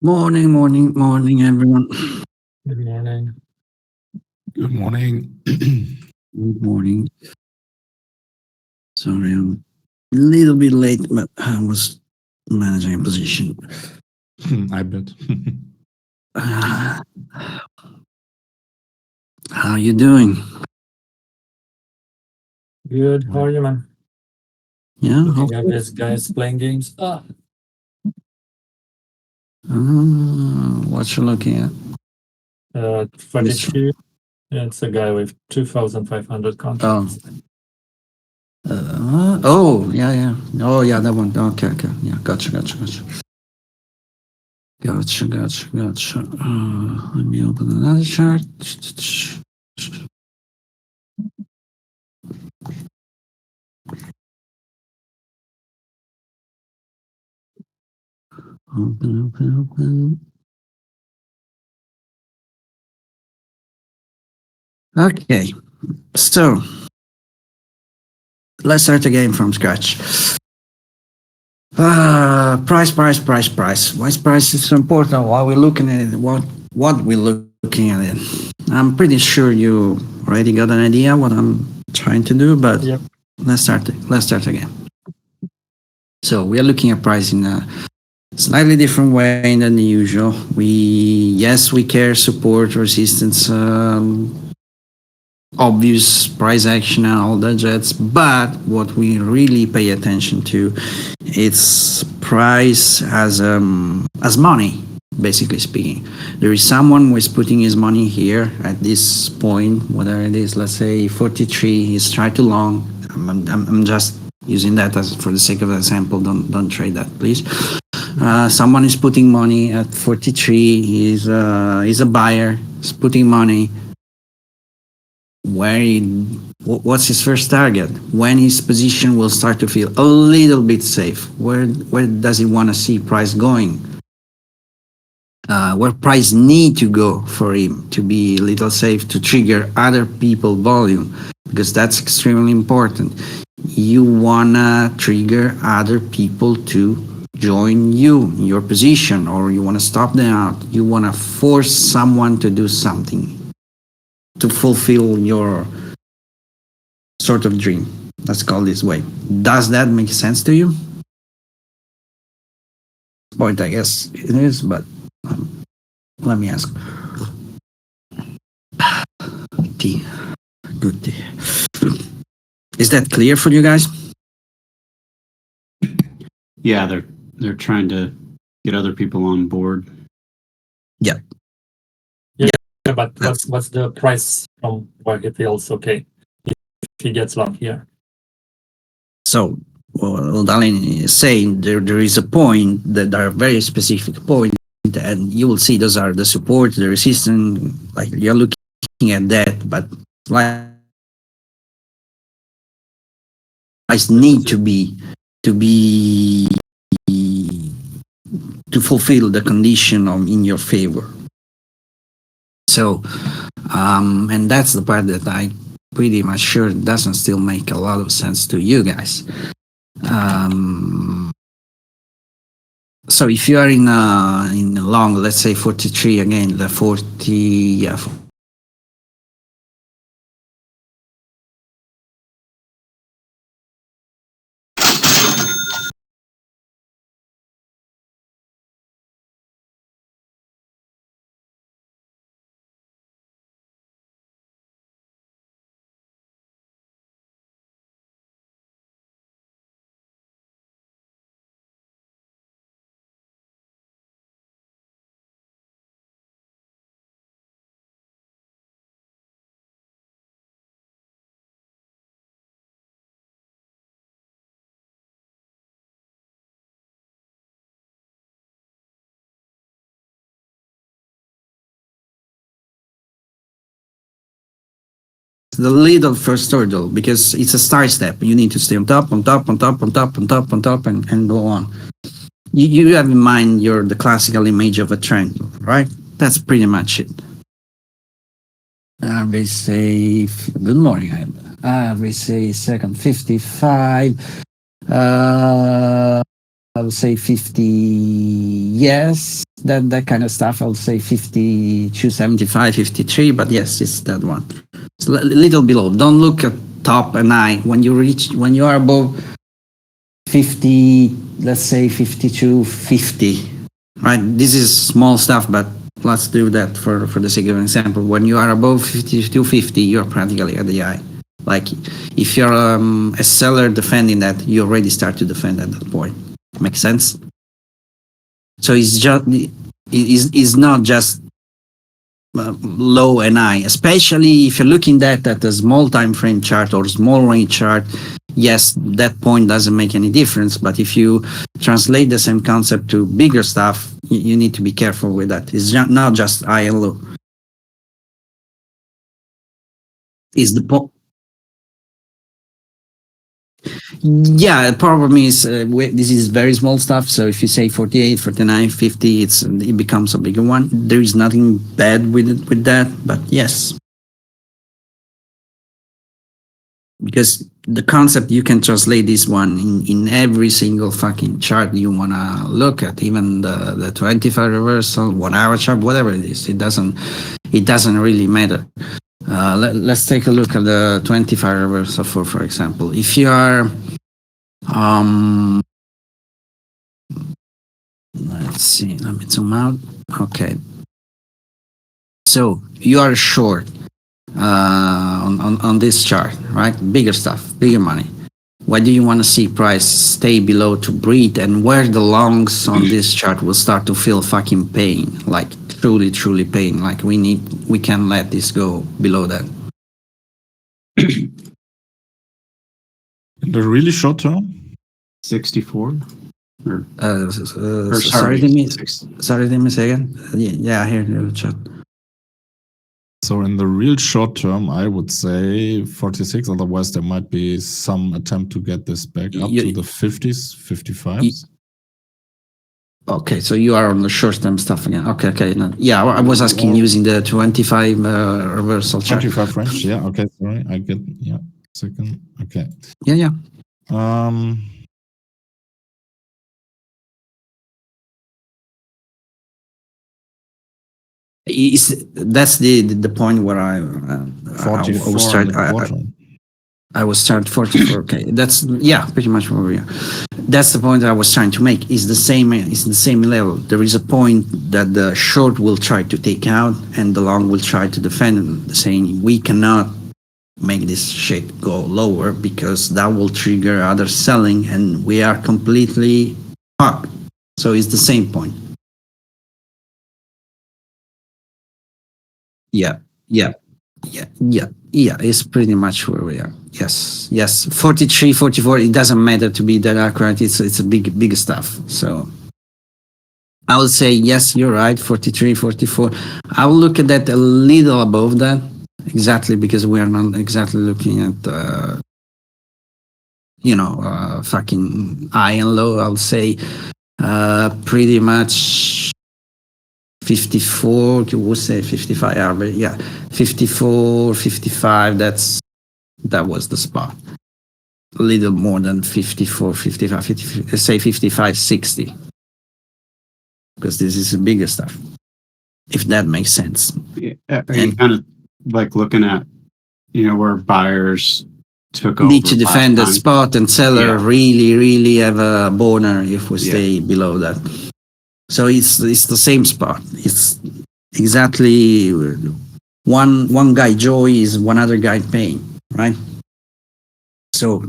Morning, everyone. Good morning. Good morning. Good morning. Sorry, I'm a little bit late, but I was managing a position. I bet. How you doing? Good. How are you, man? Yeah. Looking at these guys playing games. What you looking at? 22. It's a guy with 2,500 contracts. Oh, yeah. Oh, yeah, that one. Okay. Yeah, gotcha. Gotcha. Let me open another chart. Open. Okay, so let's start again from scratch. Price. Why is price so important? Why we're looking at it? What we're looking at it? I'm pretty sure you already got an idea what I'm trying to do, but Yep. let's start again. So we are looking at price in a slightly different way than the usual. We care, support, resistance, obvious price action and all that jets, but what we really pay attention to, it's price as money, basically speaking. There is someone who is putting his money here at this point, whatever it is, let's say 43, he's trying to long. I'm just using that as for the sake of the example. Don't trade that, please. Someone is putting money at 43. He's a buyer. He's putting money. What's his first target? When his position will start to feel a little bit safe. Where does he want to see price going? Where price need to go for him to be a little safe to trigger other people volume, because that's extremely important. You wanna trigger other people to join you in your position, or you wanna stop them out. You wanna force someone to do something to fulfill your sort of dream. Let's call it this way. Does that make sense to you? Point, I guess it is, but let me ask. Tea. Good tea. Is that clear for you guys? Yeah, they're trying to get other people on board. Yeah, but what's the price from where he feels okay if he gets long here? So, what Dalin is saying, there is a point that are very specific point, and you will see those are the support, the resistance, like you're looking at that, but like need to fulfill the condition in your favor. So, and that's the part that I pretty much sure doesn't still make a lot of sense to you guys. So if you are in a long, let's say 43 again, the 40, yeah. The little first hurdle, because it's a start step. You need to stay on top, and go on. You have in mind the classical image of a triangle, right? That's pretty much it. We say good morning. We say second 55. I would say 50. Yes, that kind of stuff. I would say 52, 75, 53. But yes, it's that one. It's a little below. Don't look at top and high. When you are above 50, let's say 52, 50, right? This is small stuff, but let's do that for the sake of an example. When you are above 52, 50, you're practically at the high. Like if you're a seller defending that, you already start to defend at that point. Makes sense? So it's not just low and high, especially if you're looking at a small time frame chart or small range chart. yes, that point doesn't make any difference. But if you translate the same concept to bigger stuff, you need to be careful with that. It's not just high and low. Is the point? Yeah, the problem is this is very small stuff. So if you say 48, 49, 50, it becomes a bigger one. There is nothing bad with that, but yes. Because the concept, you can translate this one in every single fucking chart you want to look at, even the 25 reversal, 1 hour chart, whatever it is. It doesn't really matter. Let's take a look at the 25 reversal for example. If you are, let's see, let me zoom out. Okay. So you are short on this chart, right? Bigger stuff, bigger money. Why do you want to see price stay below to breathe, and where the longs on this chart will start to feel fucking pain, like truly pain, like we can't let this go below that. In the really short term, 64? Or Sorry, let me say again. Yeah, here in the chat. so in the real short term, I would say 46. Otherwise, there might be some attempt to get this back up to the 50s, 55s. Okay, so you are on the short-term stuff again. Okay. No, yeah, I was asking using the 25 reversal chart. 25 range. Yeah. Okay. Sorry. I get. Yeah. Second. Okay. Yeah. That's the point where I was trying 44. Okay, that's pretty much where we are. That's the point I was trying to make. It's the same level. There is a point that the short will try to take out and the long will try to defend, saying we cannot make this shit go lower because that will trigger other selling and we are completely fucked. So it's the same point. Yeah. It's pretty much where we are. Yes. 43, 44. It doesn't matter to be that accurate. It's a big stuff. So I would say yes, you're right. 43, 44. I will look at that a little above that, exactly because we are not exactly looking at fucking high and low. I would say pretty much 54, you would say 55 average, 54, 55, that was the spot. A little more than 54, 55, 50, let's say 55, 60. Because this is the bigger stuff, if that makes sense. Yeah, and kind of like looking at, where buyers took over. Need to defend the spot and seller really have a boner if we stay below that. So it's the same spot. It's exactly one guy joy is one other guy pain, right? So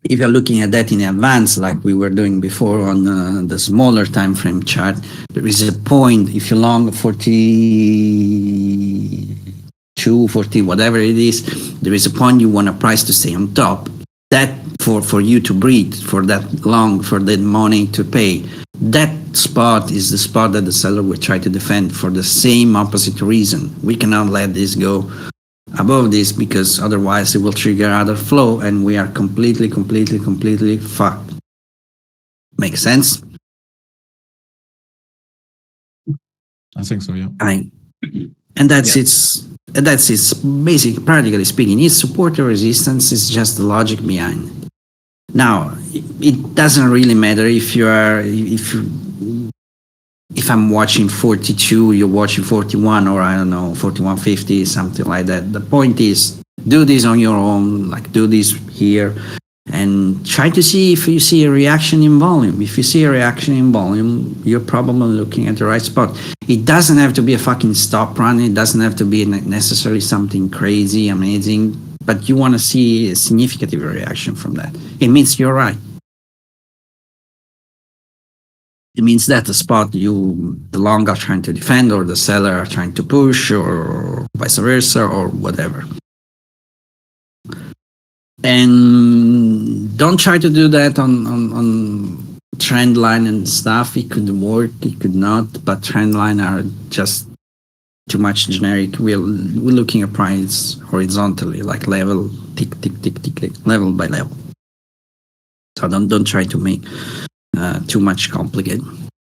if you're looking at that in advance, like we were doing before on the smaller time frame chart, there is a point. If you long 42, 40, whatever it is, there is a point you want a price to stay on top. That for you to breathe, for that long, for that money to pay. That spot is the spot that the seller will try to defend for the same opposite reason. We cannot let this go above this because otherwise it will trigger other flow and we are completely fucked. Make sense? I think so, yeah. And that's its basic, practically speaking. It's support or resistance. It's just the logic behind it. Now, it doesn't really matter if I'm watching 42, you're watching 41, or I don't know, 41.50, something like that. The point is, do this on your own, like do this here, and try to see if you see a reaction in volume. If you see a reaction in volume, you're probably looking at the right spot. It doesn't have to be a fucking stop run. It doesn't have to be necessarily something crazy, amazing, but you want to see a significant reaction from that. It means you're right. It means that the spot the long are trying to defend or the seller are trying to push or vice versa or whatever. And don't try to do that on trend line and stuff. It could work, it could not, but trend line are just too much generic. We're looking at price horizontally, like level, tick, tick, tick, tick, tick, level by level. So don't try to make too much complicated.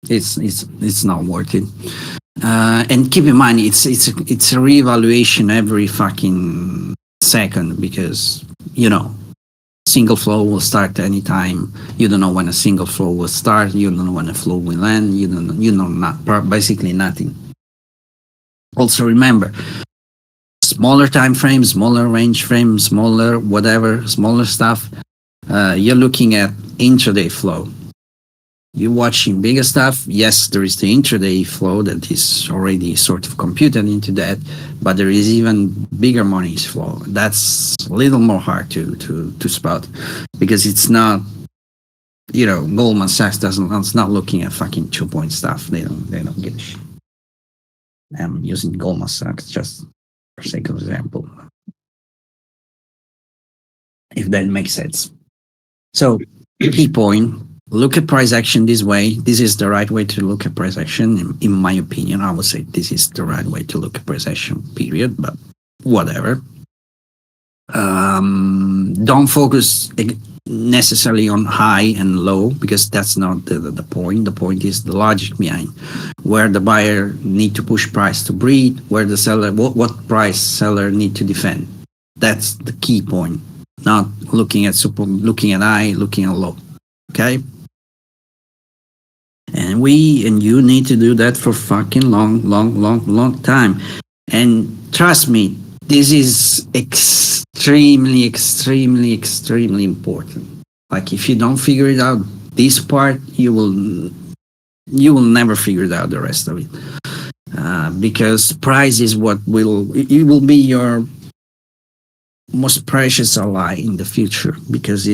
It's not worth it. And keep in mind, it's a reevaluation every fucking second, because single flow will start anytime. You don't know when a single flow will start. You don't know when a flow will end. You know basically nothing. Also remember, smaller time frames, smaller range frames, smaller whatever, smaller stuff. You're looking at intraday flow. You're watching bigger stuff. Yes, there is the intraday flow that is already sort of computed into that, but there is even bigger monies flow. That's a little more hard to spot, because it's not, Goldman Sachs it's not looking at fucking 2-point stuff. They don't give a shit. I'm using Goldman Sachs just for sake of example, if that makes sense. So key point. Look at price action this way. This is the right way to look at price action. In my opinion, I would say this is the right way to look at price action, period, but whatever. Don't focus necessarily on high and low, because that's not the point. The point is the logic behind where the buyer need to push price to breathe, where the seller, what price seller need to defend. That's the key point. Not looking at high, looking at low. Okay? And you need to do that for fucking long time. And trust me, this is extremely important. Like, if you don't figure it out, this part, you will never figure it out the rest of it. Because price is it will be your most precious ally in the future, because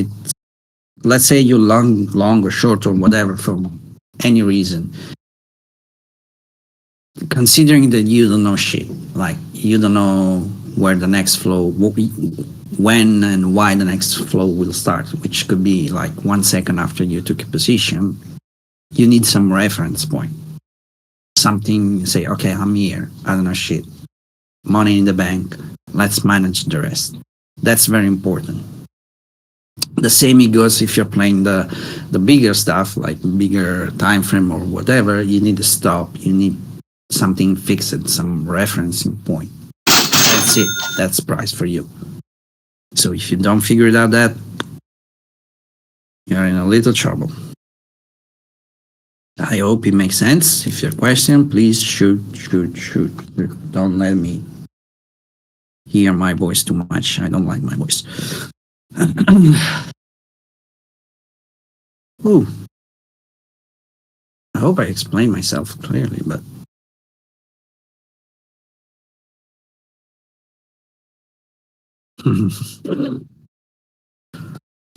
let's say you long or short or whatever from any reason, considering that you don't know shit, like you don't know where the next flow, when and why the next flow will start, which could be like 1 second after you took a position, you need some reference point. Something, say, okay, I'm here, I don't know shit, money in the bank, let's manage the rest. That's very important. The same it goes if you're playing the bigger stuff, like bigger time frame or whatever. You need to stop. You need something fixed, some referencing point. That's it. That's price for you. So if you don't figure it out, you're in a little trouble. I hope it makes sense. If you have a question, please shoot. Don't let me hear my voice too much. I don't like my voice. Oh, I hope I explained myself clearly, but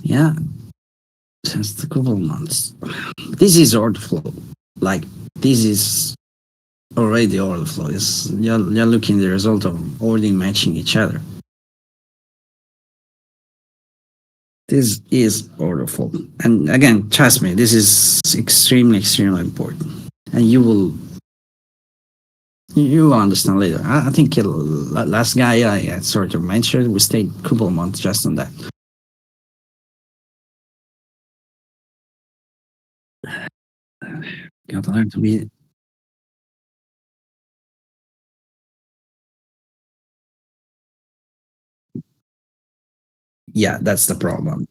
yeah, just a couple of months. This is order flow. Like, this is already order flow. You're looking at the result of ordering matching each other. This is order flow. And again, trust me, this is extremely important. And you will understand later. I think last guy I sort of mentioned, we stayed a couple of months just on that. Got to learn to be. Yeah, that's the problem.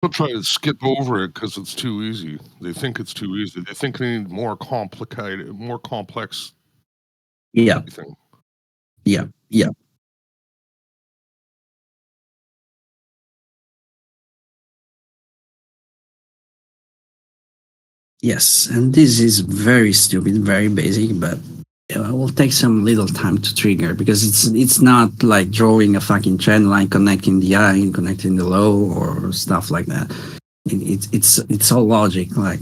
They'll try to skip over it because it's too easy. They think it's too easy. They think they need more complex. Yeah. Thing. Yeah. Yes, and this is very stupid, very basic, but it will take some little time to trigger, because it's not like drawing a fucking trend line, connecting the high and connecting the low or stuff like that. It's all logic. Like,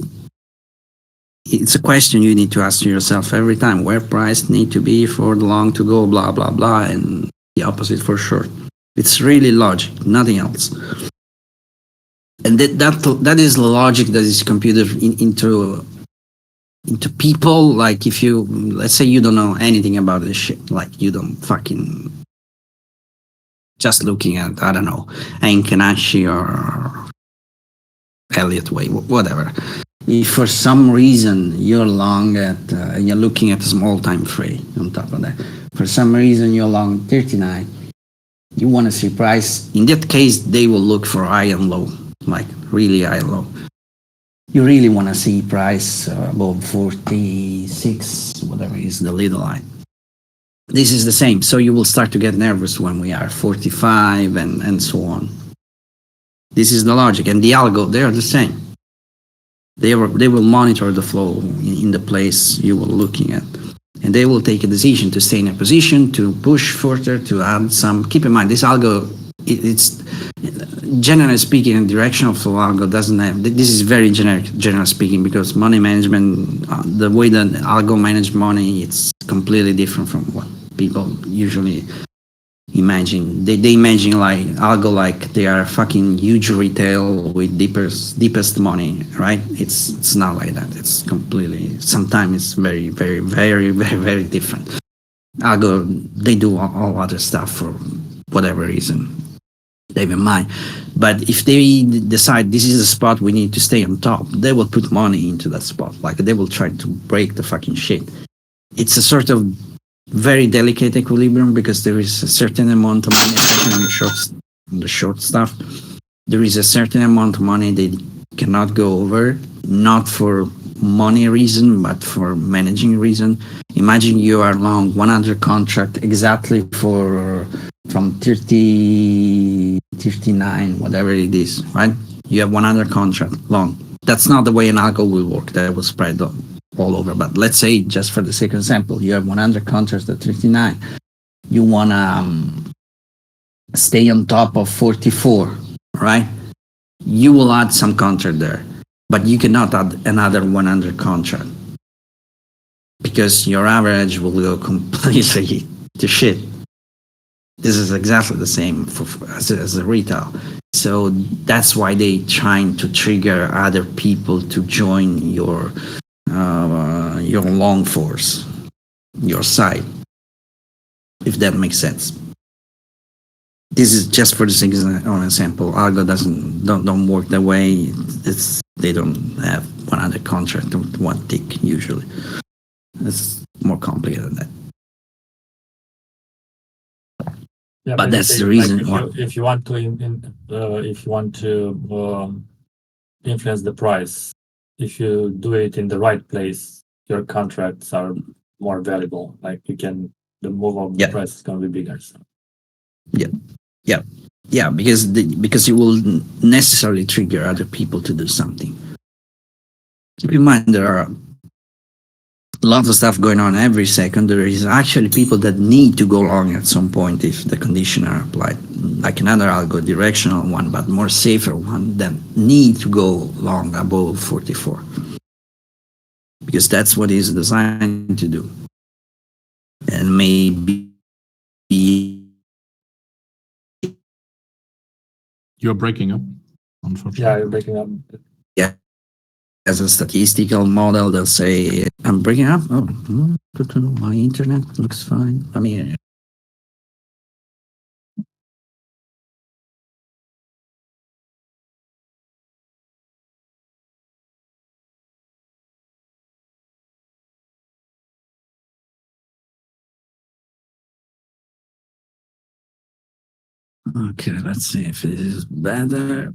it's a question you need to ask yourself every time: where price need to be for the long to go, blah blah blah, and the opposite for short. It's really logic, nothing else. And that is the logic that is computed into people. Like if you, let's say you don't know anything about this shit, like you don't fucking, just looking at, I don't know, Ankanashi or Elliott Wave, whatever. If for some reason you're long at, you're looking at a small time frame on top of that, for some reason you're long 39, you want to see price. In that case, they will look for high and low, like really high and low. You really want to see price above 46, whatever is the little line. This is the same. So you will start to get nervous when we are 45 and so on. This is the logic. And the algo, they are the same. They will monitor the flow in the place you were looking at. And they will take a decision to stay in a position, to push further, to add some. Keep in mind, this algo, it's generally speaking, a directional flow algo doesn't have, this is very generic, generally speaking, because money management, the way that algo manage money, it's completely different from what people usually imagine. They imagine like algo like they are fucking huge retail with deepest money, right? It's not like that. It's completely, sometimes it's very, very, very, very, very different. Algo, they do all other stuff for whatever reason they have in mind. But if they decide this is a spot we need to stay on top, they will put money into that spot. Like they will try to break the fucking shit. It's a sort of very delicate equilibrium because there is a certain amount of money, especially on the short stuff. There is a certain amount of money they cannot go over, not for money reason, but for managing reason. Imagine you are long 100 contract exactly for from 30, 39, whatever it is, right? You have 100 contract long. That's not the way an algo will work. That will spread all over. But let's say, just for the sake of example, you have 100 contracts at 39. You want to stay on top of 44, right? You will add some contract there, but you cannot add another 100 contract because your average will go completely to shit. This is exactly the same as a retail. So that's why they trying to trigger other people to join your long force, your side, if that makes sense. This is just for the sake of an example. Algo don't work that way. They don't have 100 contract with one tick usually. It's more complicated than that. Yeah, But that's the basically, like, reason why. if you want to influence the price, if you do it in the right place, your contracts are more valuable. Like the move of the price is going to be bigger. So. Yeah, because it will necessarily trigger other people to do something. Keep in mind, there are lots of stuff going on every second. There is actually people that need to go long at some point if the conditions are applied. Like another algo, directional one, but more safer one, that need to go long above 44. Because that's what it's designed to do. And maybe... You're breaking up, unfortunately. Yeah, you're breaking up. Yeah. As a statistical model, they'll say, I'm breaking up. Oh, good to know. My internet looks fine. I mean, okay, let's see if it is better.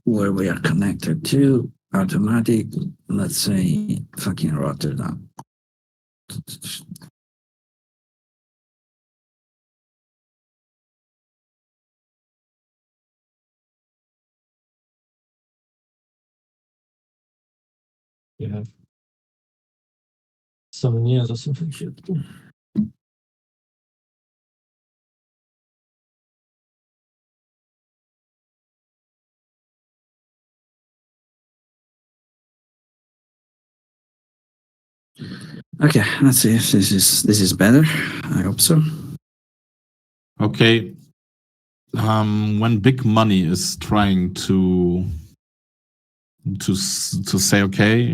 Where we are connected to automatic. Let's say fucking Rotterdam. You have some news or something here. Okay, let's see if this is better. I hope so. Okay. When big money is trying to say, okay,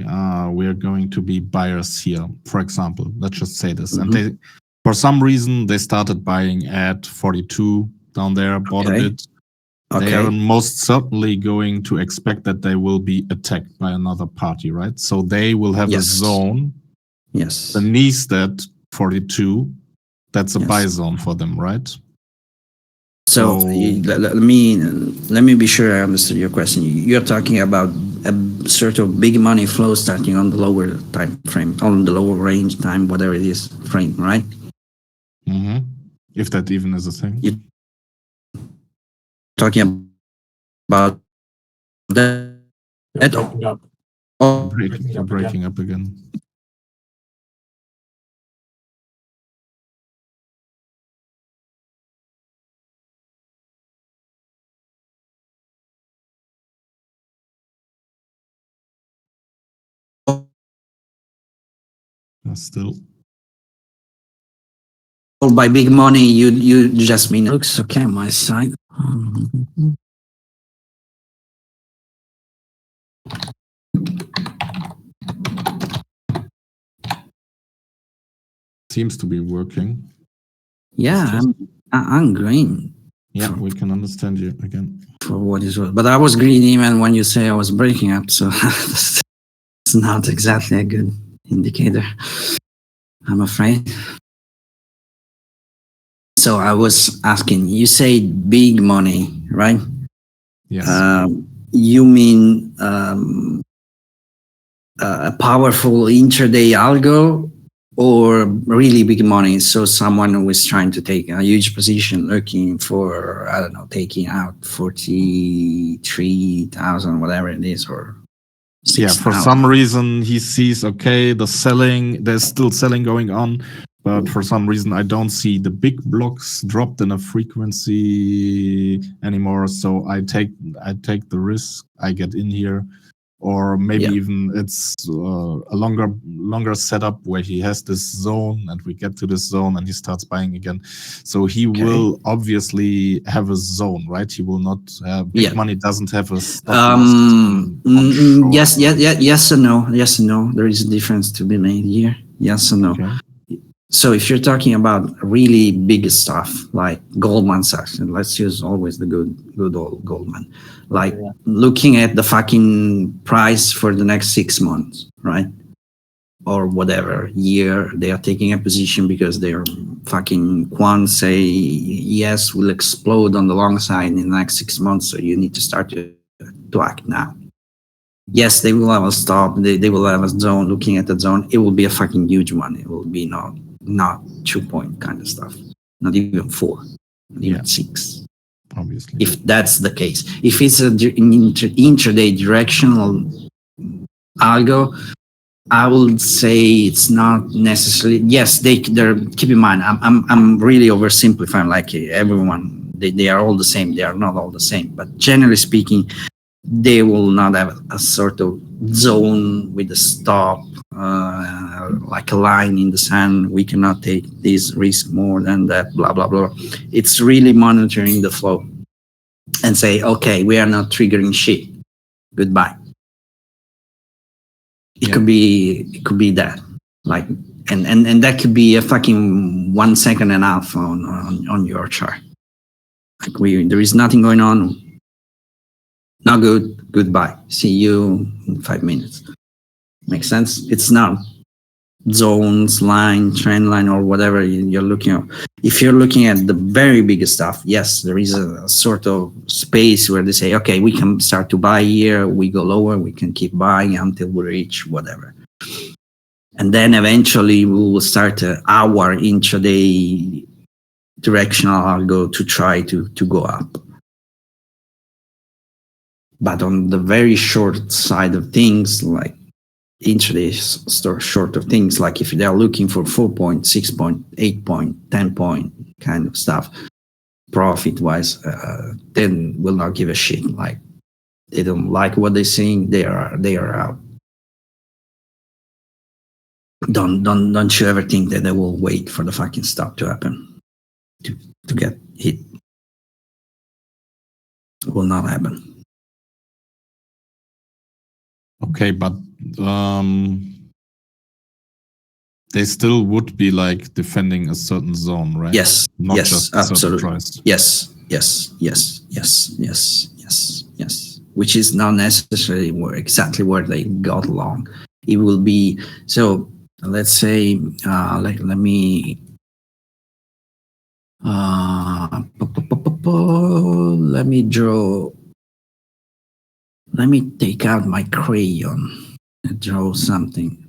we are going to be buyers here, for example, let's just say this, and they, for some reason, they started buying at 42 down there, bought a bit. They are most certainly going to expect that they will be attacked by another party, right? So they will have a zone beneath that 42. That's a buy zone for them, right? So let me be sure I understood your question. You're talking about a sort of big money flow starting on the lower time frame, on the lower range time, whatever it is, frame, right? Mm-hmm. If that even is a thing. You're talking about that. You're breaking up again. Still. By big money, you just mean looks okay on my side. Seems to be working. Yeah, I'm green. Yeah, we can understand you again. For what is what, but I was green even when you say I was breaking up, so it's not exactly a good indicator, I'm afraid. So I was asking, you say big money, right? Yes. You mean a powerful intraday algo or really big money? So someone who is trying to take a huge position looking for, I don't know, taking out 43,000, whatever it is, or 6,000. Yeah, for some reason he sees, okay, there's still selling going on, but for some reason I don't see the big blocks dropped in a frequency anymore. So I take the risk, I get in here. Or maybe even it's a longer setup where he has this zone and we get to this zone and he starts buying again. So he will obviously have a zone, right? He will not have big money doesn't have a stop yes and no. Yes and no. There is a difference to be made here. Yes and no. Okay. So if you're talking about really big stuff like Goldman Sachs, and let's use always the good old Goldman, like looking at the fucking price for the next 6 months, right? Or whatever year, they are taking a position because their fucking quants say, yes, will explode on the long side in the next 6 months. So you need to start to act now. Yes, they will have a stop. They will have a zone. Looking at the zone, it will be a fucking huge one. It will be not 2 point kind of stuff. Not even 4, not even 6. Obviously. If that's the case. If it's an intraday directional algo, I would say it's not necessarily. Yes, they're. Keep in mind, I'm really oversimplifying. Like everyone, they are all the same. They are not all the same, but generally speaking, they will not have a sort of zone with a stop, like a line in the sand. We cannot take this risk more than that. Blah blah blah. It's really monitoring the flow and say, okay, we are not triggering shit. Goodbye. It could be that, like, and that could be a fucking 1.5 seconds on your chart. Like there is nothing going on. Not good. Goodbye. See you in 5 minutes. Makes sense? It's not zones, line, trend line, or whatever you're looking at. If you're looking at the very big stuff, yes, there is a sort of space where they say, okay, we can start to buy here, we go lower, we can keep buying until we reach whatever. And then eventually we will start our intraday directional algo to try to go up. But on the very short side of things, like intraday short of things, like if they're looking for 4 point, 6 point, 8 point, 10 point kind of stuff, profit wise, then will not give a shit. Like they don't like what they're seeing, they are out. Don't you ever think that they will wait for the fucking stop to happen to get hit. It will not happen. Okay, but they still would be like defending a certain zone, right? Yes, Not yes, just a certain absolutely. price. Yes. Which is not necessarily exactly where they got along. It will be so. Let's say, let me draw. Let me take out my crayon and draw something.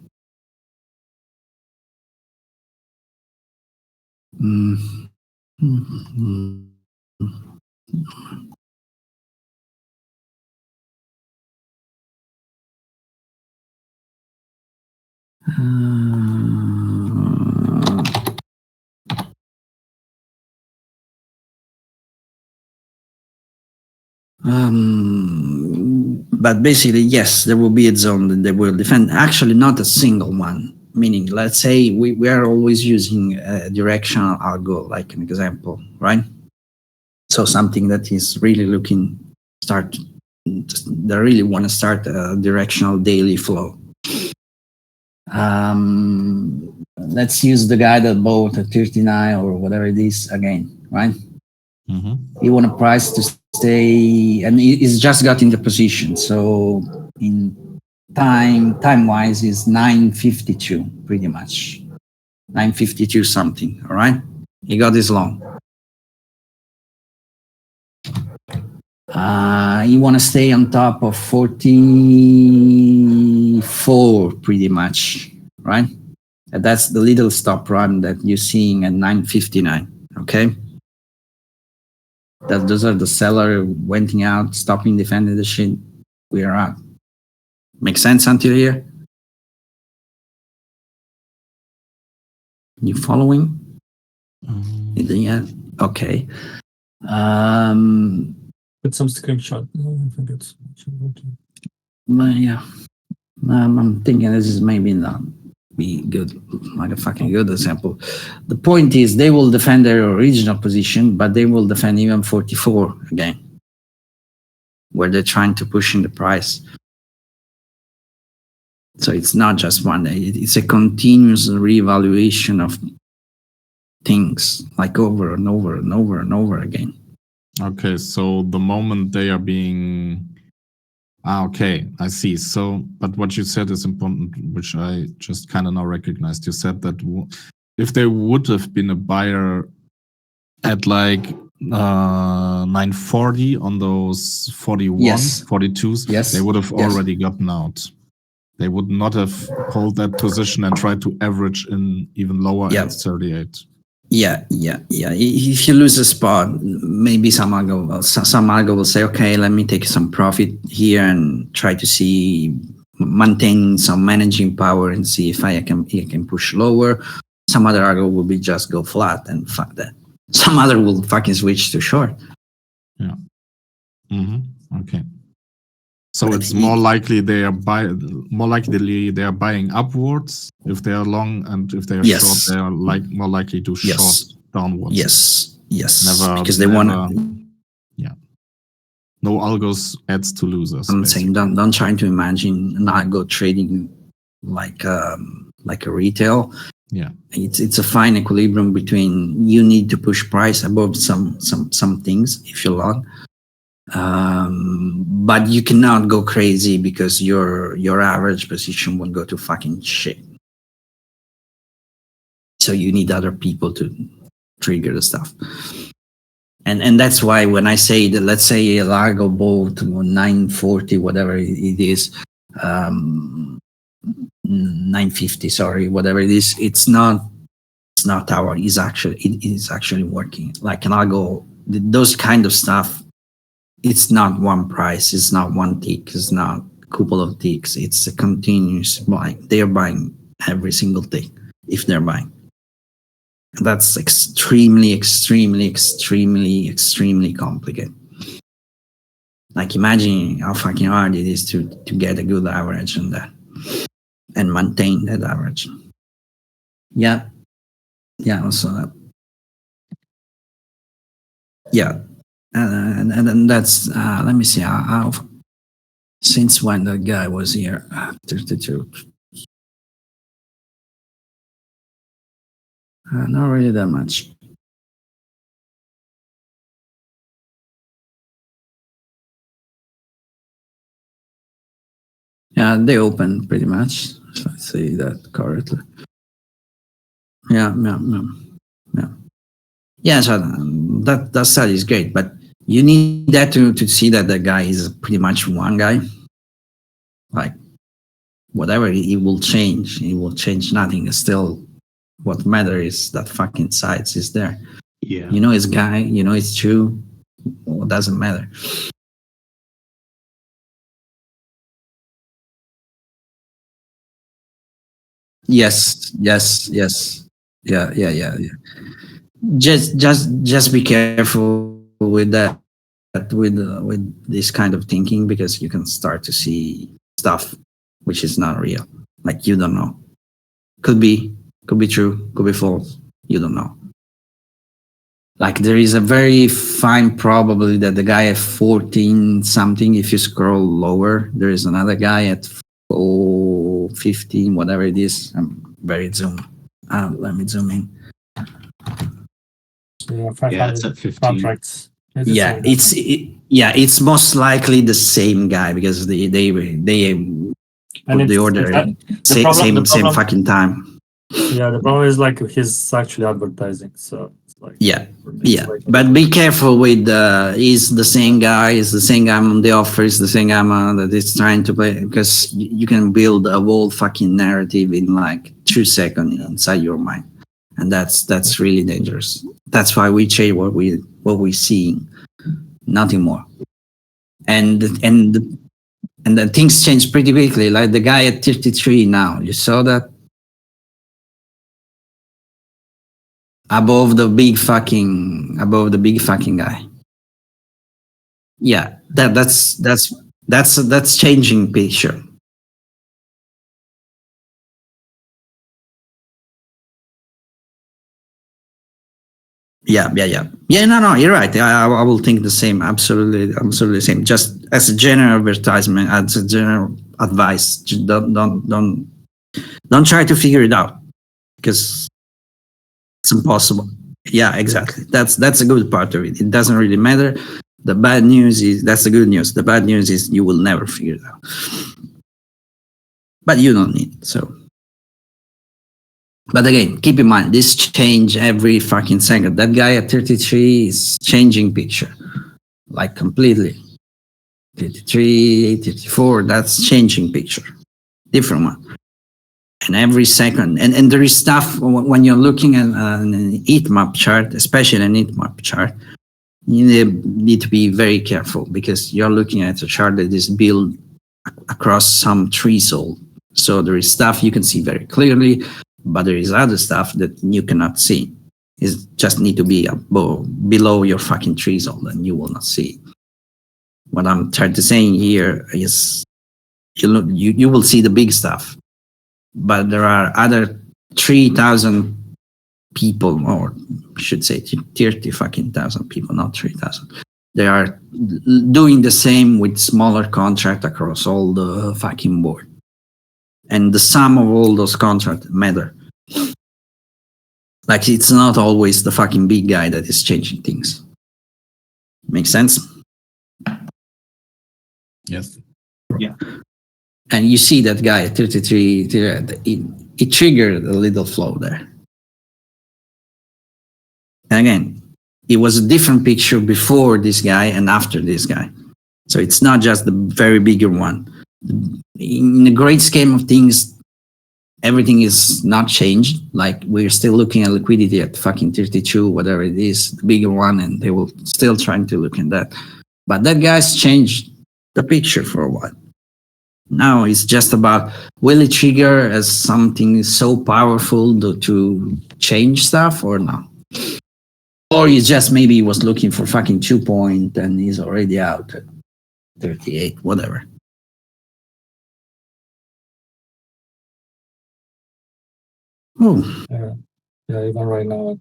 But basically, yes, there will be a zone that they will defend. Actually, not a single one. Meaning, let's say we are always using a directional algo, like an example, right? So something that is really they really want to start a directional daily flow. Let's use the guy that bought at 39 or whatever it is again, right? Mm-hmm. You want a price to stay, and it's just got in the position. So in time-wise is 952, pretty much. 952 something, all right? He got this long. You want to stay on top of 44, pretty much, right? And that's the little stop run that you're seeing at 959, okay? Those are the seller wenting out, stopping, defending the shit. We are out. Make sense until here? You following? Yeah. Okay. Put some screenshot. I think it's. Yeah. I'm thinking this is maybe not be good, like a fucking good example. The point is they will defend their original position, but they will defend even 44 again, where they're trying to push in the price. So it's not just one day. It's a continuous reevaluation of things, like over and over and over and over again. Okay, so the moment they are being... okay, I see. So, but what you said is important, which I just kind of now recognized. You said that if they would have been a buyer at like 940 on those 41, Yes. 42s, Yes. they would have Yes. already gotten out. They would not have hold that position and tried to average in even lower Yeah. at 38. Yeah. If you lose a spot, maybe some algo will say, okay, let me take some profit here and try to maintain some managing power and see if I can push lower. Some other algo will be just go flat and fuck that. Some other will fucking switch to short. Yeah. Mm-hmm. Okay. So But it's more likely they are buying upwards if they are long, and if they are Yes. short, they are more likely to Yes. short downwards. Yes. Never, Because they want. Yeah. No algos adds to losers. I'm basically. saying don't try to imagine an algo trading like a retail. Yeah. It's a fine equilibrium between you need to push price above some things if you're long. But you cannot go crazy because your average position will go to fucking shit. So you need other people to trigger the stuff. And that's why when I say that, let's say Largo bought 940, whatever it is, 950, sorry, whatever it is, it's not our, it is actually working. Like an algo, those kind of stuff, it's not one price, it's not one tick, it's not a couple of ticks, it's a continuous buying. They're buying every single tick if they're buying. That's extremely complicated. Like imagine how fucking hard it is to get a good average on that and maintain that average. Yeah. Yeah, also that. Yeah. And then that's, let me see, since when the guy was here, 32. Not really that much. Yeah, they open pretty much. If I say that correctly. Yeah. Yeah, so that study is great, but you need that to see that the guy is pretty much one guy. Like whatever he will change, he will change nothing. It's still what matters is that fucking size is there. Yeah. You know his guy, you know it's true. Well, it doesn't matter. Yes. Yeah. Just be careful with that, with this kind of thinking, because you can start to see stuff which is not real. Like you don't know. Could be true, could be false. You don't know. Like there is a very fine probability that the guy at 14 something, if you scroll lower, there is another guy at 15, whatever it is. I'm very zoom. Let me zoom in. So yeah, Yeah, it's 500 at 15. contracts. It's the Yeah, same. it's most likely the same guy because they And put the it's order the problem, same fucking time. yeah, the problem is like he's actually advertising, so it's like Yeah. it's Yeah, like- but be careful with is the same guy, is the same guy on the offer, is the same guy that is trying to play, because you can build a whole fucking narrative in like 2 seconds inside your mind, and that's really dangerous. That's why we change what we see, nothing more. And the things change pretty quickly. Like the guy at 33 now, you saw that above the big fucking guy. Yeah, that's changing picture. Yeah. No, you're right. I will think the same. Absolutely the same. Just as a general advertisement, as a general advice, just don't try to figure it out, because it's impossible. Yeah, exactly. That's a good part of it. It doesn't really matter. The bad news is that's the good news. The bad news is you will never figure it out. But you don't need it, so. But again, keep in mind, this change every fucking second. That guy at 33 is changing picture, like completely. 33, 34, that's changing picture, different one. And every second, and there is stuff when you're looking at an heat map chart, especially an heat map chart, you need to be very careful, because you're looking at a chart that is built across some threshold. So there is stuff you can see very clearly, but there is other stuff that you cannot see. It just need to be below your fucking threshold, and you will not see. What I'm trying to say here is you will see the big stuff, but there are other 3,000 people, or I should say 30 fucking thousand people, not 3,000. They are doing the same with smaller contract across all the fucking board. And the sum of all those contracts matter. Like it's not always the fucking big guy that is changing things. Make sense? Yes. And you see that guy at 33, it triggered a little flow there. And again, it was a different picture before this guy and after this guy. So it's not just the very bigger one. In the great scheme of things, everything is not changed. Like we're still looking at liquidity at fucking 32, whatever it is, the bigger one, and they will still trying to look at that. But that guy's changed the picture for a while. Now it's just about, will it trigger as something so powerful to change stuff or not? Or he just maybe was looking for fucking 2 point and he's already out at 38, whatever. Oh, Yeah, even right now,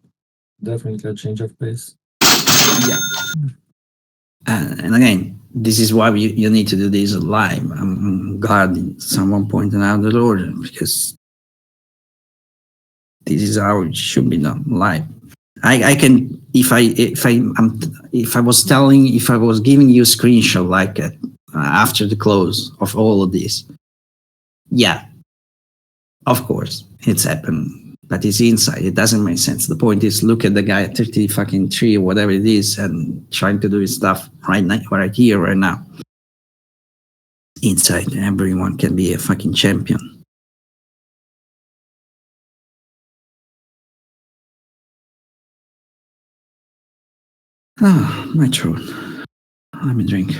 definitely a change of pace. yeah. And again, this is why you need to do this live. I'm glad someone pointed out the order, because this is how it should be done live. I can, if I was giving you a screenshot like after the close of all of this, yeah, of course it's happened, but it's inside. It doesn't make sense. The point is, look at the guy at 30 fucking 3 or whatever it is, and trying to do his stuff right here, right now. Inside, everyone can be a fucking champion. Ah, my throat. Let me drink.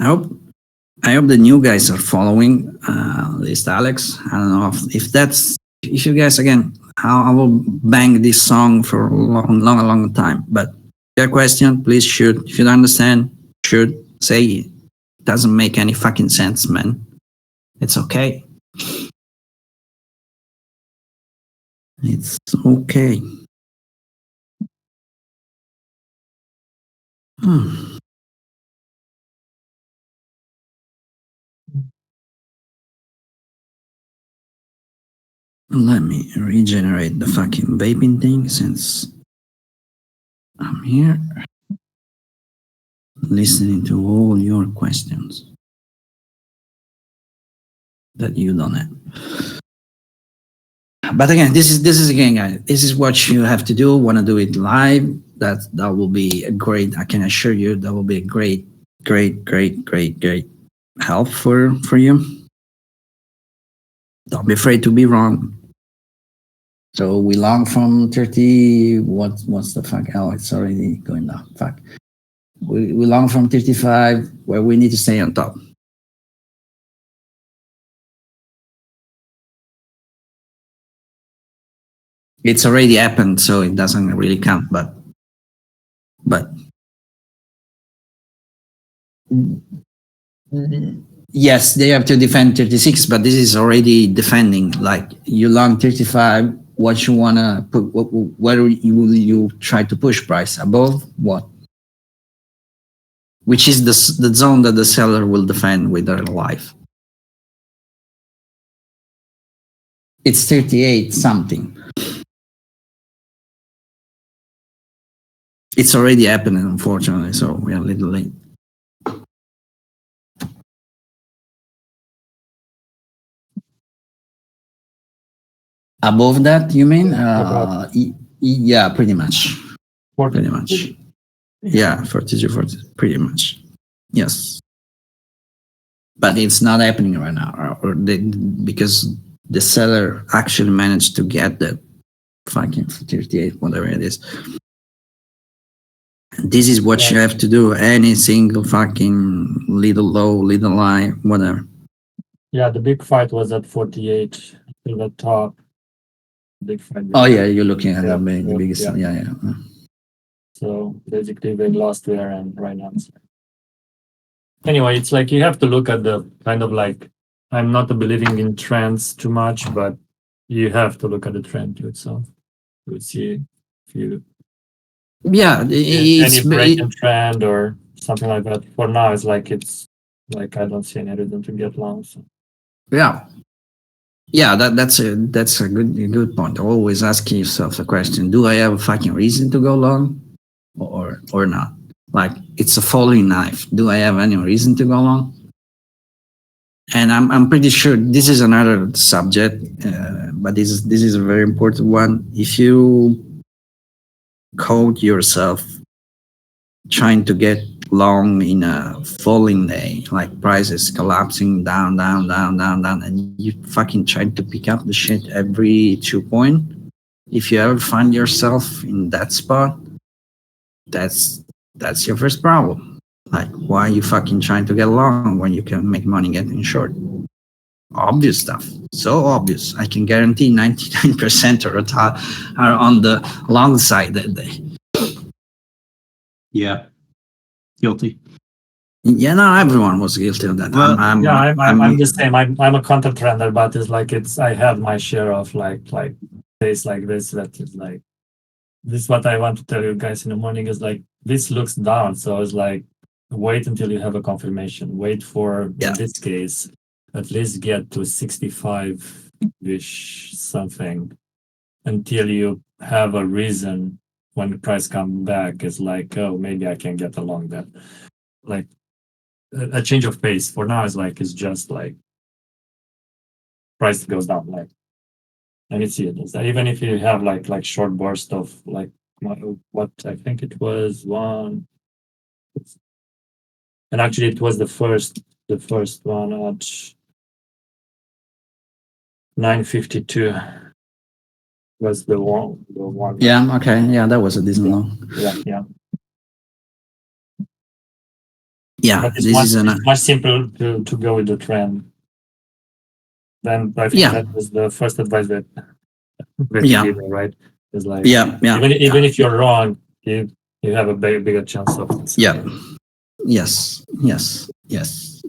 I hope the new guys are following at least Alex. I don't know if you guys, again, I will bang this song for a long time. But your question, please shoot. If you don't understand, shoot. Say it. Doesn't make any fucking sense, man. It's okay. It's okay. Let me regenerate the fucking vaping thing since I'm here listening to all your questions that you don't have. But again, this is again, guys, this is what you have to do. Want to do it live? That will be a great. I can assure you that will be a great help for you. Don't be afraid to be wrong. So we long from 30. What's the fuck? Oh, it's already going down. Fuck. We long from 35, where we need to stay on top. It's already happened, so it doesn't really count. But yes, they have to defend 36, but this is already defending. Like, you long 35, what you wanna put? Where you try to push price above what? Which is the zone that the seller will defend with their life. It's 38 something. It's already happening, unfortunately, so we are a little late. Above that, you mean? Yeah, pretty much. Pretty much. Yeah, 42, 40, pretty much. Yes. But it's not happening right now, because the seller actually managed to get the fucking 38, whatever it is. This is what you have to do. Any single fucking little low, little high, whatever. Yeah, the big fight was at 48 to the top. Big fight. Oh yeah, you're looking at the biggest. Yeah. So basically, they lost there, and right now. Anyway, it's like you have to look at the kind of like, I'm not believing in trends too much, but you have to look at the trend to itself to see if you. Yeah, any break in trend or something like that. For now, it's like I don't see any reason to get long. So. Yeah, that's a good point. Always asking yourself the question: do I have a fucking reason to go long, or not? Like, it's a falling knife. Do I have any reason to go long? And I'm pretty sure this is another subject, but this is a very important one. If you caught yourself trying to get long in a falling day, like prices collapsing down, and you fucking trying to pick up the shit every 2 point. If you ever find yourself in that spot, that's your first problem. Like, why are you fucking trying to get long when you can make money getting short? Obvious stuff. So obvious. I can guarantee 99% are on the long side that day. Yeah. Guilty. Yeah, no, everyone was guilty of that. Well, I'm the same. I'm a content trender, but it's like I have my share of like days like this that is like this is what I want to tell you guys in the morning is like this looks down. So it's like wait until you have a confirmation. Wait for Yeah. in this case at least get to 65-ish something until you have a reason when the price comes back. It's like, oh, maybe I can get along that. Like a change of pace for now is like it's just like price goes down. Like let me see it. Even if you have like short burst of like what I think it was one, and actually it was the first one at 952 was the one. Yeah, okay. Yeah, that was a decent low. Yeah. Yeah, But it's this is much simpler to go with the trend. Then I think that was the first advice that Yeah. gave me, right? It's like yeah. even if you're wrong, you have a bigger chance of Yeah. Yes.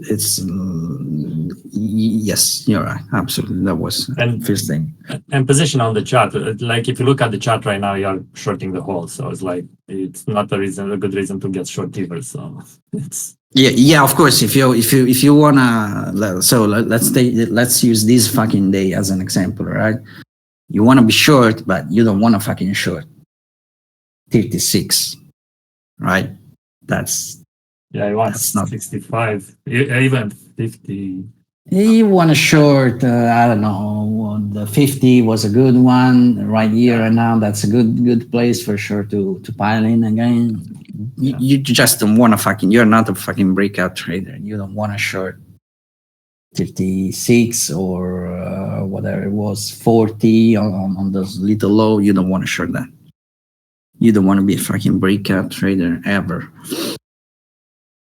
It's yes, you're right. Absolutely, that was And- first thing. and position on the chart. Like if you look at the chart right now, you're shorting the whole. So it's like it's not a good reason to get short either. So it's Yeah. Of course, if you wanna, so let's use this fucking day as an example, right? You wanna be short, but you don't wanna fucking short 36, right? That's you want That's not- 65, even 50. you want to short. I don't know. The 50 was a good one right here and now. That's a good place for sure to pile in again. You just don't want to fucking. You're not a fucking breakout trader. You don't want to short 56 or whatever it was, 40 on those little low. You don't want to short that. You don't want to be a fucking breakout trader ever.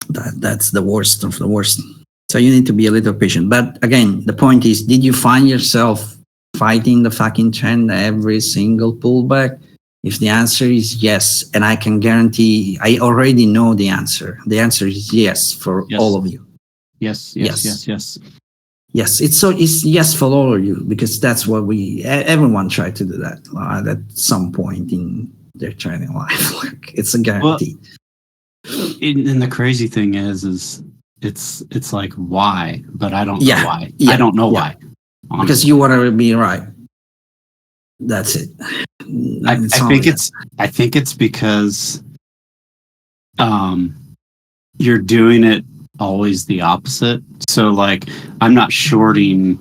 That's the worst of the worst. So you need to be a little patient. But again, the point is, did you find yourself fighting the fucking trend every single pullback? If the answer is yes, and I can guarantee, I already know the answer. The answer is yes for Yes. all of you. Yes. Yes, it's yes for all of you because that's what everyone tried to do that at some point in their trading life. Like, it's a guarantee. And the crazy thing is it's like why, but I don't know why. Yeah, I don't know yeah. why. Because you want to be right. That's it. I think it's because you're doing it always the opposite. So like I'm not shorting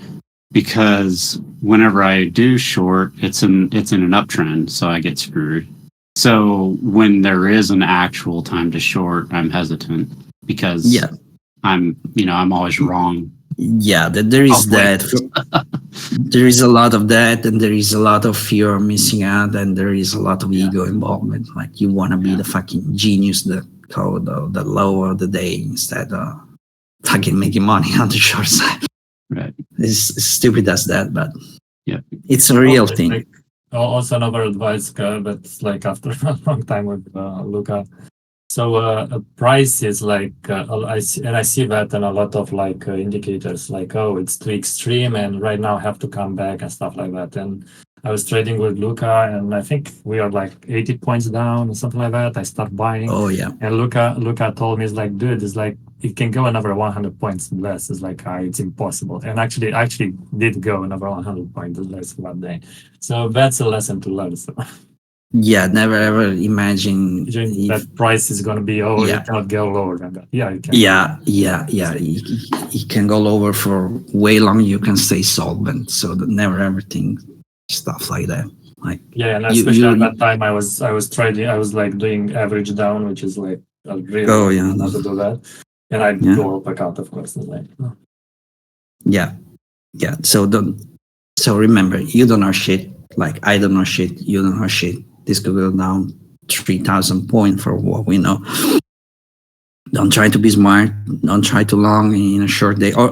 because whenever I do short, it's in an uptrend, so I get screwed. So when there is an actual time to short, I'm hesitant because I'm always wrong. Yeah, there is that. There is a lot of that, and there is a lot of fear of missing out, and there is a lot of ego involvement. Like you want to be the fucking genius, the code of the low of the day instead of fucking making money on the short side. Right. It's stupid as that, but yeah, it's a real thing. Like, also another advice, but like after a long time with Luca. So a price is like I see that in a lot of like indicators, like it's too extreme and right now have to come back and stuff like that. And I was trading with Luca, and I think we are like 80 points down or something like that. I start buying. Oh yeah. And Luca told me, it's like, dude, it's like it can go another 100 points less. It's like it's impossible. And actually did go another 100 points less that day. So that's a lesson to learn. So. Yeah, never ever imagine that price is going to be it cannot go lower than that. Yeah, it can. Yeah. You can go lower for way longer. You can stay solvent. So never ever think stuff like that. Like and especially at that time, I was trading. I was like doing average down, which is like really not to do that. And I go up account, of course. Like, yeah. So remember, you don't know shit. Like I don't know shit. You don't know shit. This could go down 3,000 points for what we know. Don't try to be smart. Don't try to long in a short day. Or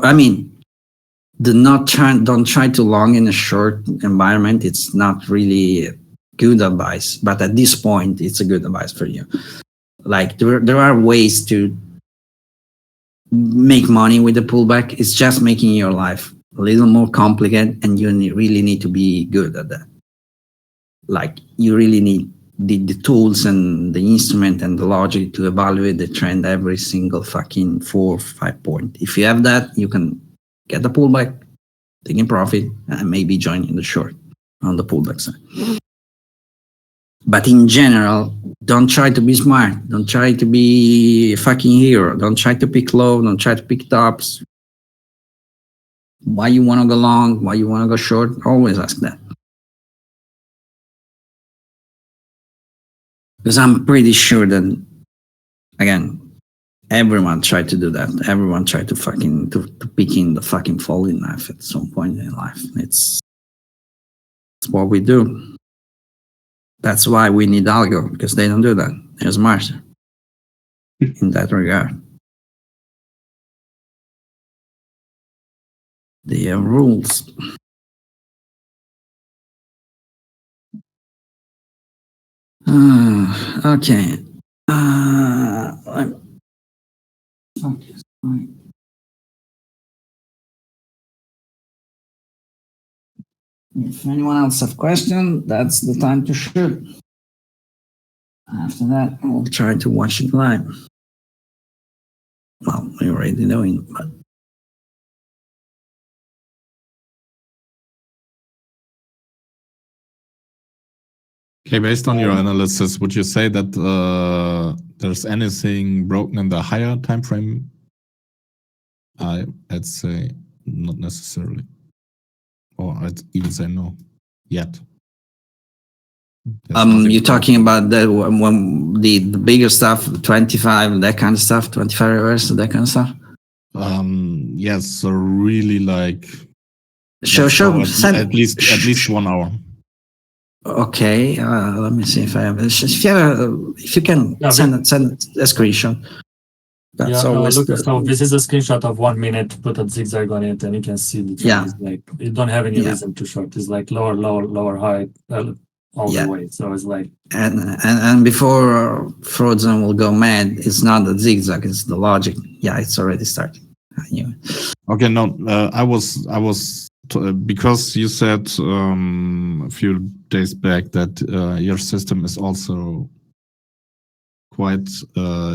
don't try to long in a short environment. It's not really good advice. But at this point, it's a good advice for you. Like there are ways to make money with the pullback. It's just making your life a little more complicated, and you really need to be good at that. Like you really need the tools and the instrument and the logic to evaluate the trend every single fucking 4 or 5 point. If you have that, you can get the pullback, taking profit, and maybe joining the short on the pullback side. But in general, don't try to be smart. Don't try to be a fucking hero. Don't try to pick low. Don't try to pick tops. Why you want to go long? Why you want to go short? Always ask that. Because I'm pretty sure that, again, everyone tried to do that. Everyone tried to fucking to pick in the fucking falling knife at some point in life. It's what we do. That's why we need algo, because they don't do that. They're smart in that regard. They have rules. Okay. If anyone else have question, that's the time to shoot. After that, I'll try to watch it live. Well, we're already doing, but Okay, based on your analysis, would you say that there's anything broken in the higher time frame? I'd say not necessarily, or I'd even say no yet. you're talking about the when the bigger stuff, 25, that kind of stuff, 25 reverse, that kind of stuff. Yes, so really like Sure. at least 1 hour. Okay, let me see if I have. If you can Yeah, send a screenshot. That's always look, the- so this is a screenshot of 1 minute, put a zigzag on it, and you can see the trend Yeah. is like, you don't have any Yeah. reason to short. It's like lower, high, all Yeah. the way. So it's like, and before Frozen will go mad, it's not the zigzag, it's the logic. Yeah, it's already starting. I knew it. Okay, no, I was because you said a few days back that your system is also quite.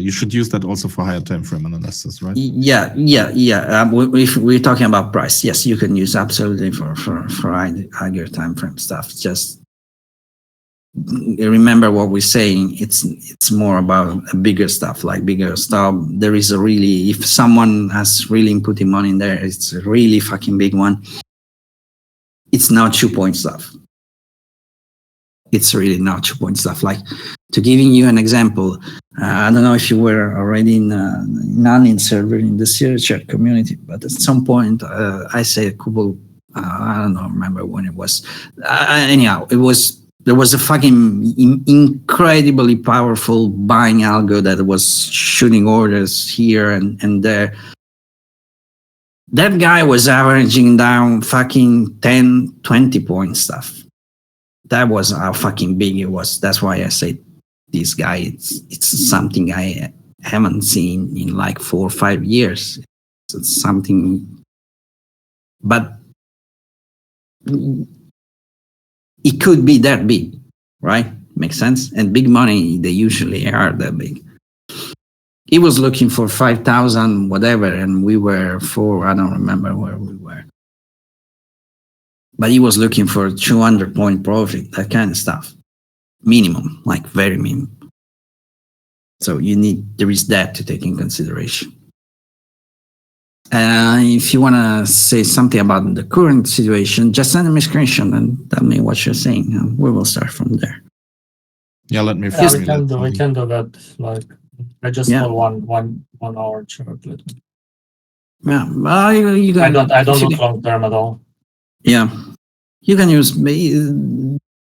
You should use that also for higher time frame analysis, right? Yeah. If we're talking about price, yes, you can use absolutely for higher time frame stuff. Just remember what we're saying. It's more about a bigger stuff, like bigger stuff. There is a really, if someone has really putting money in there, it's a really fucking big one. It's not 2-point stuff. It's really not 2-point stuff. Like, to giving you an example, I don't know if you were already in non-in server in the Sierra chat community, but at some point I say a couple, I don't know, remember when it was. Anyhow, there was a fucking incredibly powerful buying algo that was shooting orders here and there. That guy was averaging down fucking 10, 20 point stuff. That was how fucking big it was. That's why I say this guy, it's something I haven't seen in like 4 or 5 years. It's something, but it could be that big, right? Makes sense? And big money, they usually are that big. He was looking for 5,000 whatever, and we were I don't remember where we were. But he was looking for 200 point profit, that kind of stuff. Minimum, like very minimum. So there is that to take in consideration. If you want to say something about the current situation, just send me a screenshot and tell me what you're saying. And we will start from there. Yeah, let me. yeah, formulate we can do that. Like, I just Yeah. pull one hour chart. Yeah, well, you I can, don't look long term at all. yeah, you can use.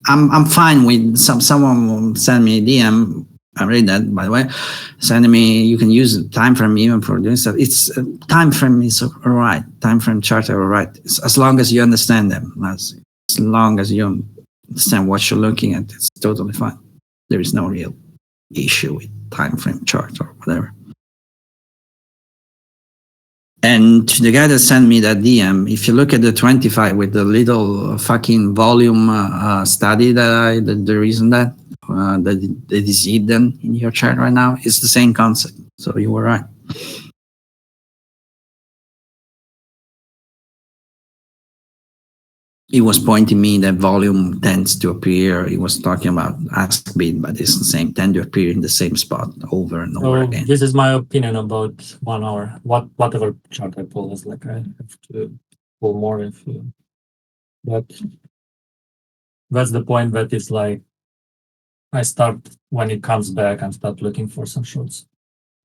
I'm fine with someone send me a DM. I read that, by the way. Sending me, you can use time frame even for doing stuff. It's time frame is all right. Time frame chart are all right, as long as you understand them. As long as you understand what you're looking at, it's totally fine. There is no real issue with time frame chart or whatever. And to the guy that sent me that DM, if you look at the 25 with the little fucking volume study that the reason that is hidden in your chart right now, it's the same concept. So you were right. He was pointing me that volume tends to appear. He was talking about ask bid, but it's the same, tend to appear in the same spot over and over So again. this is my opinion about 1 hour. Whatever chart I pull is like I have to pull more if but that's the point that it's like I start when it comes back and start looking for some shorts.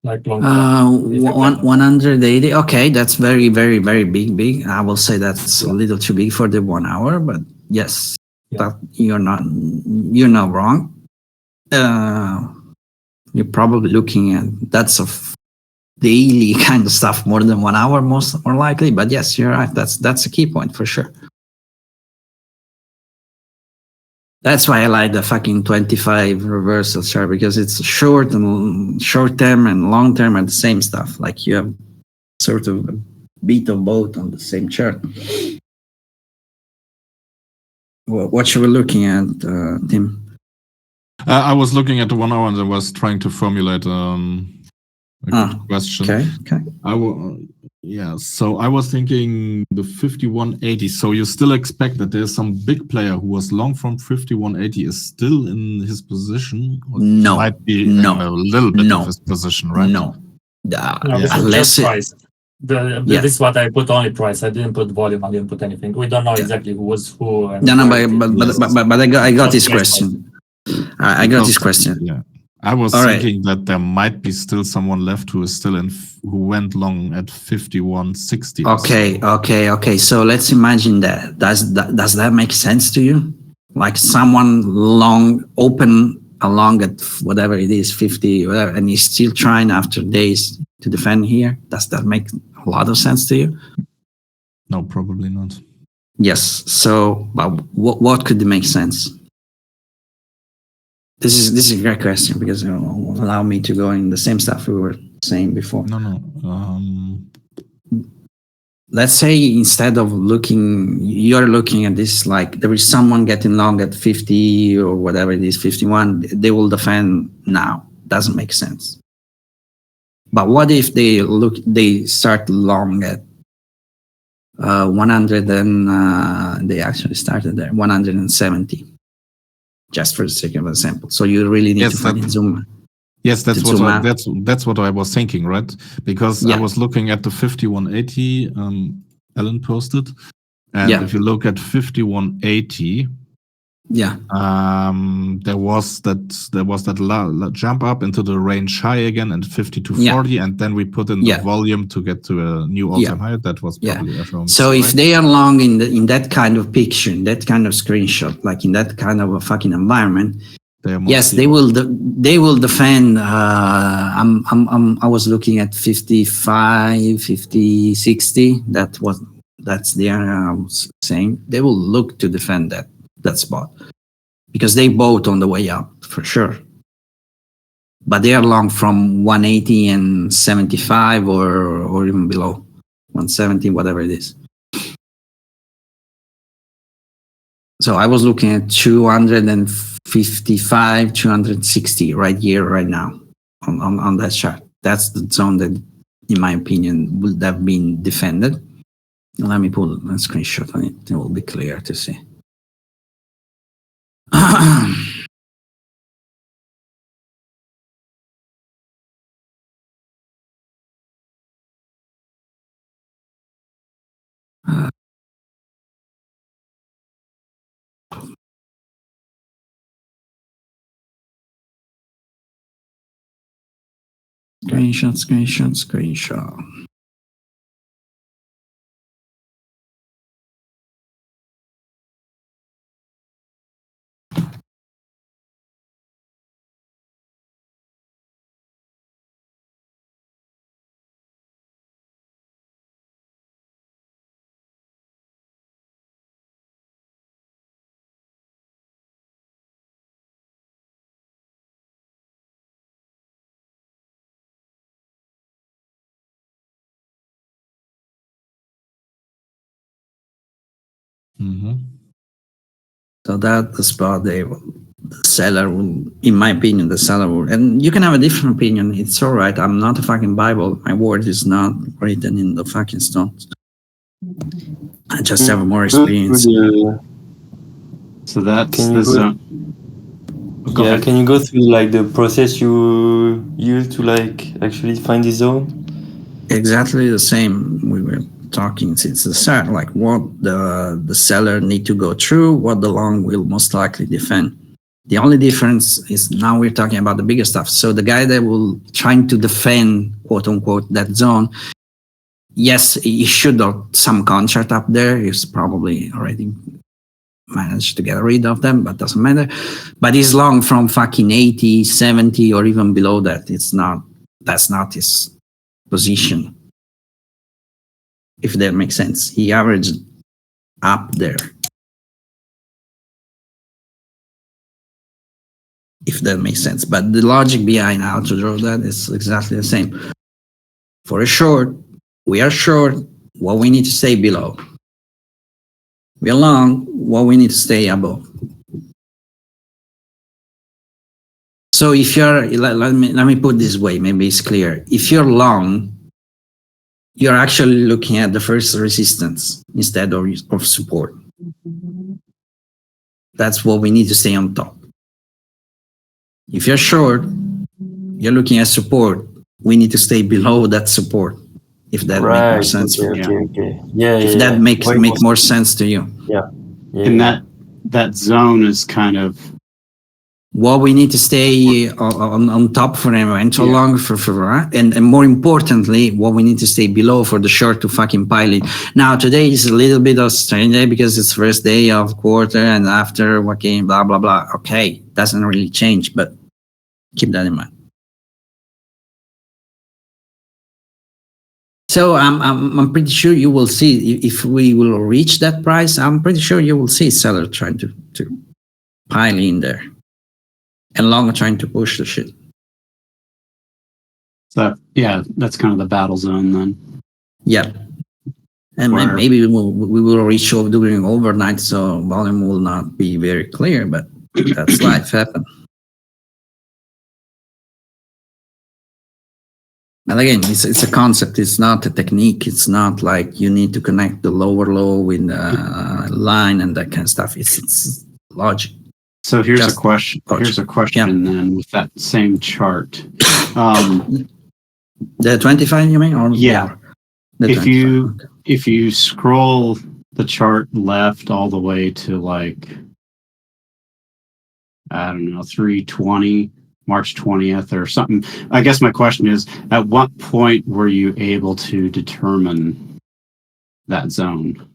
Like long term. 180. Okay, that's very, very, very big. I will say that's a little too big for the 1 hour, but yes, that you're not wrong. You're probably looking at that's of daily kind of stuff more than 1 hour, more likely. But yes, you're right. That's a key point for sure. That's why I like the fucking 25 reversal chart, because it's short term and long term are the same stuff. Like you have sort of a bit of both on the same chart. What you were looking at, Tim? I was looking at the 1 hour and I was trying to formulate a good question. Okay. Yeah, so I was thinking the 5180. So you still expect that there's some big player who was long from 5180 is still in his position? Or No. Might be No. a little bit No. of his position, right? No. This is Unless just price. This is what I put only price. I didn't put volume. I didn't put anything. We don't know exactly who was who. And but I got this question. I got this question. Yeah. I was thinking that there might be still someone left who is still who went long at 5160. Okay. So let's imagine that. Does that make sense to you? Like someone long open along at whatever it is, 50, whatever, and he's still trying after days to defend here. Does that make a lot of sense to you? No, probably not. Yes. So, but what could make sense? This is a great question because it will allow me to go in the same stuff we were saying before. No. Let's say instead of you're looking at this like there is someone getting long at 50 or whatever it is, 51, they will defend now. Doesn't make sense. But what if they start long at 100 and they actually started there, 170. Just for the sake of example. So you really need to find zoom. Yes, that's what I was thinking, right? Because I was looking at the 5180 Alan posted, and if you look at 5180, there was that jump up into the range high again and 5240, and then we put in the volume to get to a new all-time high. That was probably FOMC. So if they are long in that kind of picture, in that kind of screenshot, like in that kind of a fucking environment, yes, they will defend. I was looking at 55, 50, 60. That's the area I was saying. They will look to defend that spot because they bought on the way up for sure. But they are long from 180 and 75 or even below 170, whatever it is. So I was looking at 255, 260 right here, right now on that chart. That's the zone that, in my opinion, would have been defended. Let me pull a screenshot on it. It will be clear to see. Screenshot. Mhm. So that's the spot the seller will, in my opinion, the seller will, and you can have a different opinion. It's all right. I'm not a fucking Bible. My word is not written in the fucking stones. I just have more experience. So that's Can you the go- zone. Go ahead. Can you go through like the process you use to like actually find the zone? Exactly the same. We were talking since the start, like what the seller need to go through, what the long will most likely defend. The only difference is now we're talking about the bigger stuff. So the guy that will trying to defend, quote unquote, that zone, yes, he should have some contract up there. He's probably already managed to get rid of them, but doesn't matter. But he's long from fucking 80, 70, or even below that. That's not his position. If that makes sense. He averaged up there. If that makes sense. But the logic behind how to draw that is exactly the same. For a short, we are short, what we need to stay below. We are long, what we need to stay above. So if you're, let me put this way, maybe it's clear. If you're long, you're actually looking at the first resistance instead of support. That's what we need to stay on top. If you're short, you're looking at support. We need to stay below that support. If that makes more sense. Okay. Yeah. If that makes Way make more sense to you. Yeah. And that zone is kind of What we need to stay on top for an eventual long and more importantly, what we need to stay below for the short to fucking pile it. Now today is a little bit of a strange day because it's first day of quarter and after what came blah blah blah. Okay, doesn't really change, but keep that in mind. So I'm pretty sure you will see if we will reach that price. I'm pretty sure you will see seller trying to pile in there. And long trying to push the shit. so that's kind of the battle zone then. Yeah. And Where- maybe we will reach over during overnight, so volume will not be very clear, but that's life happen. And again, it's a concept. It's not a technique. It's not like you need to connect the lower low with the line and that kind of stuff. It's logic. So here's Just a question. Here's a question then with that same chart. The 25, you mean? Or Yeah. The If 25, you- okay. If you scroll the chart left all the way to like, I don't know, 320, March 20th or something. I guess my question is, at what point were you able to determine that zone?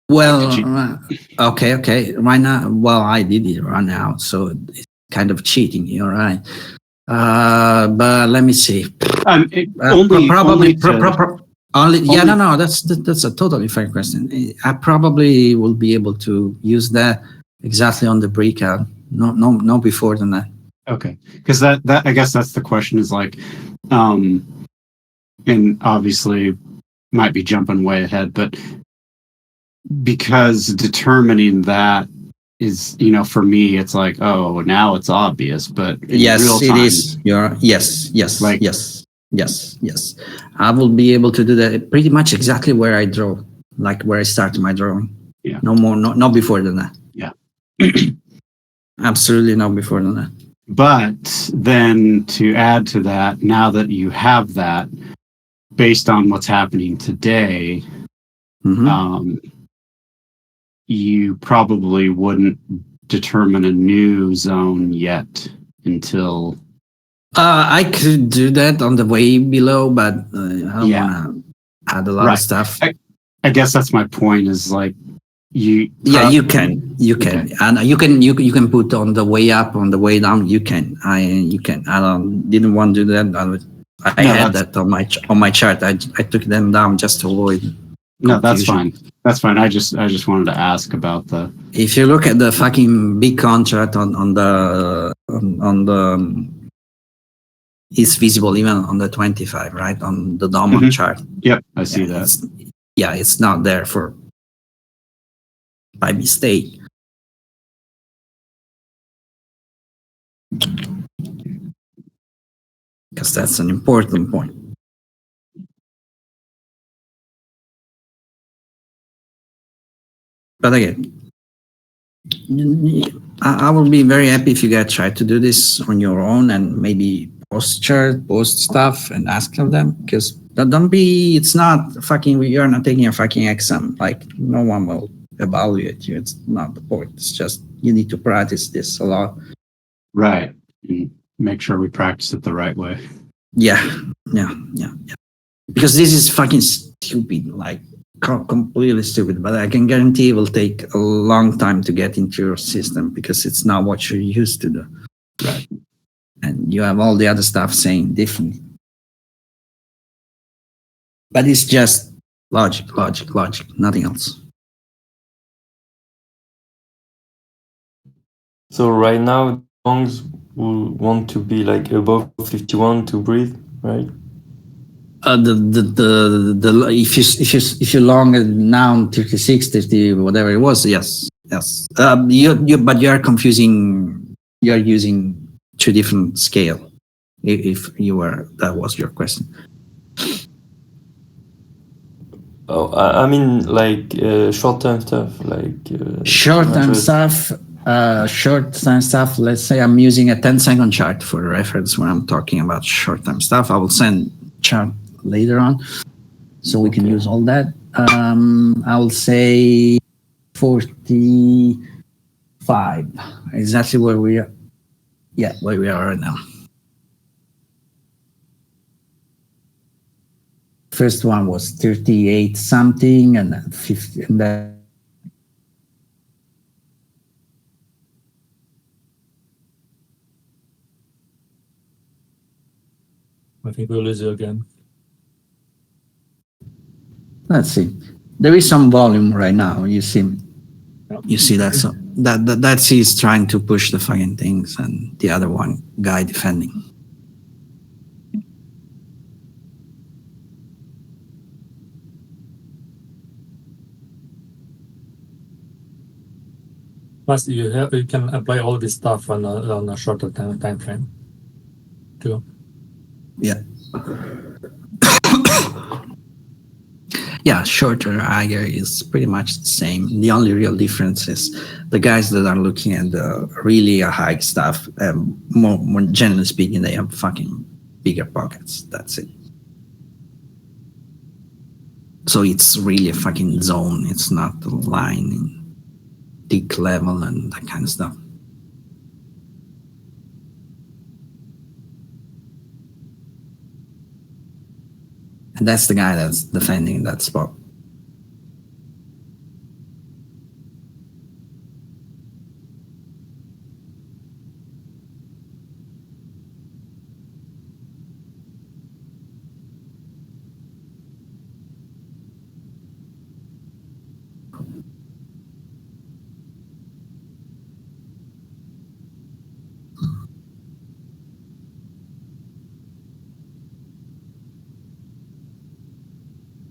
Well, Did okay. Right now, well, I did it right now, so it's kind of cheating. You're right. But let me see. Only. Yeah, no. That's a totally fair question. I probably will be able to use that exactly on the breakout. No before than that. Okay, because that I guess that's the question is like, and obviously might be jumping way ahead, but because determining that is, for me, it's like, oh, now it's obvious, but in Yes, real it time, is. Yes. Like- Yes. I will be able to do that pretty much exactly where I draw, like where I start my drawing. Yeah. No more, no before than that. Yeah. Absolutely no before than that. But then to add to that, now that you have that, based on what's happening today, Mhm. You probably wouldn't determine a new zone yet until. I could do that on the way below, but I don't Yeah. want to add a lot Right. of stuff. I guess that's my point. Is like you. Yeah, you can, Okay. and you can put on the way up, on the way down. You can. I didn't want to do that. I No, had that's- that on my chart. I took them down just to avoid. No, that's confusion. fine. That's fine. I just wanted to ask about the. If you look at the fucking big contract on the is visible even on the 25, right? On the Dominant chart. Yep, I see Yeah, that. it's not there for by mistake. Because that's an important point. But again, I will be very happy if you guys try to do this on your own and maybe post chart, post stuff and ask of them. Because don't be, it's not fucking, you're not taking a fucking exam. Like no one will evaluate you. It's not the point. It's just you need to practice this a lot. Right. And make sure we practice it the right way. Yeah. Because this is fucking stupid. Like completely stupid, but I can guarantee it will take a long time to get into your system because it's not what you're used to do. Right. And you have all the other stuff saying different. But it's just logic, nothing else. So right now, songs will want to be like above 51 to breathe, right? If you long it now 36, 30, whatever it was, yes. But you're confusing. You're using two different scale. If you were, that was your question. Oh, I mean like short-term stuff, like Short-term mattress. stuff. Let's say I'm using a 10-second chart for reference when I'm talking about short-term stuff. I will send chart later on, so we can use all that. I will say 45, exactly where we are. Yeah, where we are right now. First one was 38 something, and then 50, and then I think we'll lose you again. let's see. There is some volume right now. You see that. So that's he's trying to push the fucking things, and the other one guy defending. Plus, you can apply all this stuff on a shorter time frame too. Yeah. Yeah, shorter Eiger is pretty much the same. The only real difference is the guys that are looking at the really high stuff, more generally speaking, they have fucking bigger pockets. That's it. So it's really a fucking zone. It's not a line in peak level and that kind of stuff. And that's the guy that's defending that spot.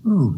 Oh.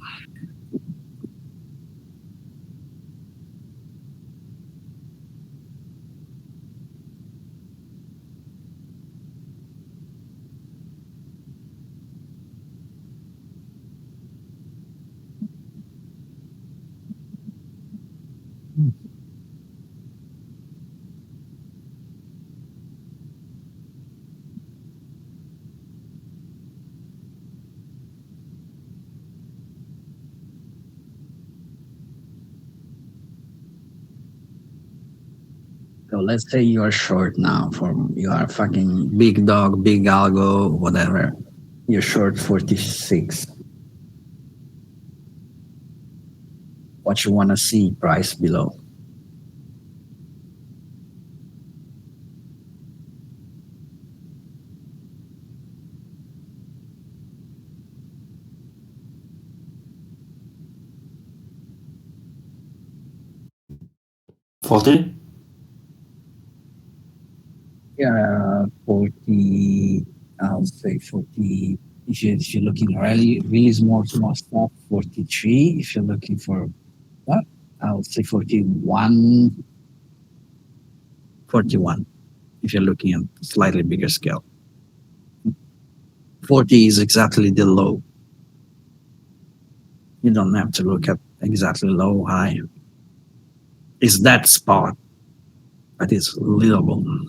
So let's say you are short now you are fucking big dog, big algo, whatever. You're short 46. What you want to see price below. $40? Yeah, 40. I'll say 40. If you're looking really small stuff, 43. If you're looking for what, I'll say 41. 41. If you're looking at slightly bigger scale, 40 is exactly the low. You don't have to look at exactly low, high. It's that spot, but it's little.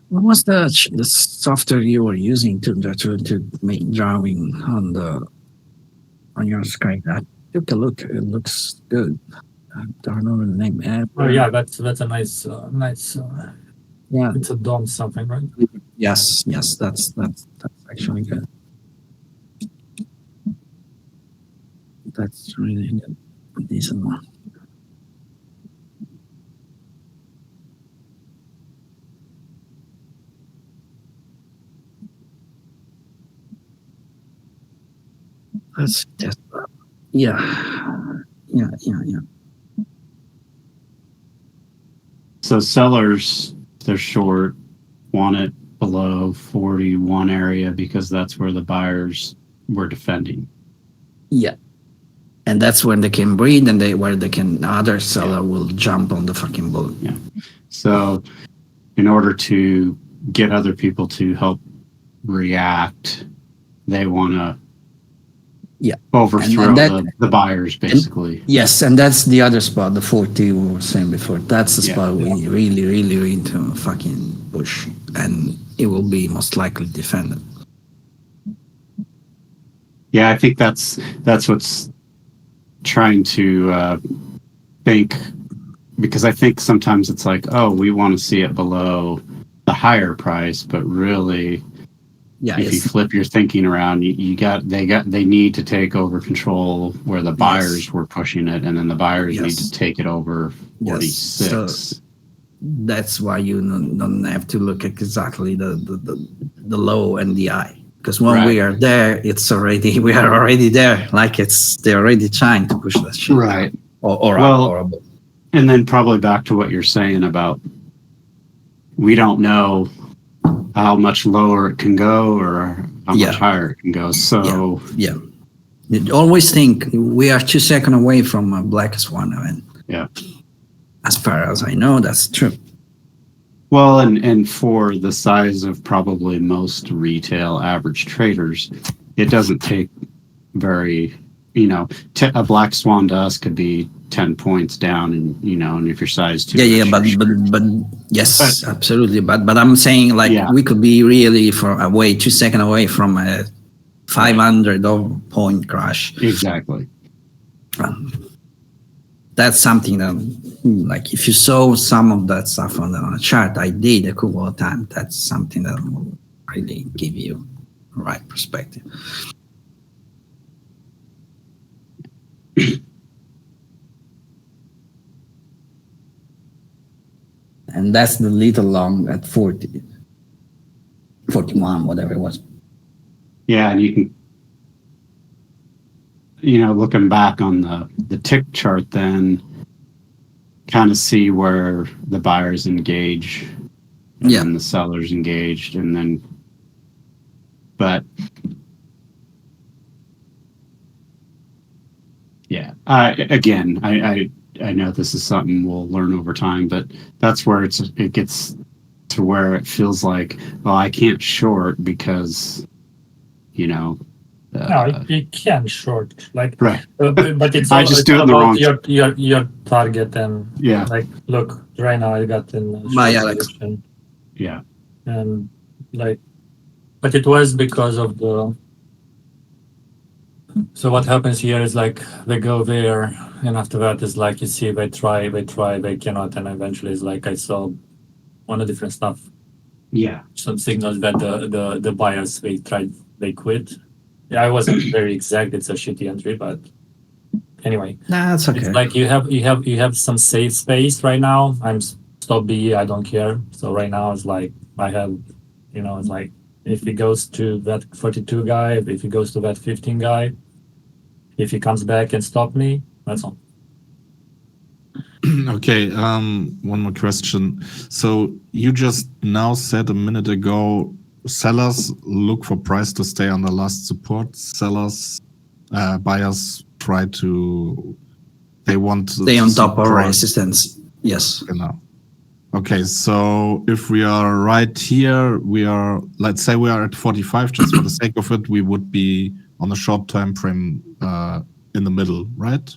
What was the software you were using to make drawing on your screen? I took a look. It looks good. I don't know the name. Oh yeah, that's a nice Yeah. it's a dome something, right? Yes. That's actually good. That's really good. Decent one. Let's just yeah. So sellers, they're short, want it below 41 area because that's where the buyers were defending. Yeah. And that's when they can breed and where they can other seller will jump on the fucking boat. Yeah. So in order to get other people to help react, they want to overthrow And that- the buyers basically. Yes, and that's the other spot, the 40 we were saying before. That's the Yeah. spot we really need to fucking push. And it will be most likely defended. Yeah, I think that's what's trying to think, because I think sometimes it's like, oh, we want to see it below the higher price, but really, Yeah, if you flip your thinking around, they need to take over control where the buyers were pushing it, and then the buyers need to take it over 46. So that's why you don't have to look at exactly the low and the high. Because when we are there, we are already there. Like they're already trying to push that shit. Right. Or above. And then probably back to what you're saying about, we don't know how much lower it can go or how much higher it can go. So yeah. You always think we are 2 seconds away from a black swan event. Yeah. As far as I know, that's true. Well, and for the size of probably most retail average traders, it doesn't take very, a black swan to us could be 10 points down, and if your size too. But yes, absolutely. But I'm saying we could be really 2 seconds away from a 500 point crash. Exactly. That's something that, if you saw some of that stuff on the chart I did a couple of times, that's something that will really give you the right perspective. And that's the little long at 40, 41, whatever it was. Yeah, and you can, looking back on the tick chart, then kind of see where the buyers engage and the sellers engaged, and then, but yeah, I know this is something we'll learn over time, but that's where it gets to where it feels like, well, I can't short because, No, you can short, right. But it's I just do it in the wrong. Your target, and look, right now I got in My Alex. position, Yeah. and but it was because of the. So what happens here is they go there, and after that is you see they try, they cannot, and eventually it's I saw one of different stuff. Yeah. Some signals that the buyers they quit. Yeah, I wasn't very exact. It's a shitty entry, but anyway, Nah, that's okay. it's like you have some safe space right now. I'm stop BE, I don't care. So right now it's like I have, it's like if he goes to that 42 guy, if he goes to that 15 guy, if he comes back and stop me, that's all. Okay, one more question. So you just now said a minute ago, sellers look for price to stay on the last support. Buyers try to, they want to Stay on top of support. resistance. Yes. Genau. Okay, so if we are right here, let's say we are at 45, just for the sake of it, we would be on a short time frame in the middle, right?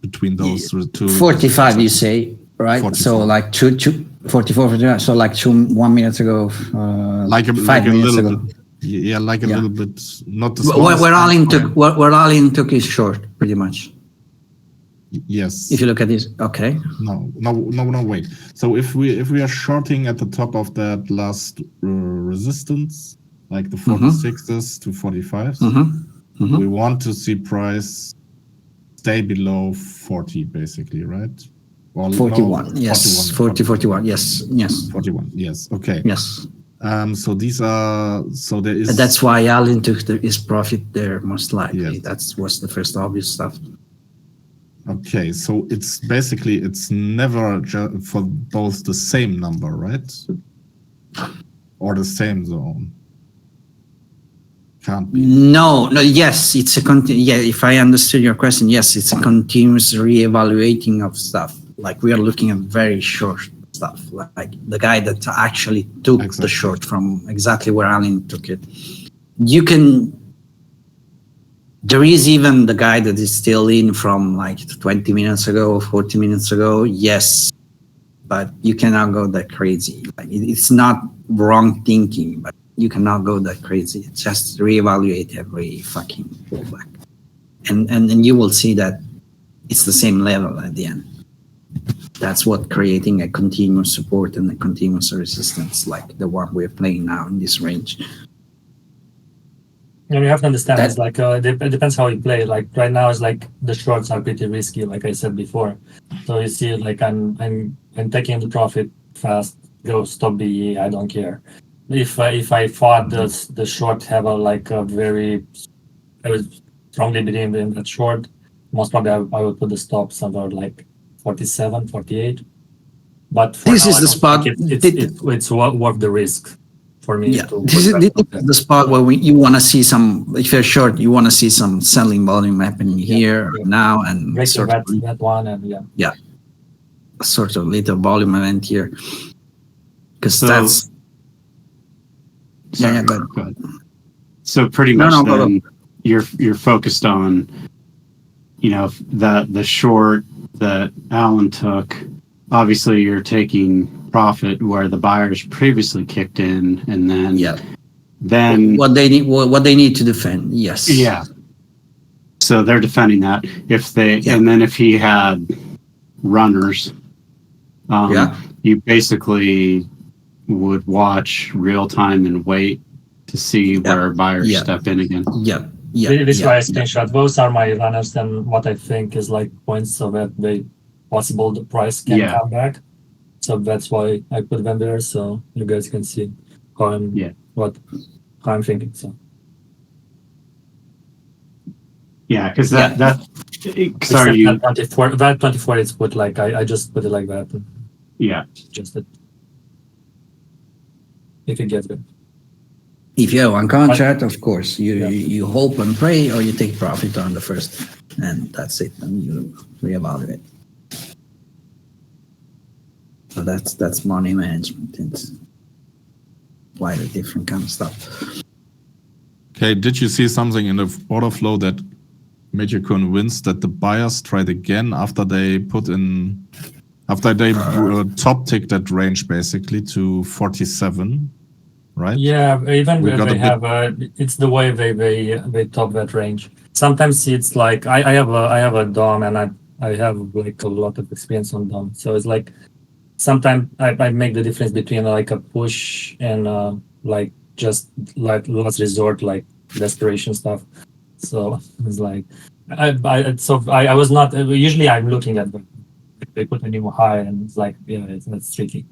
Between those two. 45, you say, right? 44. So like 44, 49, so like 1 minute ago, like a 5 minutes little ago. bit. Yeah, like a Yeah. little bit, not the We're smallest all in time frame. we're all in Turkish short, pretty much. Yes. If you look at this, okay. No, wait. So if we are shorting at the top of that last resistance, like the 46s to 45s, we want to see price stay below 40, basically, right? Or 41, yes. 41, yes, yes. 41, yes. Okay. Yes. So these are, so there is. And that's why Allen took his profit there, most likely. Yes. That was the first obvious stuff. Okay, so it's basically, it's never for both the same number, right? Or the same zone. Can't be. No, yes, it's a yeah, if I understood your question, yes, it's a continuous reevaluating of stuff. Like we are looking at very short stuff, like the guy that actually took the short from exactly where Allen took it. There is even the guy that is still in from like 20 minutes ago, 40 minutes ago. Yes, but you cannot go that crazy. Like it's not wrong thinking, but you cannot go that crazy. Just reevaluate every fucking pullback, and you will see that it's the same level at the end. That's what creating a continuous support and a continuous resistance, like the one we're playing now in this range. And you have to understand, it's like it depends how you play. Like right now, it's like the shorts are pretty risky, like I said before. So you see, like I'm taking the profit fast. Go stop BE. I don't care. If I thought the short have I was strongly believing in that short, most probably I would put the stop somewhere like 47, 48. But this is the spot. It's worth the risk. For me, yeah, this is the spot where you want to see some. If you're short, you want to see some selling volume happening here now, and sort of that one, and sort of little volume event here, because that's. Sorry, go ahead. So pretty much then you're focused on, the short that Allen took. Obviously, you're taking profit where the buyers previously kicked in, and then what they need to defend. Yes. Yeah. So they're defending that. And then if he had runners, you basically would watch real time and wait to see where buyers step in again. Yeah. This is why I screenshot. Those are my runners, and what I think is like points so that the price can come back. So that's why I put them there, so you guys can see how I'm thinking. So because that sorry, you that 24 is put like I just put it like that. Yeah, just it. If it gets good. If you have one contract, of course, you hope and pray, or you take profit on the first, and that's it, and you reevaluate. So that's money management. It's quite a different kind of stuff. Okay, did you see something in the order flow that made you convinced that the buyers tried again after they top ticked that range basically to 47, right? Yeah, even when they have it's the way they top that range. Sometimes it's like I have a DOM, and I have like a lot of experience on DOM, so it's like. Sometimes I make the difference between like a push and like just like last resort, like desperation stuff. So it's like, I was not, usually I'm looking at them. They put a new high and it's like, yeah, it's tricky.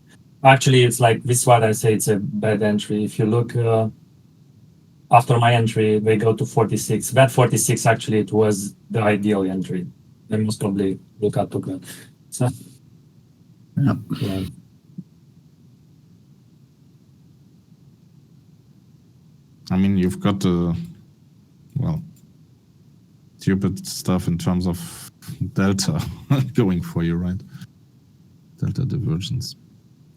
Actually, it's like this one, I say it's a bad entry. If you look after my entry, they go to 46. That 46, actually, it was the ideal entry. They most probably look at that. So, Yep. yeah. I mean, you've got the, well, stupid stuff in terms of delta going for you, right? Delta divergence.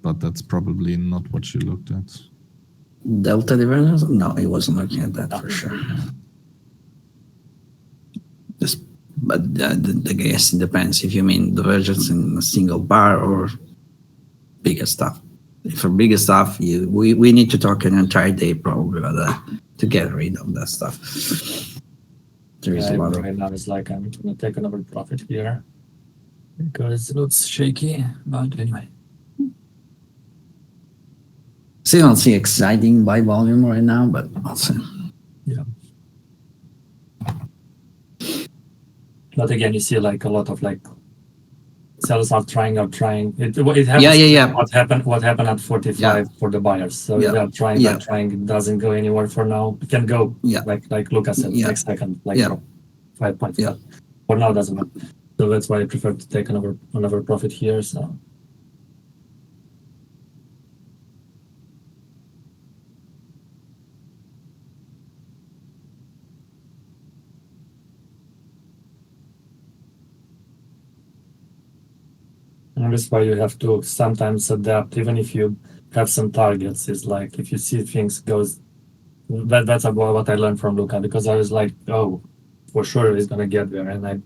But that's probably not what you looked at. Delta divergence? No, he wasn't looking at that for sure. But I guess it depends if you mean divergence in a single bar or bigger stuff. For bigger stuff, we need to talk an entire day probably about that to get rid of that stuff. There is a lot of. Right now, it's like I'm gonna take another profit here because it looks shaky. But anyway, Still don't see exciting buy volume right now, but also. yeah. But again, you see like a lot of like sellers are trying. It happens. Yeah. What happened at 45 for the buyers? So Yeah. they're trying. Yeah. They're trying. It doesn't go anywhere for now. It can go. Yeah. Like Lucas said, Yeah. next second. Like Yeah. 5.5. Yeah. For now, it doesn't matter. So that's why I prefer to take another profit here. So. And that's why you have to sometimes adapt, even if you have some targets. It's like if you see things goes, that's about what I learned from Luca, because I was like, oh, for sure he's gonna get there, and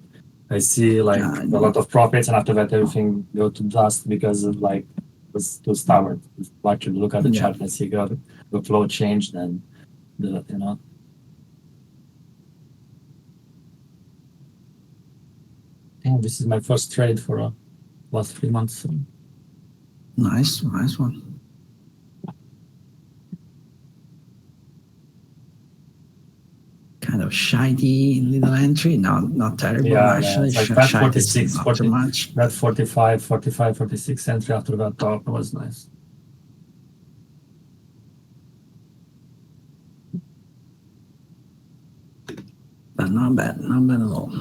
I see like a lot of profits, and after that everything go to dust because of like it was too stubborn. Watch you look at the chart and see the flow changed and the And this is my first trade for last 3 months. So. Nice one. Kind of shiny little entry. No, not terrible. Yeah, actually. it's like that Shiny is 46, not 40, too much. that 45, 46 entry after that top was nice. But not bad at all.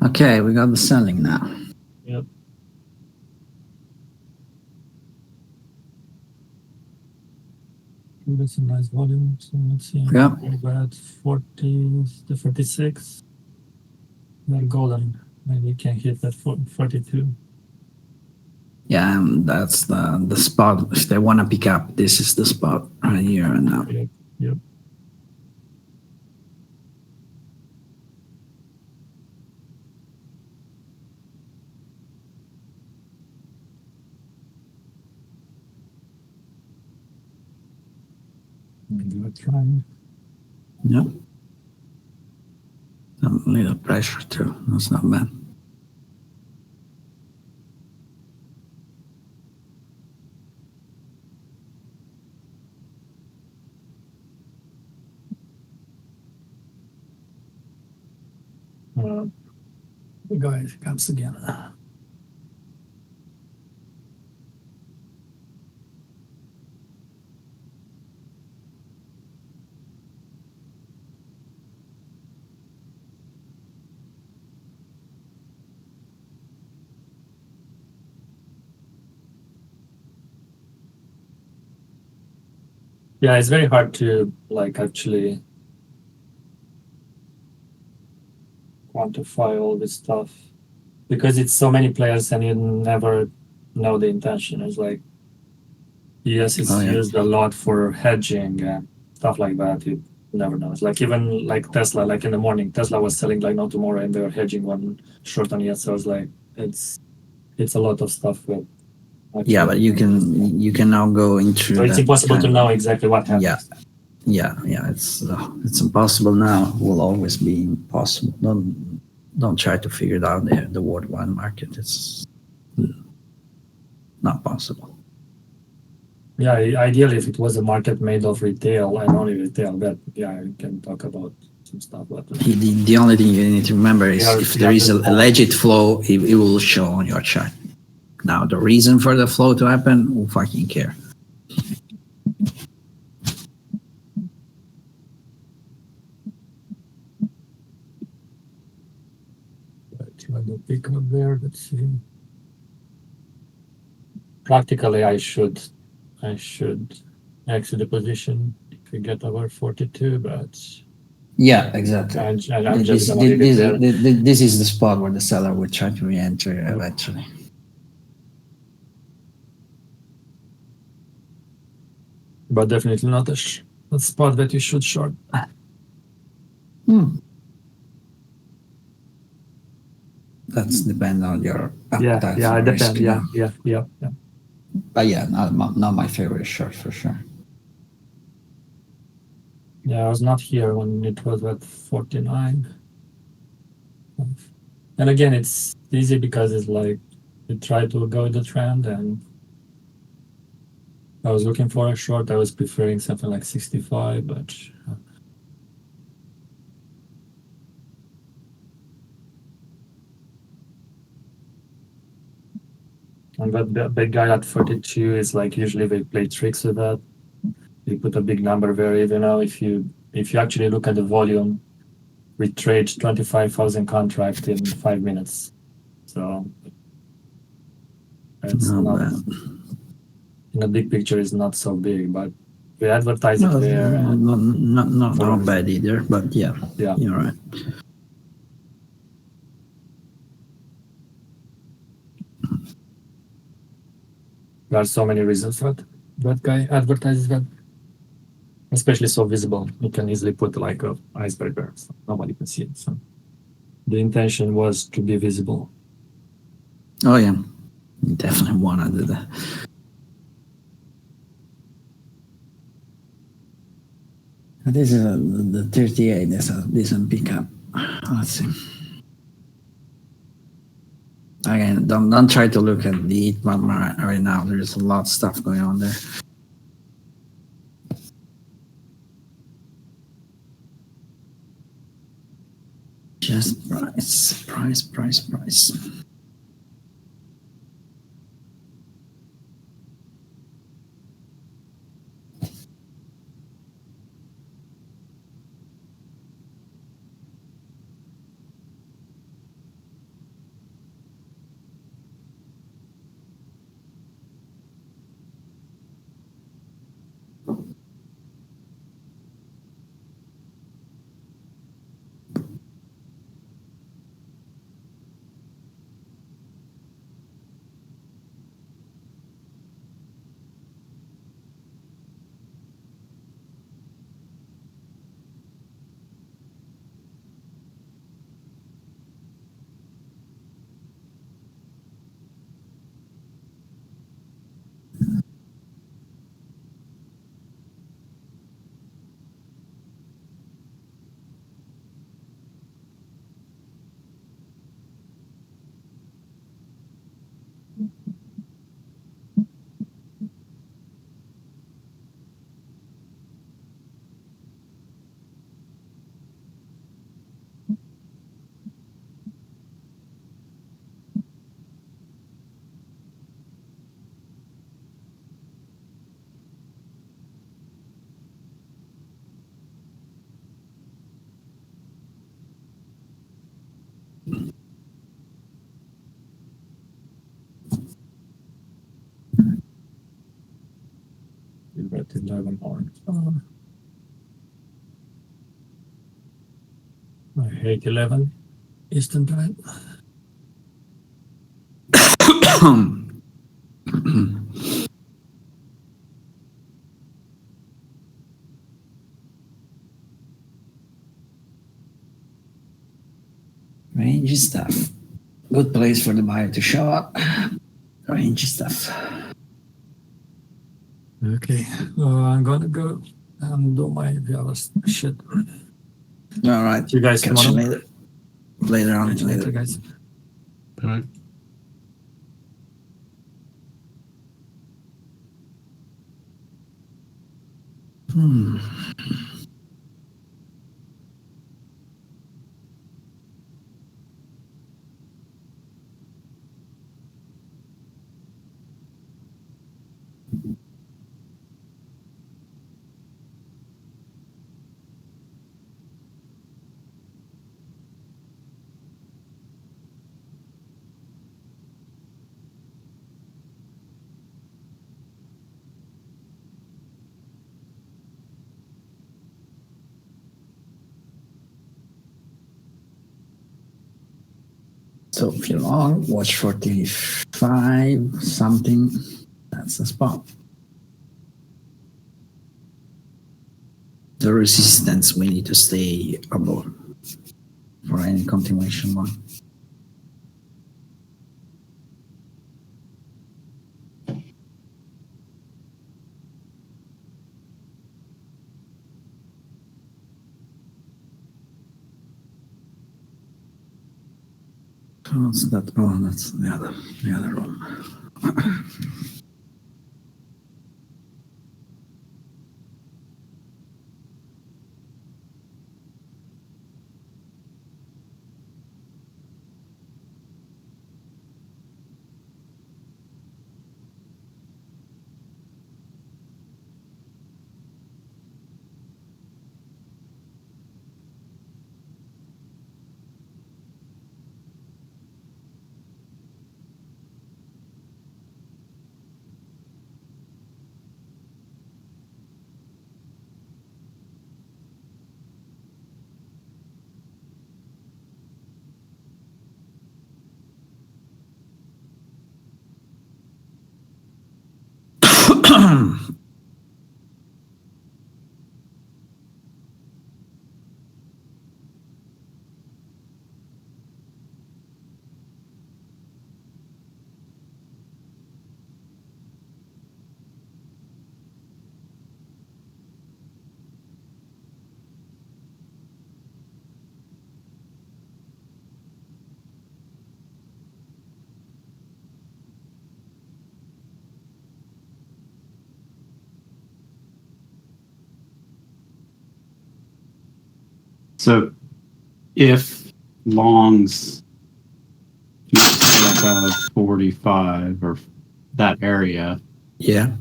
Okay, we got the selling now. Yep. That's a nice volume. So let's see. Yeah. We're at 40 to 46. They're golden. Maybe we can hit that 42. Yeah, that's the spot. If they want to pick up, this is the spot right here and now. Yep. Give it a try. Yep. A little pressure too. That's not bad. The guy comes again. Yeah, it's very hard to like actually quantify all this stuff because it's so many players and you never know the intention. It's like, yes, it's used a lot for hedging and stuff like that. You never know. It's like even like Tesla, like in the morning, Tesla was selling like no tomorrow and they were hedging one short on it. So it's like, it's a lot of stuff. But yeah, but you can now go into. So it's impossible to know exactly what happens. Yeah. It's impossible now. Will always be impossible. Don't try to figure it out the worldwide market. It's not possible. Yeah, ideally, if it was a market made of retail and only retail, that yeah, we can talk about some stuff. But The only thing you need to remember is Yeah, if there is a yeah. legit flow, it will show on your chart. Now, the reason for the flow to happen, who fucking care? you want to pick up there? Let's see. Practically, I should exit the position if we get over 42, but Yeah, exactly. I'm This, just gonna leave it there. this is the spot where the seller would try to re-enter eventually. But definitely not a spot that you should short. That's depend on your Yeah, appetite yeah, for it risk. depends. Yeah, yeah. But yeah, not my favorite short for sure. Yeah, I was not here when it was at 49. And again, it's easy because it's like you try to go with the trend, and I was looking for a short. I was preferring something like 65, but and that big guy at 42 is like usually they play tricks with that. They put a big number there. Even now, if you actually look at the volume, we trade 25,000 contracts in 5 minutes. So it's Not not bad. in the big picture is not so big, but we advertise it No, there. And not bad either. But yeah, yeah, you're right. there are so many reasons that that guy advertises that, especially so visible. You can easily put like a iceberg there, so nobody can see it. So the intention was to be visible. Oh yeah, you definitely wanna do that. This is the 38. That's a decent pickup. Let's see. Again, don't try to look at the heat map right now. There's a lot of stuff going on there. Just price. We're at 11 on. I hate 11 Eastern time. Range stuff. Good place for the buyer to show up. Range stuff. Okay, I'm gonna go and do my Velas shit. All right. See you guys Catch you tomorrow. later on. Catch you later, guys. Right. So if you're long, watch 45 something. That's the spot. The resistance we need to stay above for any continuation one. So what's that? Oh, that's the other one. So if longs above 45 or that area, Yeah.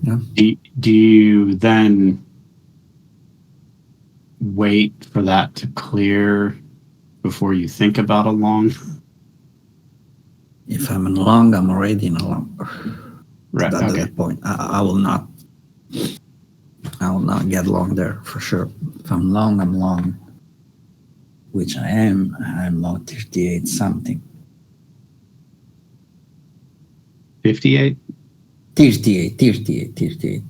do you then wait for that to clear before you think about a long? If I'm in long, I'm already in a long. Right. That's Okay. the point. I will not. I will not get long there for sure. If I'm long, I'm long. Which I am. I'm long 38 something. 58? 38,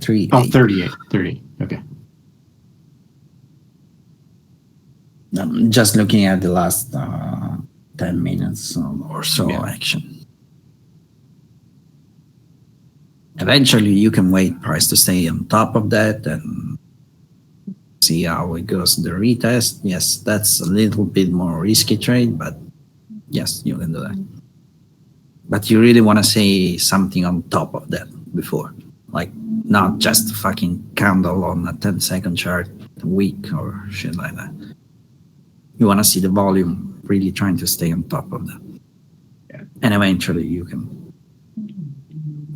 3. Oh, 38. 38. Okay. I'm just looking at the last 10 minutes or so Yeah. action. Eventually, you can wait price to stay on top of that and see how it goes. The retest, yes, that's a little bit more risky trade, but yes, you can do that. But you really want to say something on top of that before, like not just a fucking candle on a 10-second chart, a week or shit like that. You want to see the volume really trying to stay on top of that. Yeah. And eventually you can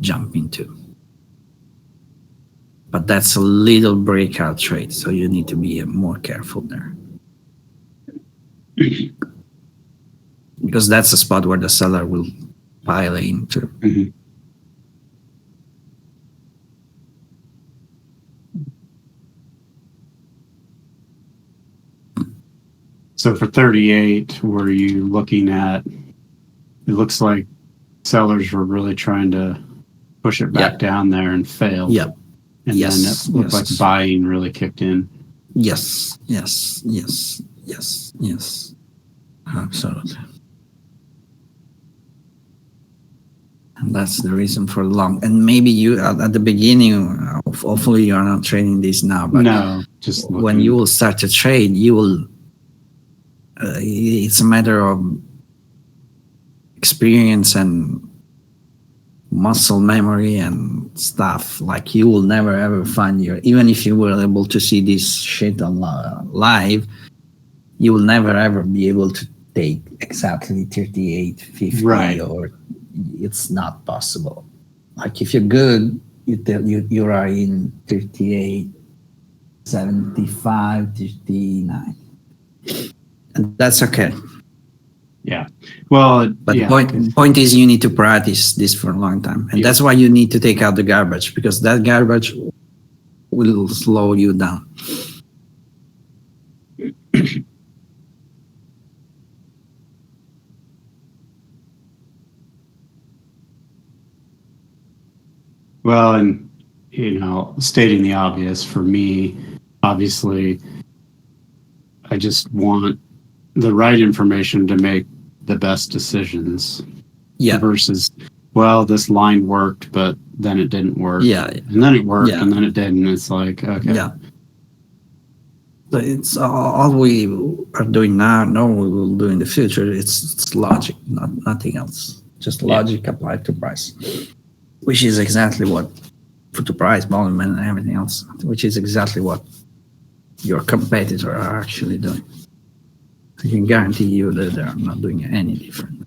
jump into. But that's a little breakout trade, so you need to be more careful there. Because that's a spot where the seller will pile into. Mhm. So for 38, were you looking at, it looks like sellers were really trying to push it back down there and failed. Yep. And Yes, then it looked yes. like buying really kicked in. Yes. Absolutely. And that's the reason for long. And maybe you, at the beginning, hopefully you are not trading this now, but No, just when looking. you will start to trade, you will, it's a matter of experience and muscle memory and stuff. Like you will never ever find even if you were able to see this shit on live, you will never ever be able to take exactly 38, 50, Right. or it's not possible. Like if you're good, you are in 38, 75, 39. And that's okay. Yeah. Well, But yeah. the point is you need to practice this for a long time. And Yeah. that's why you need to take out the garbage, because that garbage will slow you down. Well, and stating the obvious for me, obviously, I just want the right information to make the best decisions. Yeah. Versus, well, this line worked, but then it didn't work. Yeah. And then it worked, Yeah. and then it didn't. It's like, okay. Yeah. So it's all we are doing now. No, we will do in the future. It's logic, nothing else. Just logic applied to price, which is exactly what to price, volume, and everything else. Which is exactly what your competitor are actually doing. I can guarantee you that they are not doing any different.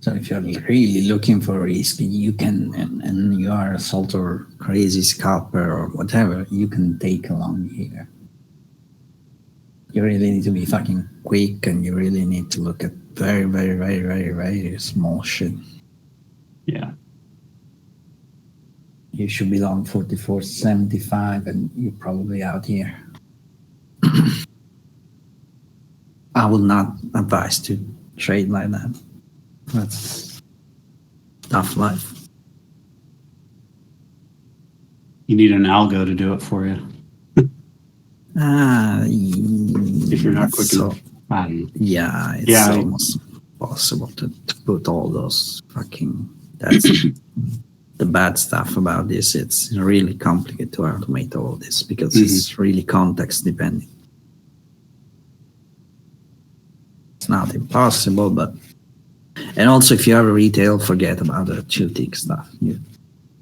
So if you're really looking for risk, you can, and you are a salt or crazy scalper or whatever, you can take along here. You really need to be fucking quick, and you really need to look at very, very, very, very, very small shit. Yeah. You should be long 44.75, and you're probably out here. I would not advise to trade like that. That's tough life. You need an algo to do it for you. If you're not quick enough. I don't know. Yeah, it's Yeah, almost possible to put all those fucking. That's the bad stuff about this. It's really complicated to automate all this because it's really context depending. It's not impossible, but. And also, if you have a retail, forget about the 2-tick stuff.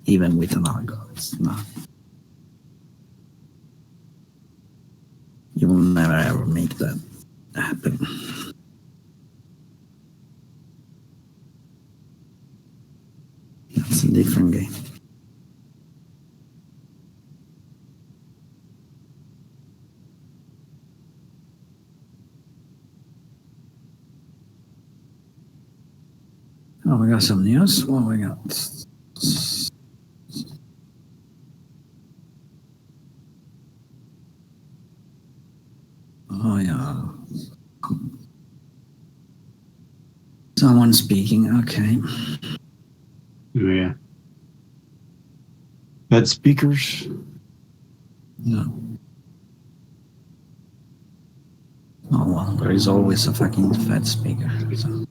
Even with an algo, it's not. You will never ever make that happen. That's a different game. Oh, we got some news. What we got? Oh, yeah. Someone speaking. Okay. Yeah. Bed speakers. No. Oh, well, there is always a fucking Fed speaker. So.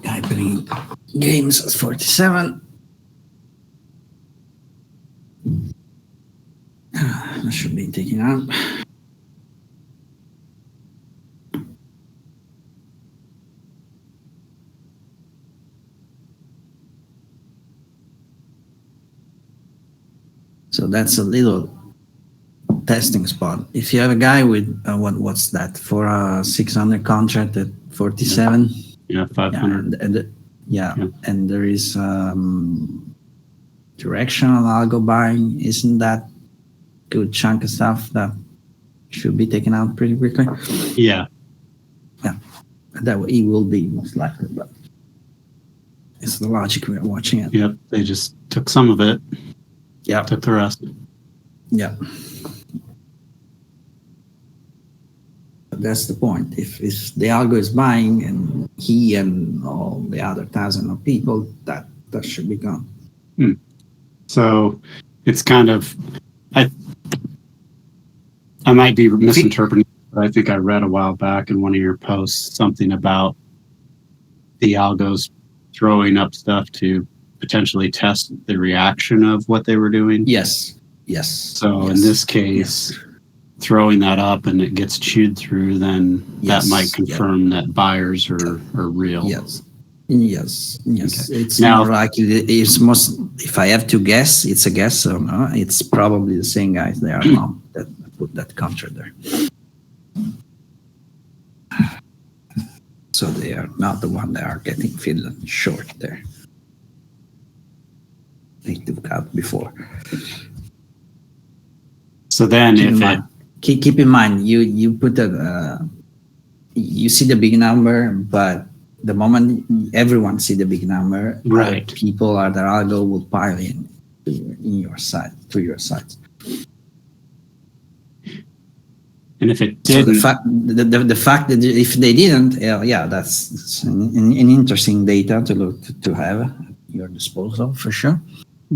Guy playing games at 47. That should be taken out. So that's a little testing spot. If you have a guy with what's that for a 600 contract at 47, Yeah, 500. yeah, Yeah. and there is directional algo buying. Isn't that good chunk of stuff that should be taken out pretty quickly? Yeah. That way it will be most likely, but it's the logic we are watching it. Yep. They just took some of it, Yeah, took the rest. yeah. But that's the point. If the algo is buying and he and all the other thousand of people, that should be gone. So it's kind of, I might be misinterpreting, but I think I read a while back in one of your posts something about the algos throwing up stuff to potentially test the reaction of what they were doing. Yes. Yes. So in this case, throwing that up and it gets chewed through, then Yes, that might confirm that buyers are real. Yes. Yes. Yes. Okay. It's Now- more likely. It's most. If I have to guess, it's a guess or no. It's probably the same guys. They are now that put that contract there. So they are not the one that are getting filled short there. They took out before. So then Keep in if it, mind, keep in mind, you put the you see the big number, but the moment everyone see the big number, Right. people are the algo will pile in your side to your sides. and if it So didn't, the fact that if they didn't, that's an interesting data to look to have at your disposal for sure.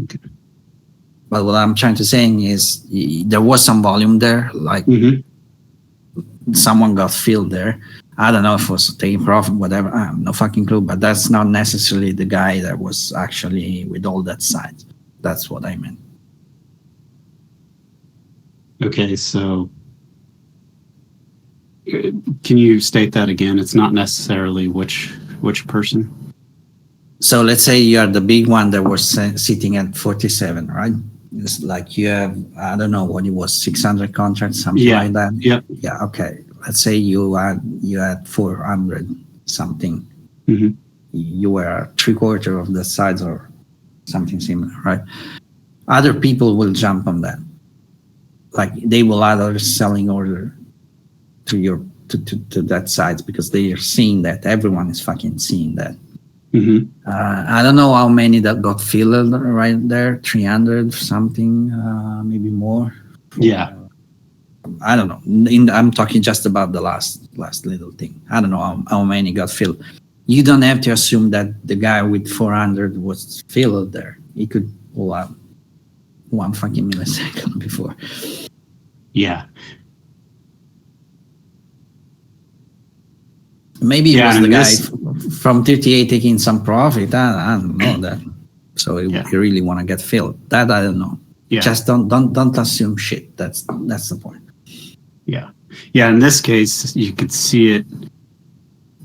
Okay. But what I'm trying to say is there was some volume there, like Mhm. someone got filled there. I don't know if it was taking profit, whatever. I have no fucking clue. But that's not necessarily the guy that was actually with all that side. That's what I meant. Okay, so can you state that again? It's not necessarily which person. So let's say you are the big one that was sitting at 47, right? It's like you have, I don't know what it was, 600 contracts, something Yeah. like that. Yep. Yeah. Okay. Let's say you had 400 something. Mhm. You were 3/4 of the size or something similar, right? Other people will jump on that. Like they will add other selling order to your to that size because they are seeing that. Everyone is fucking seeing that. Mhm. I don't know how many that got filled right there, 300 something, maybe more. Yeah. I don't know. I'm talking just about the last little thing. I don't know how many got filled. You don't have to assume that the guy with 400 was filled there. He could pull out 1 fucking millisecond before. Yeah. Maybe it Yeah, was the and guy this- from 38 taking some profit. I don't know that. So Yeah. you really want to get filled. That I don't know. Yeah. Just don't assume shit. That's the point. Yeah. Yeah. In this case, you could see it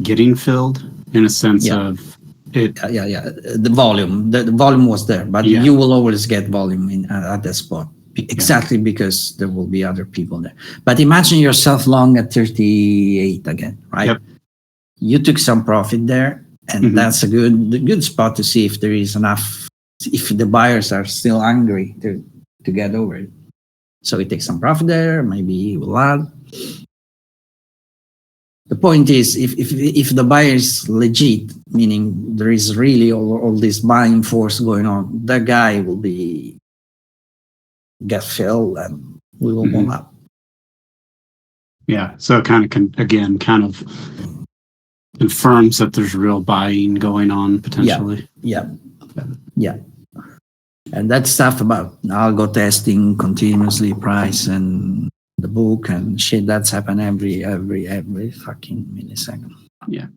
getting filled in a sense Yeah. of it. Yeah. The volume was there, but Yeah. you will always get volume at that spot exactly because there will be other people there. But imagine yourself long at 38 again, right? Yep. You took some profit there, and Mhm. that's a good spot to see if there is enough, if the buyers are still hungry to get over it. So we take some profit there, maybe we'll add. The point is, if the buyer is legit, meaning there is really all this buying force going on, that guy will get filled and we will move up. Yeah. So it kind of kind of confirms that there's real buying going on potentially. Yeah. And that stuff about algo testing, continuously price and the book and shit, that's happened every fucking millisecond. Yeah.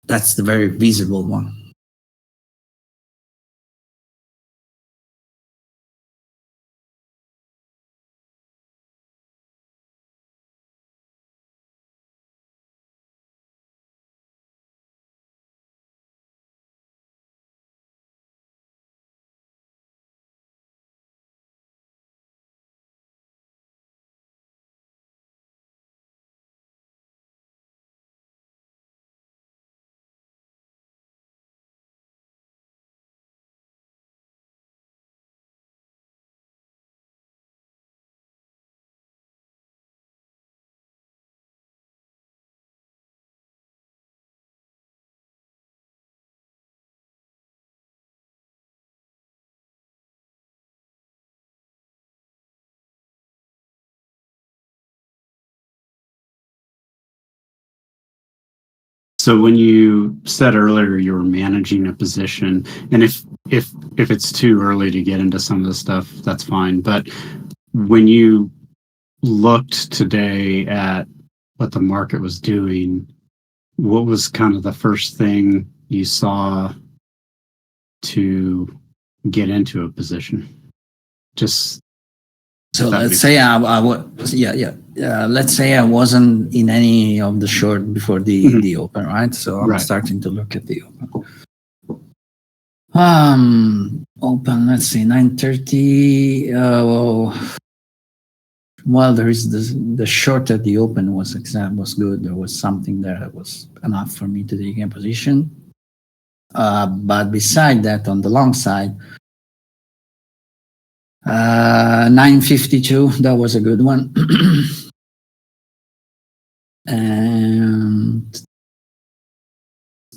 That's the very visible one. So when you said earlier you were managing a position, and if it's too early to get into some of the stuff, that's fine. But when you looked today at what the market was doing, what was kind of the first thing you saw to get into a position? Just So that let's makes say I was, let's say I wasn't in any of the short before the open, right? So I'm Right. starting to look at the open. Open, let's see, 9:30. Well, there is the short at the open was good. There was something there that was enough for me to take a position. But beside that, on the long side, 9:52, that was a good one. And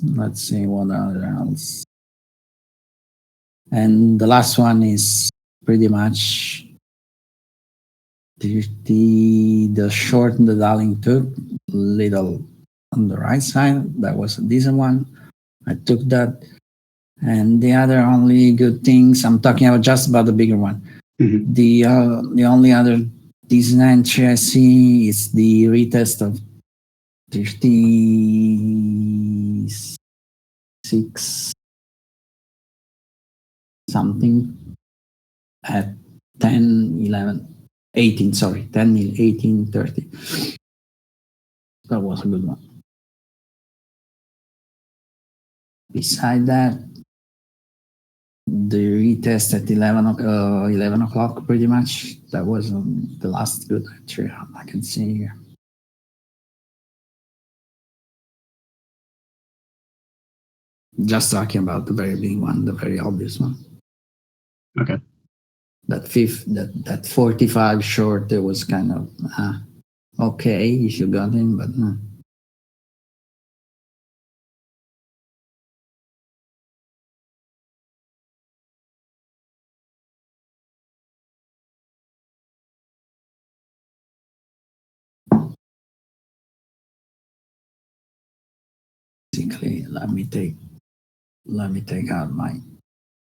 let's see what other else. And the last one is pretty much the short the Darling took, little on the right side. That was a decent one. I took that. And the other only good things, I'm talking about just about the bigger one. Mhm. The only other decent entry I see is the retest of 56 something at 10, 11, 18, sorry, 10, 18, 30. That was a good one. Beside that, the retest at 11 o'clock pretty much. That was the last good entry I can see here. Just talking about the very big one, the very obvious one. Okay. That 45 short, there was kind of okay if you got in, but no. Basically, let me take out my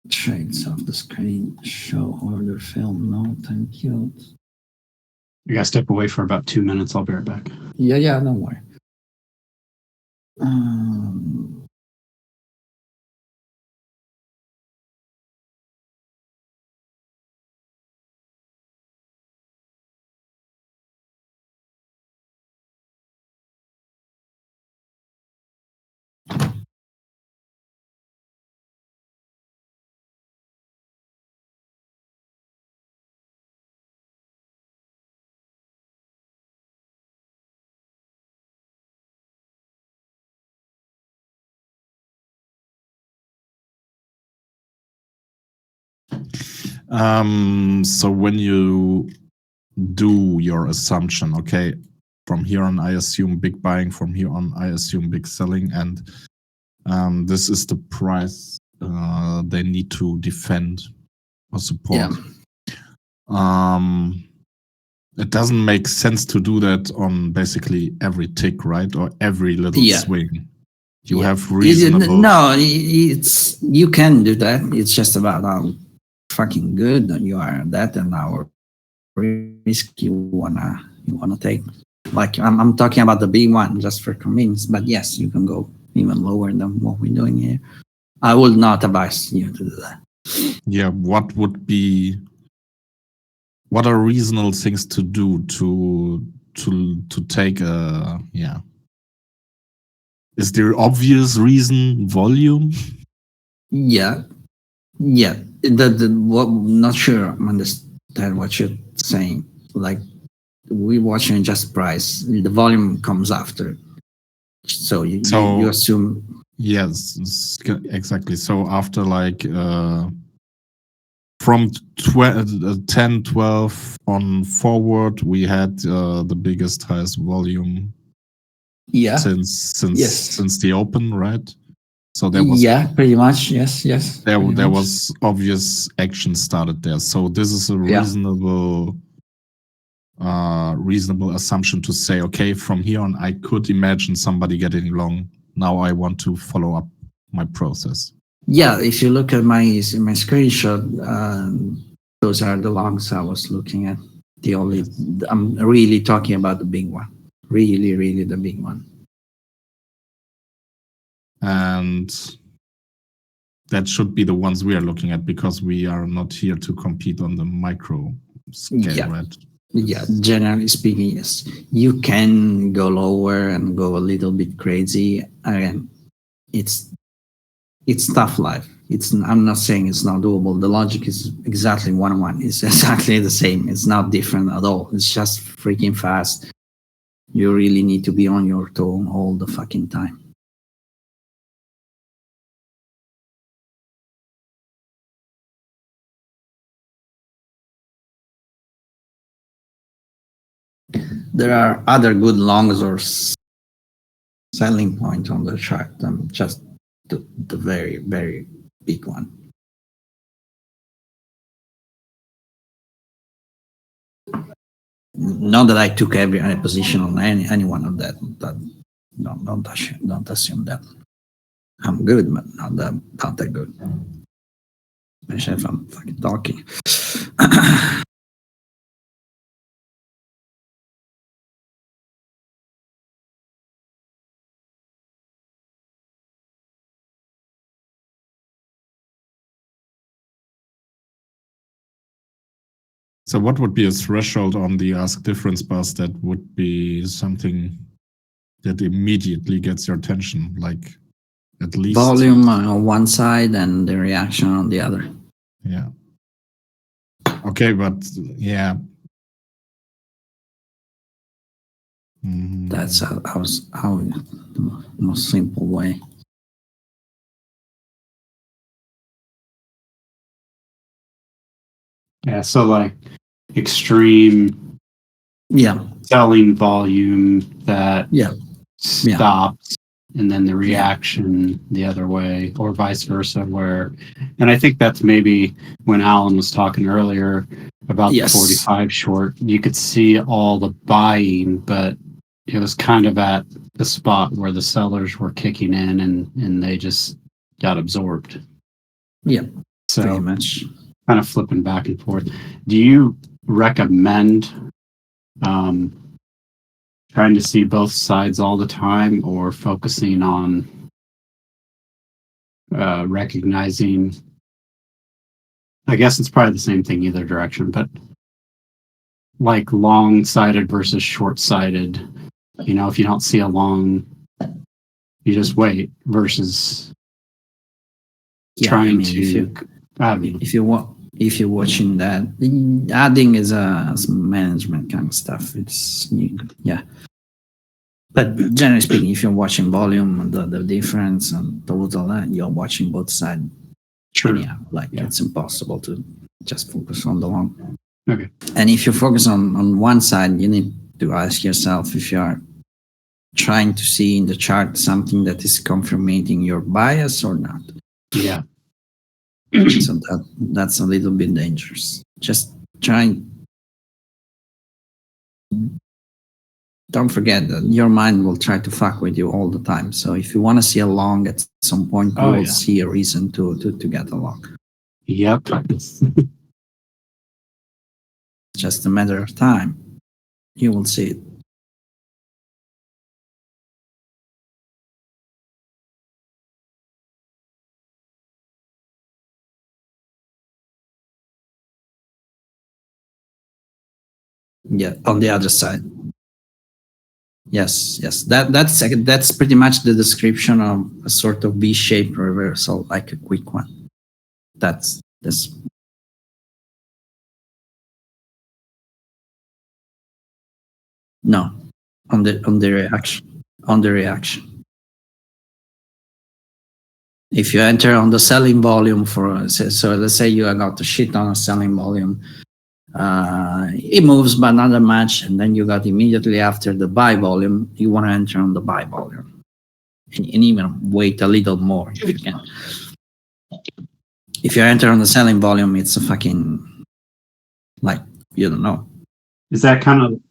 trades off the screen. Show order film. No, thank you. I gotta step away for about 2 minutes. I'll be right back. Yeah, don't worry. Um, So when you do your assumption, okay, from here on I assume big buying, from here on I assume big selling, and this is the price they need to defend or support. It doesn't make sense to do that on basically every tick, right? Or every little swing. You have reasonable. No, it's you can do that. It's just about how fucking good you are at that and how risk you wanna take. Like I'm talking about the big one just for convenience, but yes, you can go even lower than what we're doing here. I would not advise you to do that. Yeah, what are reasonable things to do to take a Is there obvious reason volume? Yeah. Not sure I understand what you're saying. Like we're watching just price. The volume comes after. So you assume. Yes, exactly. So after like from 10, 12 on forward, we had the biggest, highest volume. Yeah. Since the open, right? So there was pretty much yes. There was obvious action started there. So this is a reasonable assumption to say, okay, from here on, I could imagine somebody getting long. Now I want to follow up my process. Yeah, if you look at my screenshot, those are the longs I was looking at. I'm really talking about the big one. Really the big one. And that should be the ones we are looking at because we are not here to compete on the micro scale, right? Yeah, generally speaking, yes. You can go lower and go a little bit crazy. Again, it's tough life. I'm not saying it's not doable. The logic is exactly 1-1. It's exactly the same. It's not different at all. It's just freaking fast. You really need to be on your toe all the fucking time. There are other good longs or selling points on the chart. Just the very, very big one. Not that I took every position on any one of that. Don't assume that. I'm good, but not that good. Especially if I'm fucking talking. So what would be a threshold on the ask difference bus that would be something that immediately gets your attention, like at least volume on one side and the reaction on the other? Yeah. Okay, but yeah. That's how the most simple way. Yeah, so like extreme selling volume that stops and then the reaction the other way or vice versa and I think that's maybe when Alan was talking earlier about the 45 short, you could see all the buying, but it was kind of at the spot where the sellers were kicking in and they just got absorbed. Yeah, so pretty much. Kind of flipping back and forth. Do you recommend trying to see both sides all the time or focusing on recognizing, I guess it's probably the same thing either direction, but like long-sided versus short-sided, if you don't see a long, you just wait versus trying to if you're watching that, adding is a management kind of stuff. But generally speaking, if you're watching volume, the difference and total, you're watching both sides. Sure. It's impossible to Just focus on the long. Okay. And if you focus on one side, you need to ask yourself if you are trying to see in the chart something that is confirming your bias or not. Yeah. So that's a little bit dangerous. Just trying. Don't forget that your mind will try to fuck with you all the time. So if you want to see a long, at some point you Oh, will yeah. see a reason to get along. Yep. It's just a matter of time. You will see it. Yeah, on the other side. Yes. That's pretty much the description of a sort of V-shaped reversal, like a quick one. That's no, on the reaction. If you enter on the selling volume so let's say you got a shit on a selling volume, it moves but not that much, and then you got immediately after the buy volume, you want to enter on the buy volume and even wait a little more if you can. If you enter on the selling volume, it's a fucking, like, you don't know. Is that kind of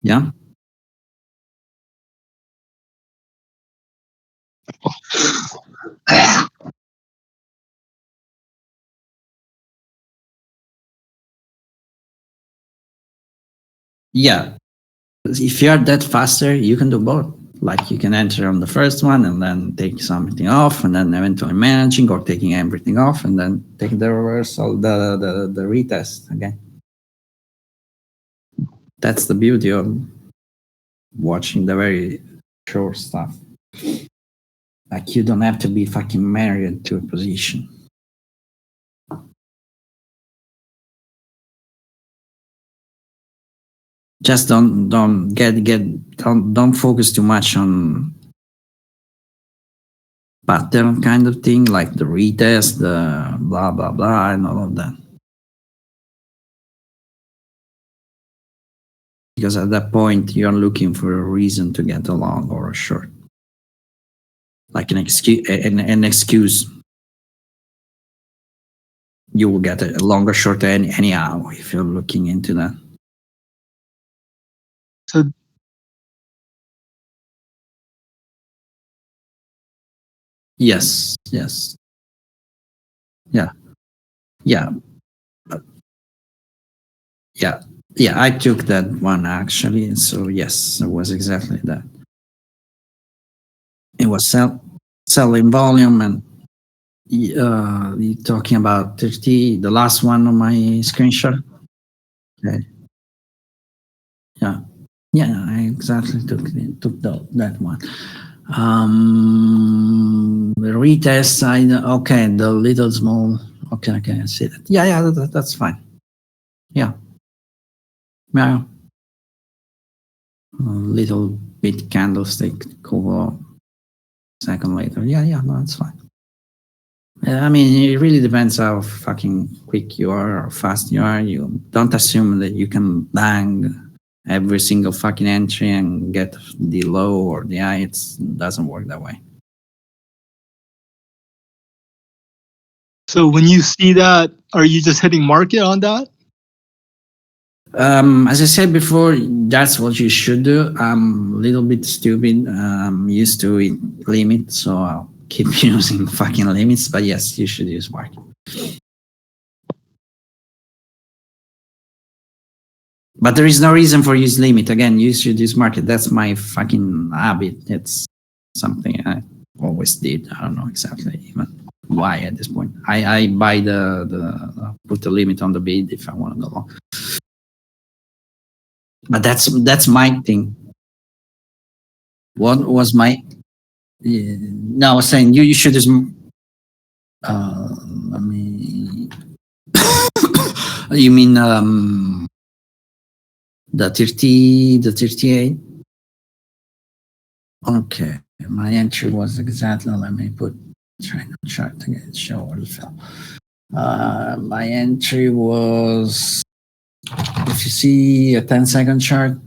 Yeah. Yeah. If you are that faster, you can do both. Like you can enter on the first one and then take something off, and then eventually managing or taking everything off, and then take the reversal, the retest again. That's the beauty of watching the very short stuff. Like you don't have to be fucking married to a position. Just don't focus too much on pattern kind of thing, like the retest, the blah blah blah, and all of that. Because at that point you're looking for a reason to get a long or a short, like an excuse. You will get a longer short anyhow if you're looking into that. So Yes. Yeah. I took that one actually. So yes, it was exactly that. It was selling volume, and you're talking about 30, the last one on my screenshot. Okay. Yeah, I exactly took that one. The retest, okay, the little small, okay, I see that. Yeah, that's fine. Yeah. A little bit candlestick, cool. Second later. Yeah, no, that's fine. I mean, it really depends how fucking quick you are or fast you are. You don't assume that you can bang every single fucking entry and get the low or the high. It doesn't work that way. so when you see that, are you just hitting market on that? As I said before, that's what you should do. I'm a little bit stupid. I'm used to limit, so I'll keep using fucking limits. But yes, you should use market. But there is no reason for use limit. Again, you should use market. That's my fucking habit. It's something I always did. I don't know exactly even why at this point. I buy the put the limit on the bid if I want to go long. But that's my thing. What was my? No, I was saying you should just. Let me. You mean the 38? Okay, my entry was exactly. Let me try to chart to get show what it fell. My entry was, if you see a 10-second chart,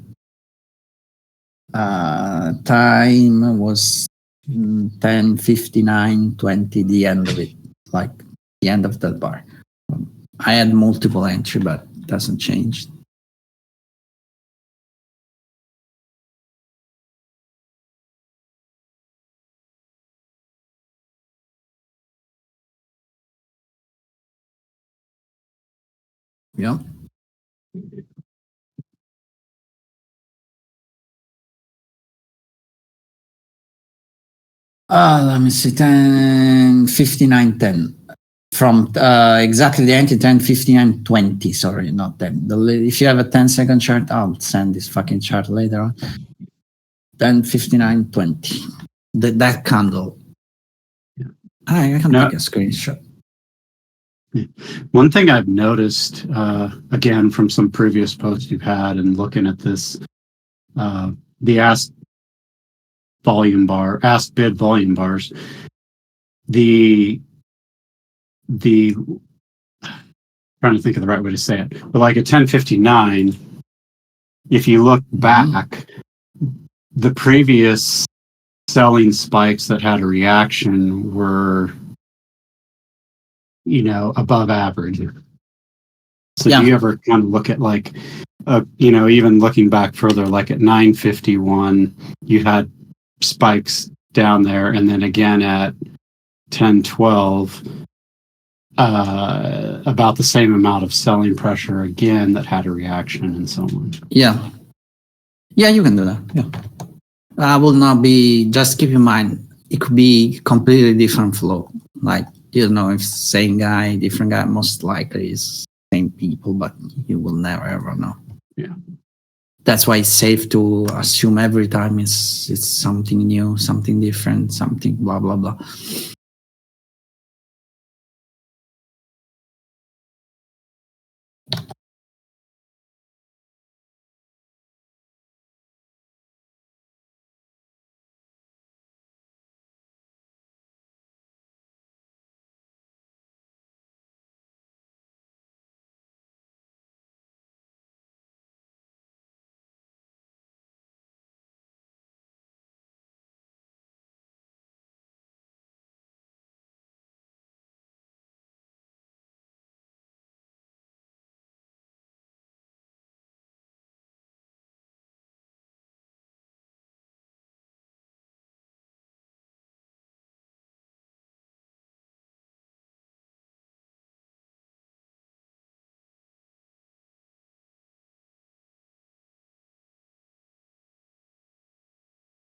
time was 10:59:20, the end of it, like the end of that bar. I had multiple entry, but it doesn't change. Yeah. Let me see, 10:59:10. From exactly the entry 10:59:20. Sorry, not 10. If you have a 10-second chart, I'll send this fucking chart later on. 10:59:20. That candle. I can No. take a screenshot. One thing I've noticed, again, from some previous posts you've had and looking at this, the ask bid volume bars, the trying to think of the right way to say it, but like at 10:59, if you look back, the previous selling spikes that had a reaction were, above average. So Yeah. do you ever kind of look at like, even looking back further, like at 9:51, you had spikes down there, and then again at 10:12, about the same amount of selling pressure again that had a reaction and so on. Yeah. Yeah, you can do that. Yeah. I will not be, just keep in mind, it could be completely different flow. Like, if same guy, different guy, most likely is same people, but you will never ever know. Yeah. That's why it's safe to assume every time it's something new, something different, something blah, blah, blah.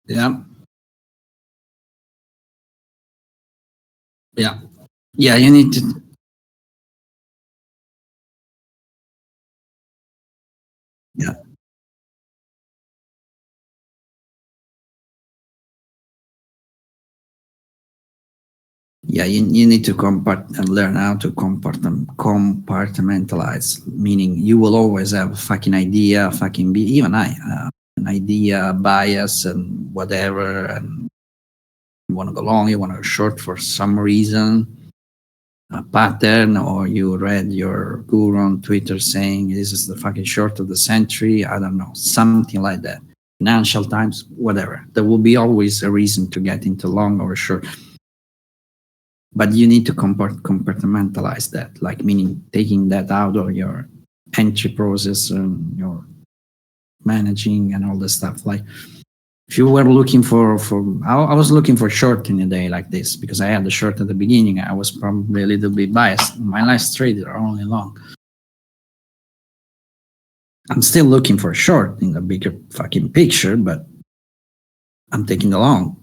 Yeah. Yeah. Yeah, you need to. Yeah. Yeah, you need to learn how to compartmentalize, meaning you will always have a fucking idea, even an idea, bias, and whatever, and you want to go long, you want to go short for some reason, a pattern, or you read your guru on Twitter saying this is the fucking short of the century, I don't know, something like that. Financial Times, whatever. There will be always a reason to get into long or short. But you need to compartmentalize that, like meaning taking that out of your entry process and your managing and all the stuff. Like if you were looking I was looking for short in a day like this because I had the short at the beginning. I was probably a little bit biased. My last trade are only long. I'm still looking for short in the bigger fucking picture, but I'm taking the long.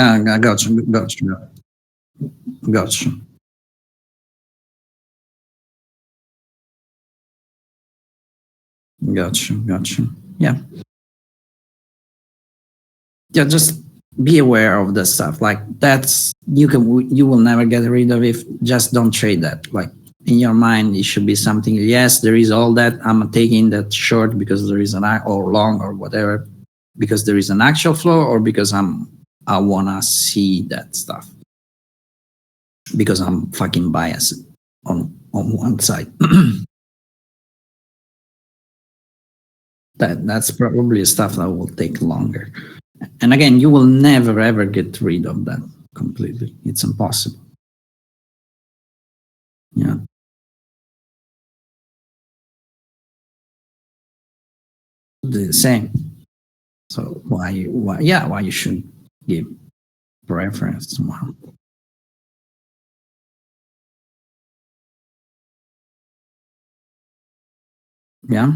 I got you. Got you. Got you. Got you. Got you. Yeah. Yeah. Just be aware of the stuff. Like that's you will never get rid of it. Just don't trade that. Like in your mind, it should be something. Yes, there is all that. I'm taking that short because there is or long or whatever, because there is an actual flow, or because I wanna see that stuff because I'm fucking biased on one side. That's probably stuff that will take longer. And again, you will never ever get rid of that completely. It's impossible. Yeah. The same. So why you should give preference to one? Yeah.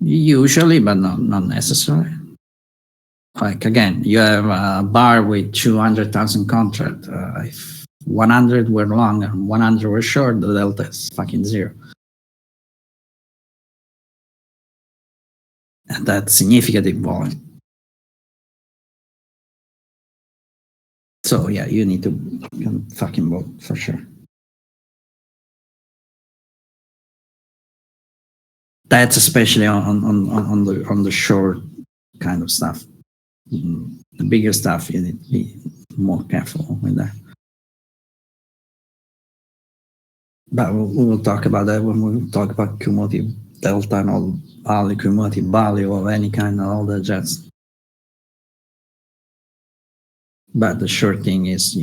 Usually, but not necessarily. Like again, you have a bar with 200,000 contract. If 100 were long and 100 were short, the delta is fucking zero. And that's significant volume. So yeah, you need to fucking vote for sure. That's especially on the short kind of stuff. The bigger stuff, you need to be more careful with that. But we will talk about that when we talk about cumulative delta and all value, cumulative value of any kind, all the jets. But the short thing is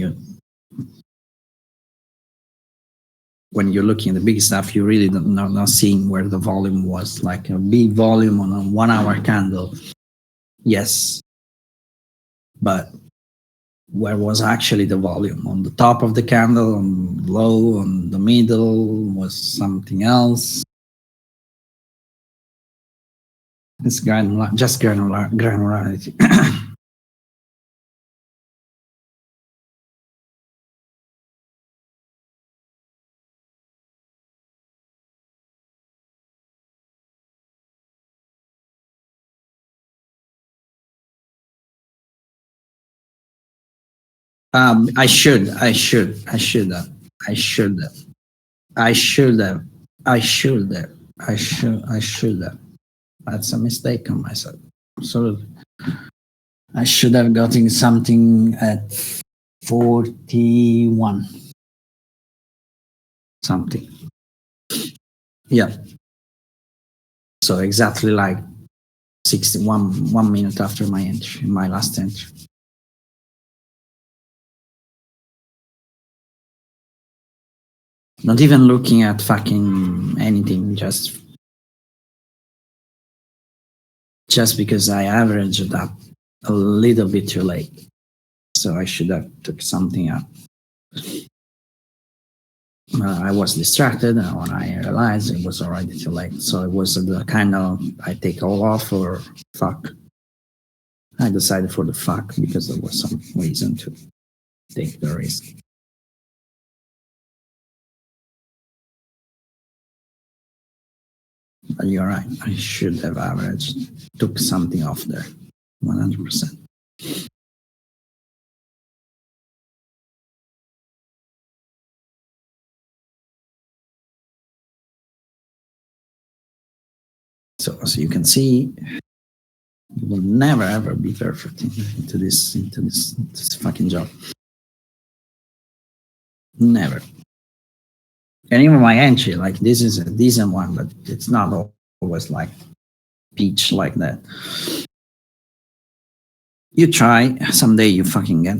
when you're looking at the big stuff, you really not seeing where the volume was. Like a big volume on a 1 hour candle, yes, but where was actually the volume? On the top of the candle, on low, on the middle, was something else. It's granularity. I should have. That's a mistake on my side. Absolutely. I should have gotten something at 41. Something. Yeah. So exactly like 61, 1 minute after my entry, my last entry. Not even looking at fucking anything, just because I averaged up a little bit too late. So I should have took something up. I was distracted, and when I realized it was already too late. So it was the kind of I take all off or fuck. I decided for the fuck because there was some reason to take the risk. But you're right. I should have averaged, took something off there, 100%. So as you can see, you will never ever be perfect into this fucking job. Never. And even my entry, like this is a decent one, but it's not always like peach like that. You try, someday you fucking get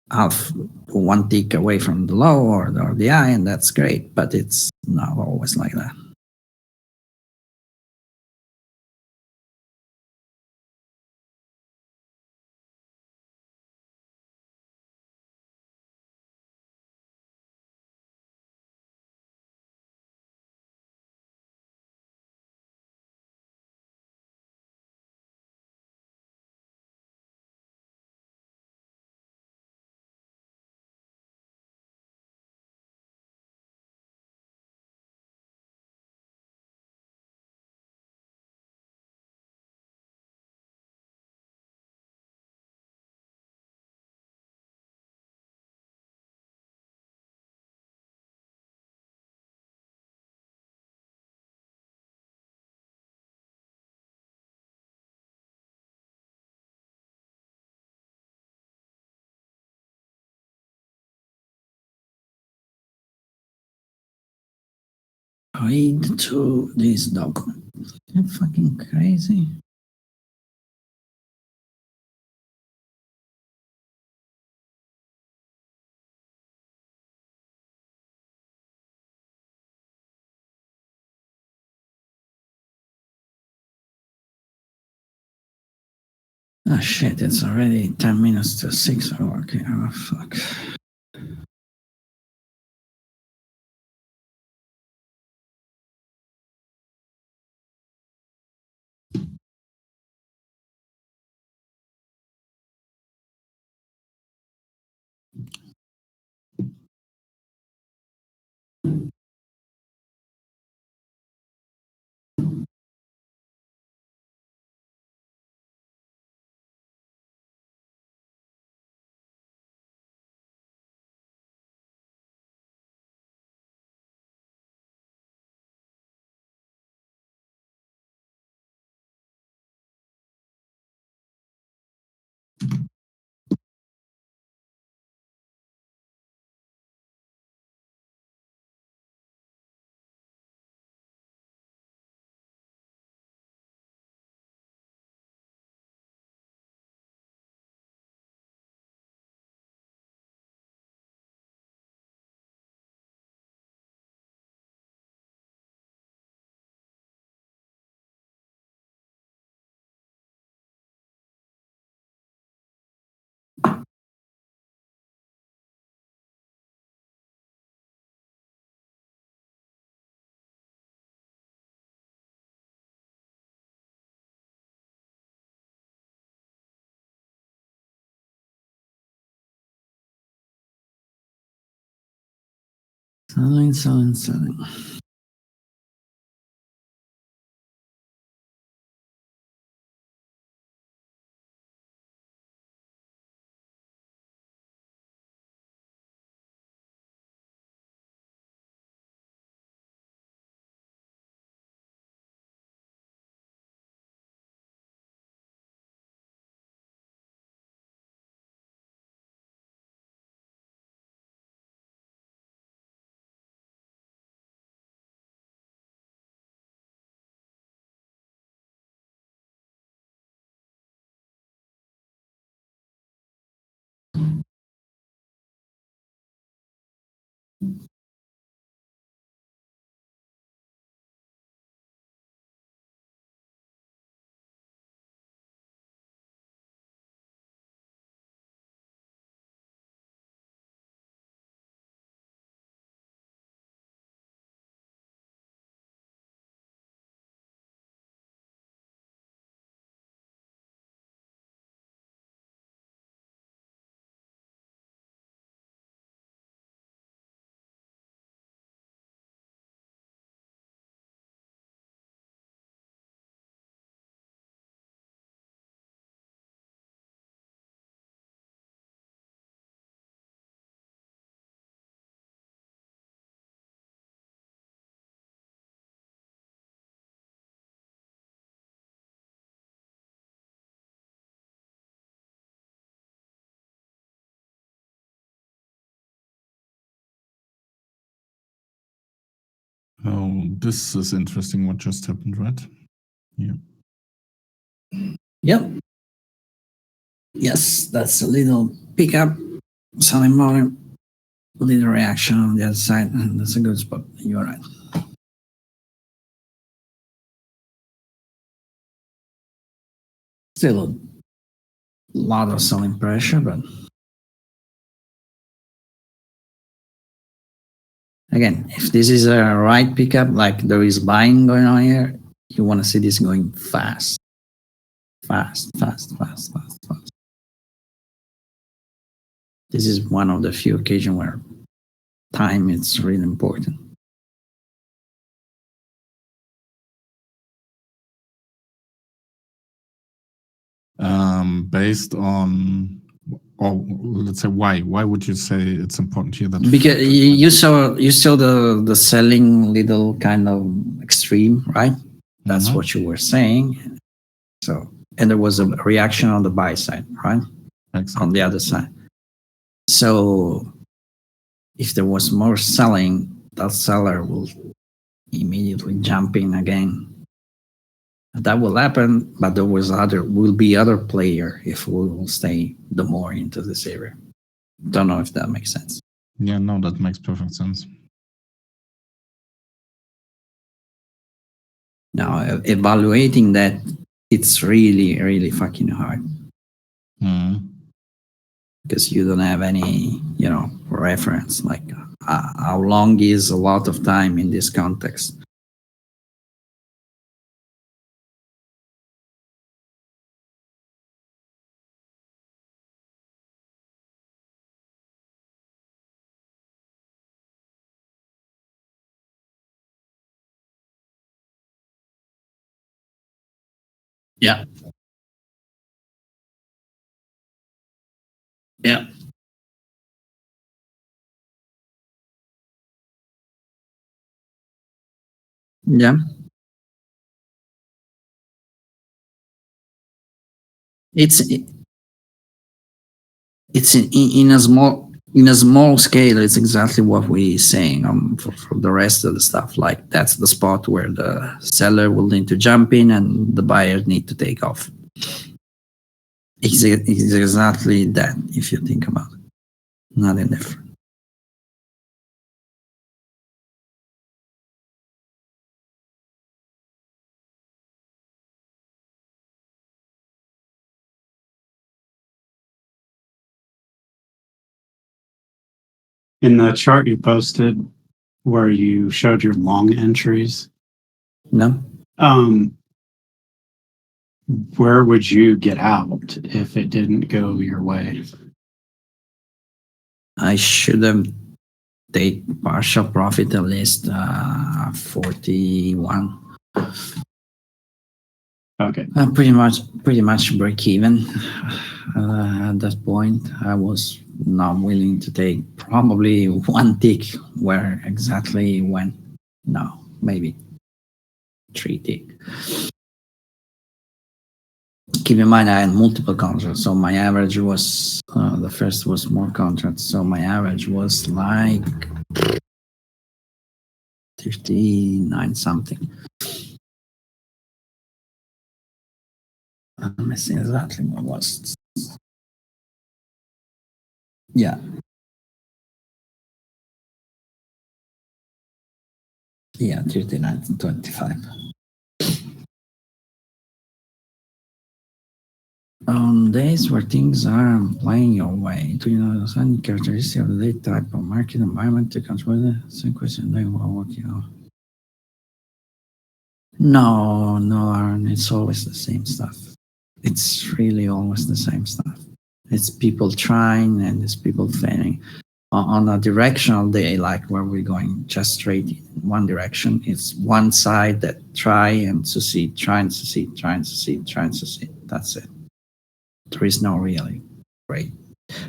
half one tick away from the low or the high, and that's great, but it's not always like that. read to this document. I'm fucking crazy. Oh shit, it's already 10 minutes to 6. Oh, okay, oh fuck. Selling. Oh, this is interesting what just happened, right? Yeah. Yep. Yes, that's a little pickup, selling volume, little reaction on the other side, and that's a good spot. You're right. Still a lot of selling pressure, but again, if this is a right pickup, like there is buying going on here, you want to see this going fast. Fast. This is one of the few occasions where time is really important. Based on, or let's say why? Why would you say it's important here that Because you saw the selling little kind of extreme, right? That's Mhm. what you were saying. So, and there was a reaction on the buy side, right? Exactly. On the other side. So if there was more selling, that seller will immediately jumping again. That will happen, but will be other player if we will stay the more into this area. Don't know if that makes sense. Yeah, no, that makes perfect sense. Now, evaluating that, it's really, really fucking hard Mm. because you don't have any, reference. Like, how long is a lot of time in this context? Yeah. Yeah. Yeah. It's in a small scale. It's exactly what we're saying for the rest of the stuff. Like, that's the spot where the seller will need to jump in and the buyer need to take off. It's exactly that, if you think about it. Nothing different. In the chart you posted where you showed your long entries, No. where would you get out if it didn't go your way? I should have take partial profit at least 41. Okay. Pretty much break even. At that point, I was not willing to take probably one tick. Where exactly when? No, maybe 3 tick. Keep in mind I had multiple contracts, so my average was the first was more contracts, so my average was like 59 something. Let me see exactly what was. Yeah. Yeah, 39 to 25. On days where things are playing your way, do you know any characteristic of the day type of market environment to control the same question they were working on? No, Aaron, it's always the same stuff. It's really always the same stuff. It's people trying and it's people failing. On a directional day, like where we're going just straight in one direction, it's one side that try and succeed, try and succeed, try and succeed, try and succeed. That's it. There is no really great.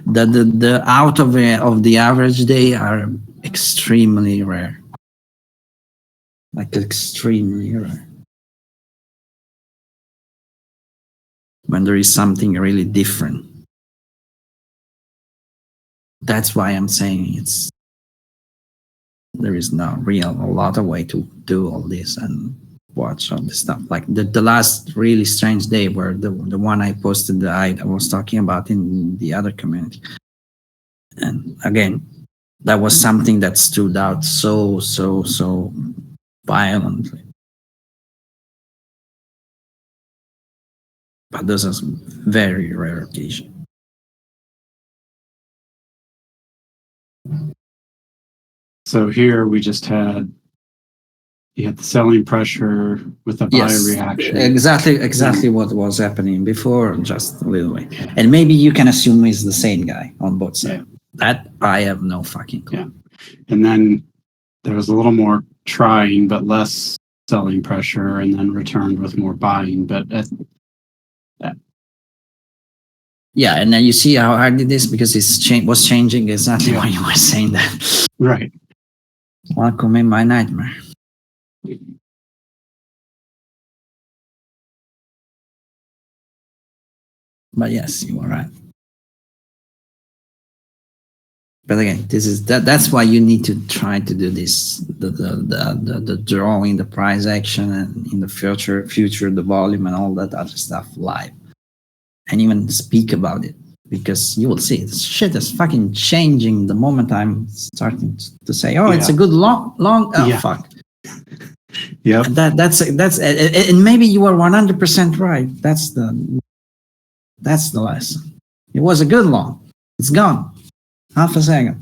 The out of the average day are extremely rare. Like extremely rare. When there is something really different. That's why I'm saying there is no real a lot of way to do all this and watch all this stuff. Like the last really strange day where the one I posted that I was talking about in the other community. And again, that was something that stood out so violently. But this is very rare occasion. So here we just had you had the selling pressure with the buyer reaction. Exactly what was happening before, just a little bit. And maybe you can assume he's the same guy on both sides. Yeah. That I have no fucking clue. Yeah. And then there was a little more trying, but less selling pressure, and then returned with more buying. But yeah, and then you see how hard it is because it was changing exactly what you were saying that. Right. Welcome in my nightmare. But yes, you are right. But again, that's why you need to try to do this, the drawing, the price action, and in the future the volume and all that other stuff live, and even speak about it, because you will see this shit is fucking changing the moment I'm starting to say, oh, it's a Yeah. good long oh, Yeah. fuck. Yep. That's and maybe you are 100% right. That's the lesson. It was a good long. It's gone. Half a second.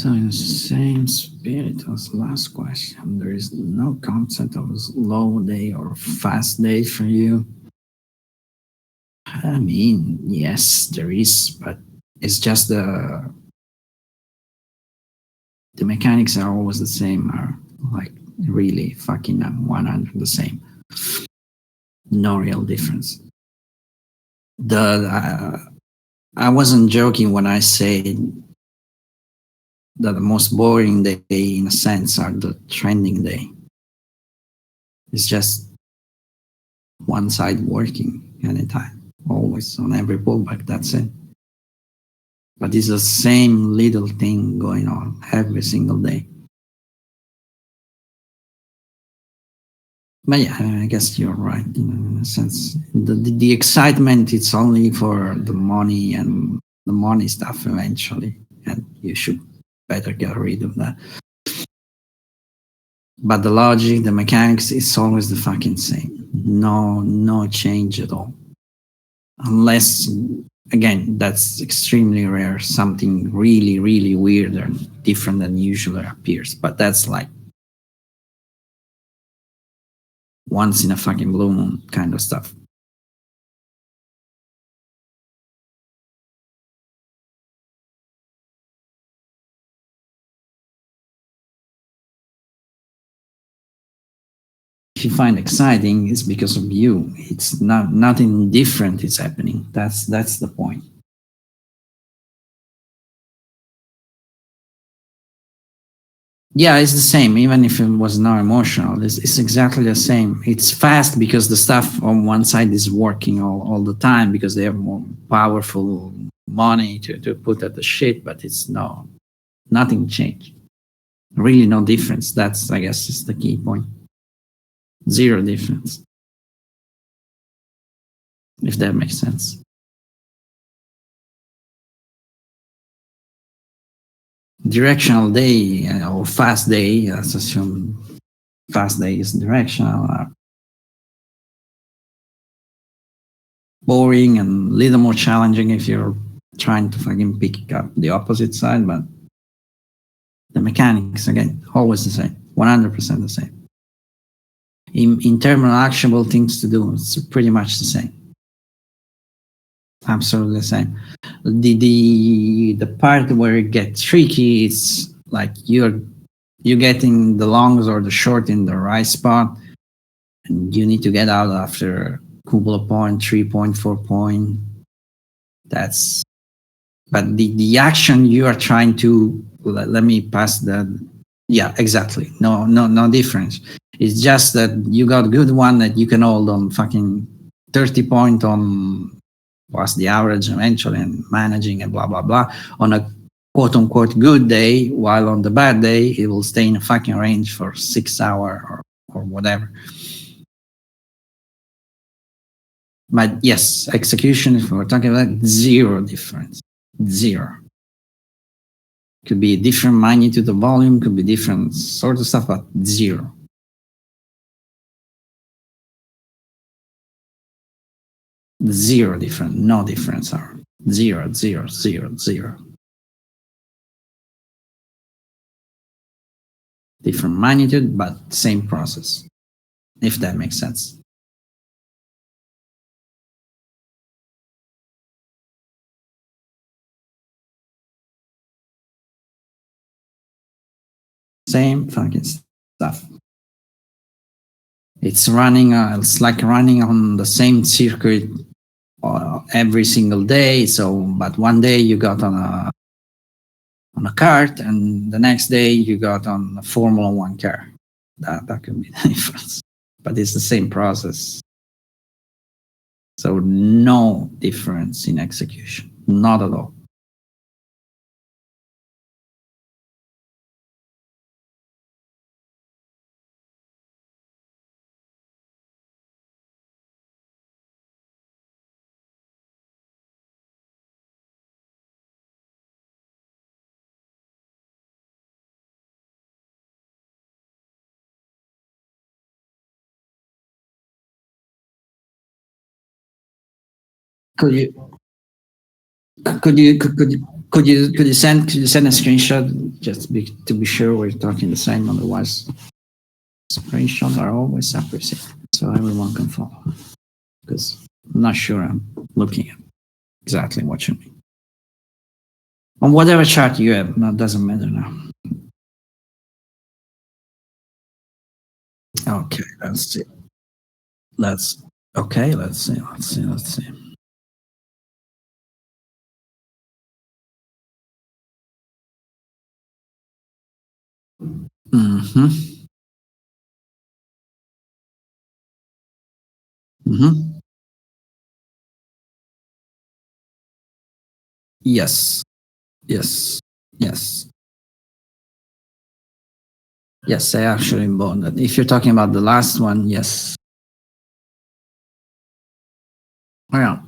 So in the same spirit as last question, there is no concept of slow day or fast day for you. I mean, yes, there is, but it's just the mechanics are always the same, are like really fucking 100 the same. No real difference. I wasn't joking when I said that the most boring day in a sense are the trending day. It's just one side working anytime, always on every pullback, that's it. But it's the same little thing going on every single day. But yeah, I guess you're right, in a sense. The excitement, it's only for the money and the money stuff eventually, and you should better get rid of that. But the logic, the mechanics, it's always the fucking same. No change at all. Unless, again, that's extremely rare. Something really, really weird or different than usual appears. But that's like once in a fucking blue moon kind of stuff. If you find exciting, it's because of you. It's not nothing different is happening. That's the point. Yeah, it's the same. Even if it was not emotional, it's exactly the same. It's fast because the stuff on one side is working all the time because they have more powerful money to put at the shit, but it's nothing changed. Really no difference. That's, I guess, is the key point. Zero difference. If that makes sense. Directional day or fast day, let's assume fast day is directional, boring and a little more challenging if you're trying to fucking pick up the opposite side, but the mechanics, again, always the same, 100% the same. In terms of actionable things to do, it's pretty much the same. Absolutely the same. The part where it gets tricky is like you're getting the longs or the short in the right spot, and you need to get out after a couple of point, 3 point, 4 point. That's, but the action you are trying to, let me pass that. Yeah, exactly. No difference. It's just that you got a good one that you can hold on fucking 30 point on plus the average eventually and managing and blah, blah, blah on a quote unquote good day, while on the bad day, it will stay in a fucking range for 6 hours or whatever. But yes, execution, if we're talking about zero difference, zero. Could be different magnitude of volume, could be different sort of stuff, but zero. Zero different, no difference are zero, zero, zero, zero. Different magnitude, but same process, if that makes sense. Same fucking stuff. It's running, it's like running on the same circuit every single day. So, but one day you got on a kart, and the next day you got on a Formula One car. That could be the difference, but it's the same process. So no difference in execution, not at all. Could you Could you send a screenshot just to be sure we're talking the same? Otherwise, screenshots are always accuracy, so everyone can follow. Because I'm not sure I'm looking at exactly what you mean. On whatever chart you have, no, it doesn't matter now. Okay, let's see. Let's see. Mm-hmm. Mm-hmm. Yes. Yes. Yes. Yes, I actually bought that. If you're talking about the last one, yes. Oh, yeah.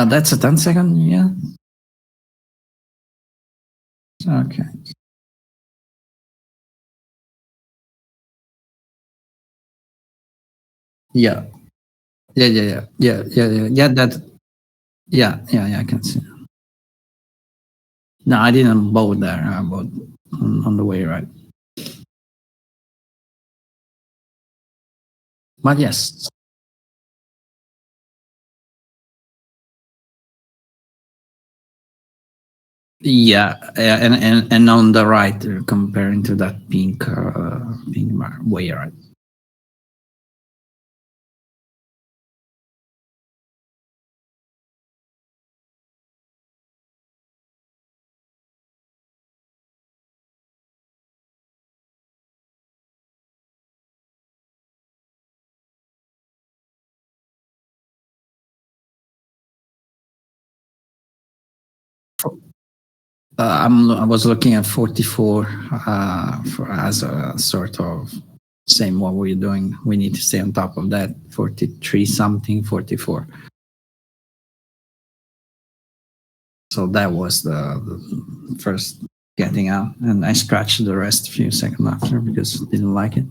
That's a 10-second, yeah. Okay. Yeah. Yeah. That. Yeah. I can see. No, I didn't bought there. I bought on the way, right? But yes. Yeah, and on the right, comparing to that pink bar, way right. I was looking at 44 as a sort of same what we're doing. We need to stay on top of that. 43 something, 44. So that was the first getting out, and I scratched the rest a few seconds after because I didn't like it.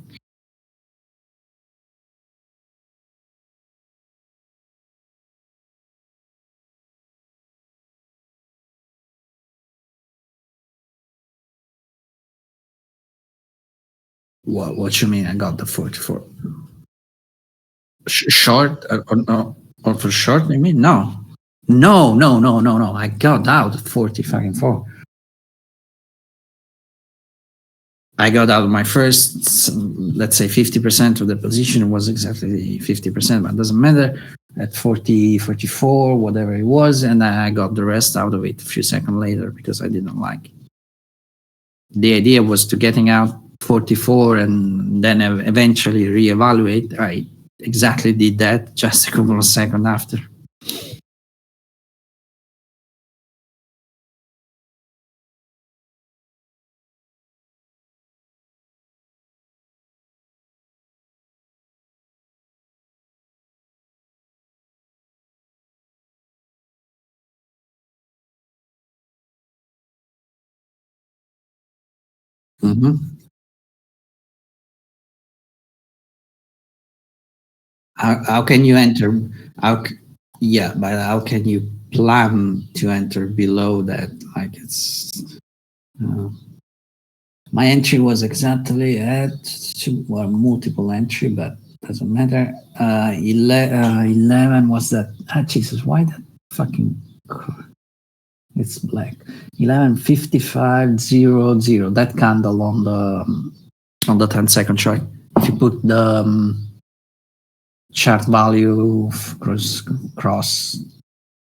What you mean? I got the 44 short or no? Or for short? You mean no? No. I got out 40 fucking 4. I got out my first, let's say 50% of the position was exactly 50%, but it doesn't matter. At 40, 44, whatever it was, and I got the rest out of it a few seconds later because I didn't like it. The idea was to getting out 44 and then eventually reevaluate. I exactly did that just a couple of seconds after. Mm-hmm. How can you enter? Yeah, but how can you plan to enter below that? Like it's my entry was exactly at multiple entry, but doesn't matter. 11 was that? Jesus, why that fucking? It's black. 11:55:00. That candle on the 10-second chart. If you put the chart value cross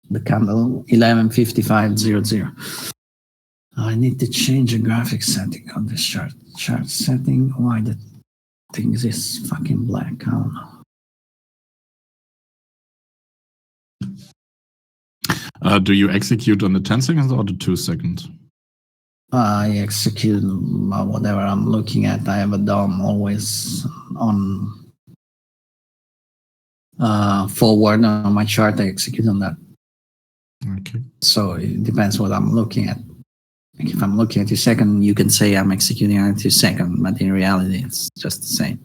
the candle 11:55:00. I need to change the graphic setting on this chart. Chart setting. Why the thing is fucking black? I don't know. Do you execute on the 10 seconds or the 2 seconds? I execute whatever I'm looking at. I have a DOM always on forward on my chart. I execute on that. Okay. So it depends what I'm looking at. Like if I'm looking at 2 seconds, you can say I'm executing on 2 seconds, but in reality, it's just the same.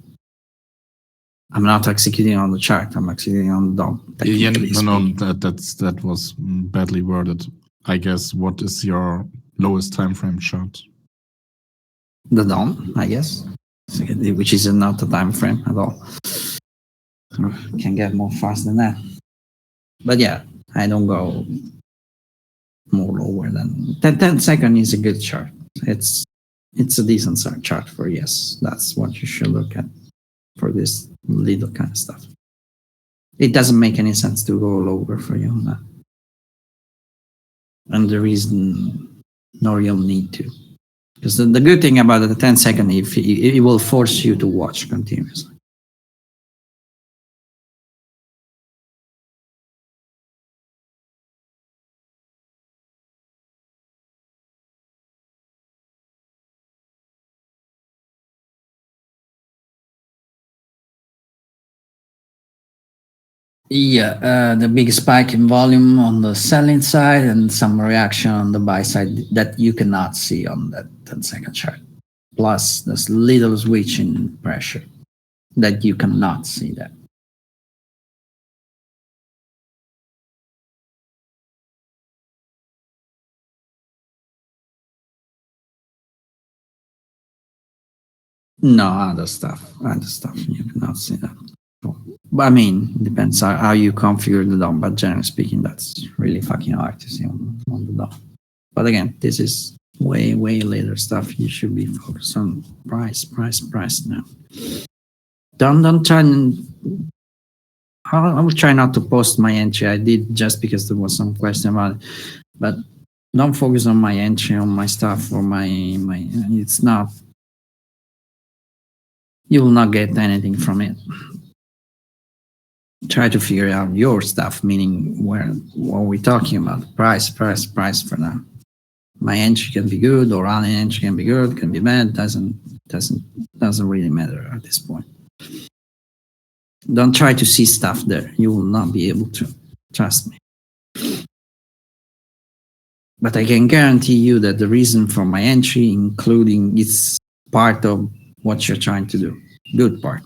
I'm not executing on the chart. I'm executing on the DOM. Yeah, technically no, speaking. that was badly worded. I guess. What is your lowest time frame chart? The DOM, I guess, which is not a time frame at all. Can get more fast than that. But yeah, I don't go more lower than 10 second is a good chart. It's a decent chart for yes. That's what you should look at for this little kind of stuff. It doesn't make any sense to go lower for you on that. And there is no real need to. Because the good thing about the 10 second, if it will force you to watch continuously. Yeah, the big spike in volume on the selling side and some reaction on the buy side that you cannot see on that 10-second chart. Plus, there's little switch in pressure that you cannot see that. No, other stuff, you cannot see that. But I mean, it depends how you configure the DOM, but generally speaking, that's really fucking hard to see on the DOM. But again, this is way later stuff. You should be focused on price now. Don't try and I will try not to post my entry. I did just because there was some question about it, but don't focus on my entry, on my stuff, or my it's not, you will not get anything from it. Try to figure out your stuff, meaning what we're talking about. Price for now. My entry can be good, or other entry can be good, can be bad. Doesn't really matter at this point. Don't try to see stuff there. You will not be able to. Trust me. But I can guarantee you that the reason for my entry, including it's part of what you're trying to do. Good part.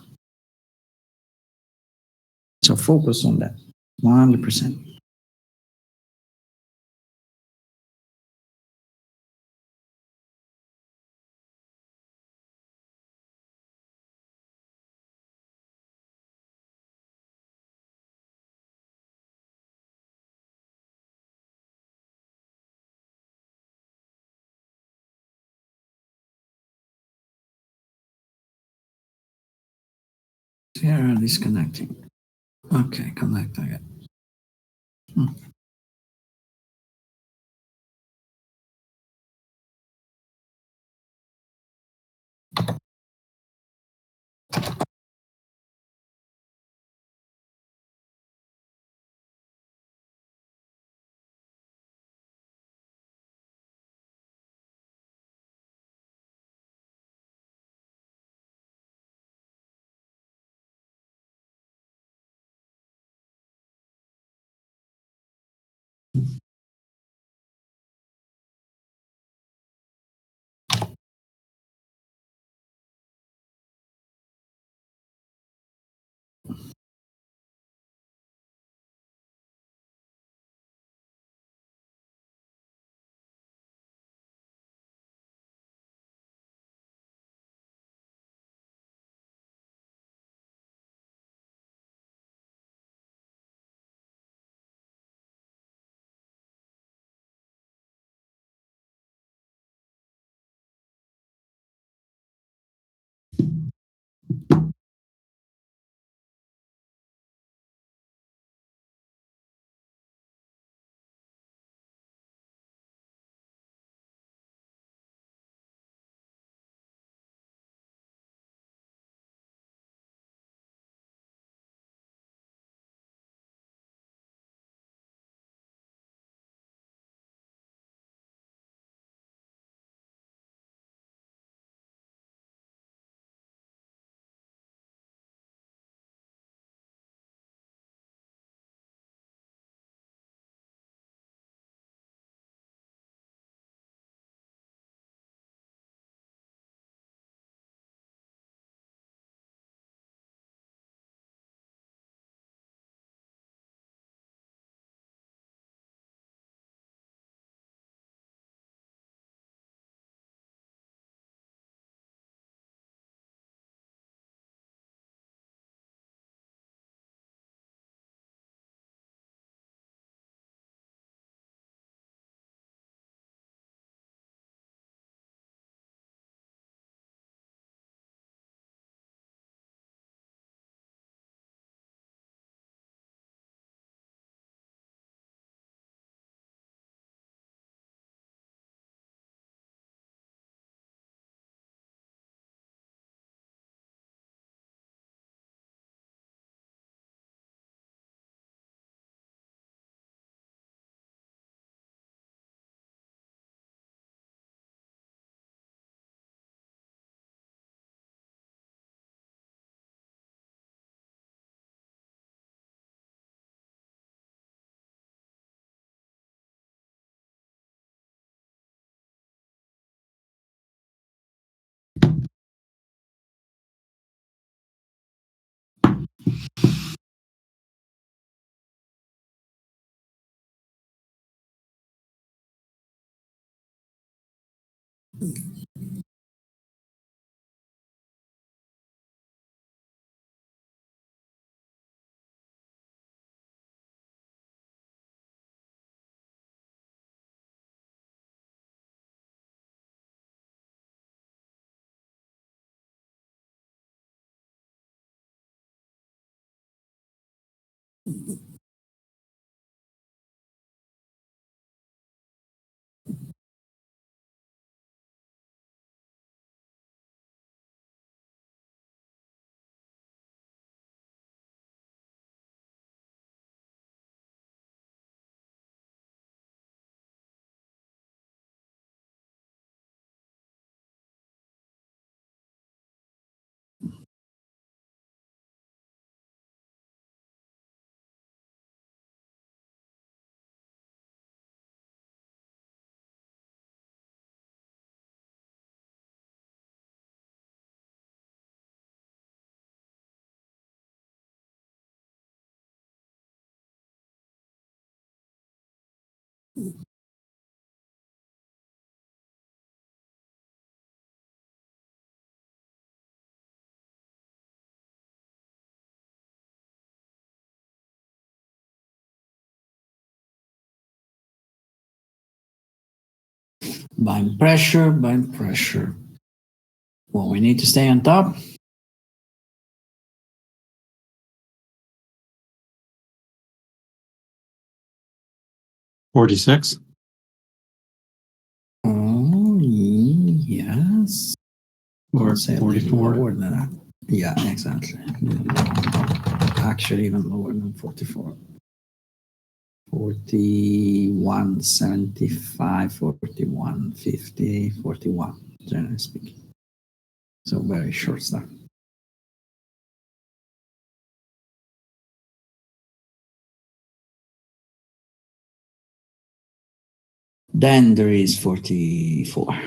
So focus on that 100%. Here, disconnecting. Okay, connect again. Buying pressure, buying pressure. Well, we need to stay on top. $46. Oh, yes. Or Let's say a little 44. lower than that. Yeah, exactly. Actually, even lower than 44. 41, 75, 41, 50, 41, generally speaking. So very short stuff. Then there is 44.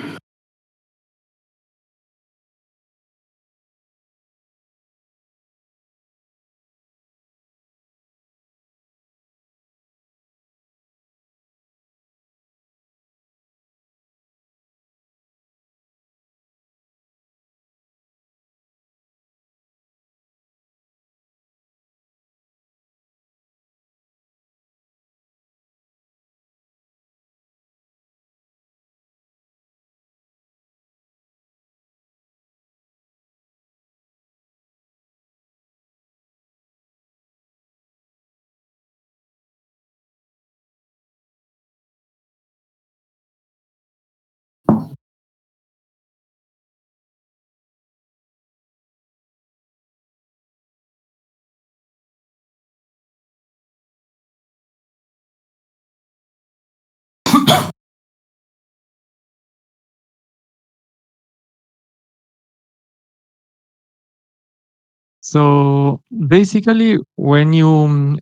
So basically, when you,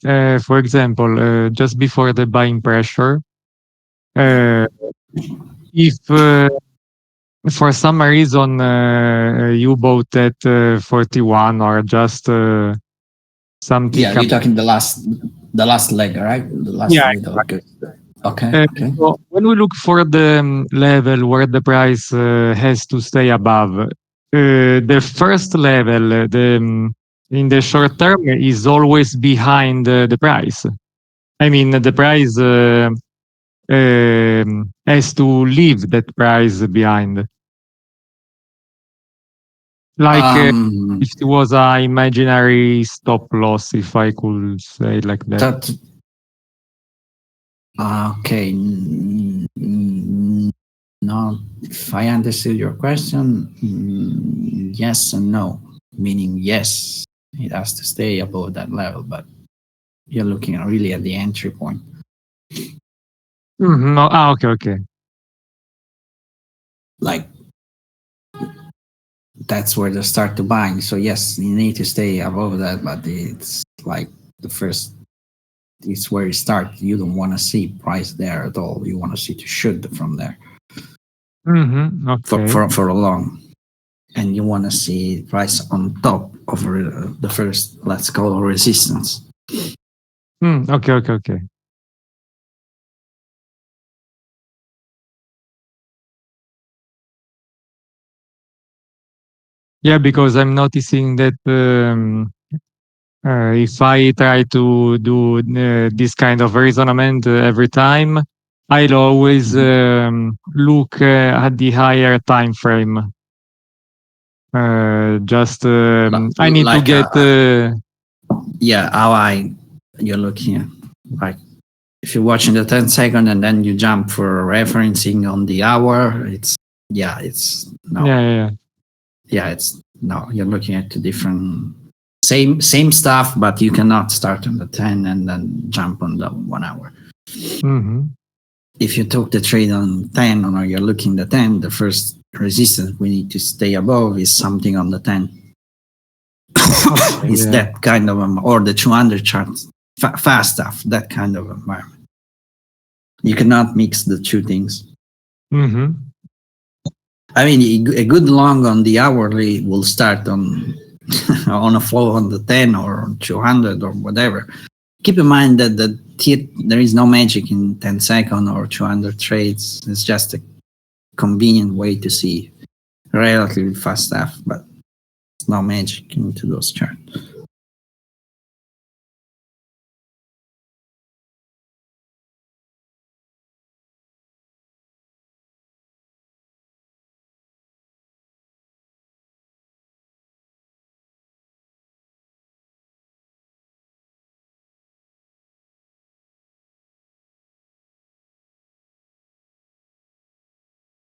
for example, just before the buying pressure, if for some reason you bought at 41 or just something. Yeah, you're talking the last leg, right? The last Yeah, middle. Okay. Okay. So when we look for the level where the price has to stay above, the first level, in the short term, is always behind the price. I mean, the price has to leave that price behind. Like if it was an imaginary stop loss, if I could say it like that. That okay. No, if I understood your question, yes and no. Meaning yes, it has to stay above that level, but you're looking really at the entry point. Mm-hmm. Okay, okay. Like that's where they start to buying. So yes, you need to stay above that, but it's like the first. It's where you start. You don't want to see price there at all. You want to see to shoot from there Mm-hmm. Okay. for a long, and you want to see price on top of the first, let's call it resistance. Okay, okay, okay. Yeah, because I'm noticing that if I try to do this kind of reasonment every time, I'll always look at the higher time frame. Just I need to Like, get. yeah, you're looking at, like, if you're watching the 10 second and then you jump for referencing on the hour, it's no. Yeah. It's no, you're looking at two different, same stuff, but you cannot start on the 10 and then jump on the 1 hour. Mm-hmm. If you took the trade on 10 or you're looking at the 10, the first resistance we need to stay above is something on the 10. It's that kind of, or the 200 charts, fast stuff, that kind of environment. You cannot mix the two things. Mm-hmm. I mean, a good long on the hourly will start on on a flow on the 10 or on 200 or whatever. Keep in mind that there is no magic in 10 second or 200 trades. It's just a convenient way to see relatively fast stuff, but it's no magic into those charts.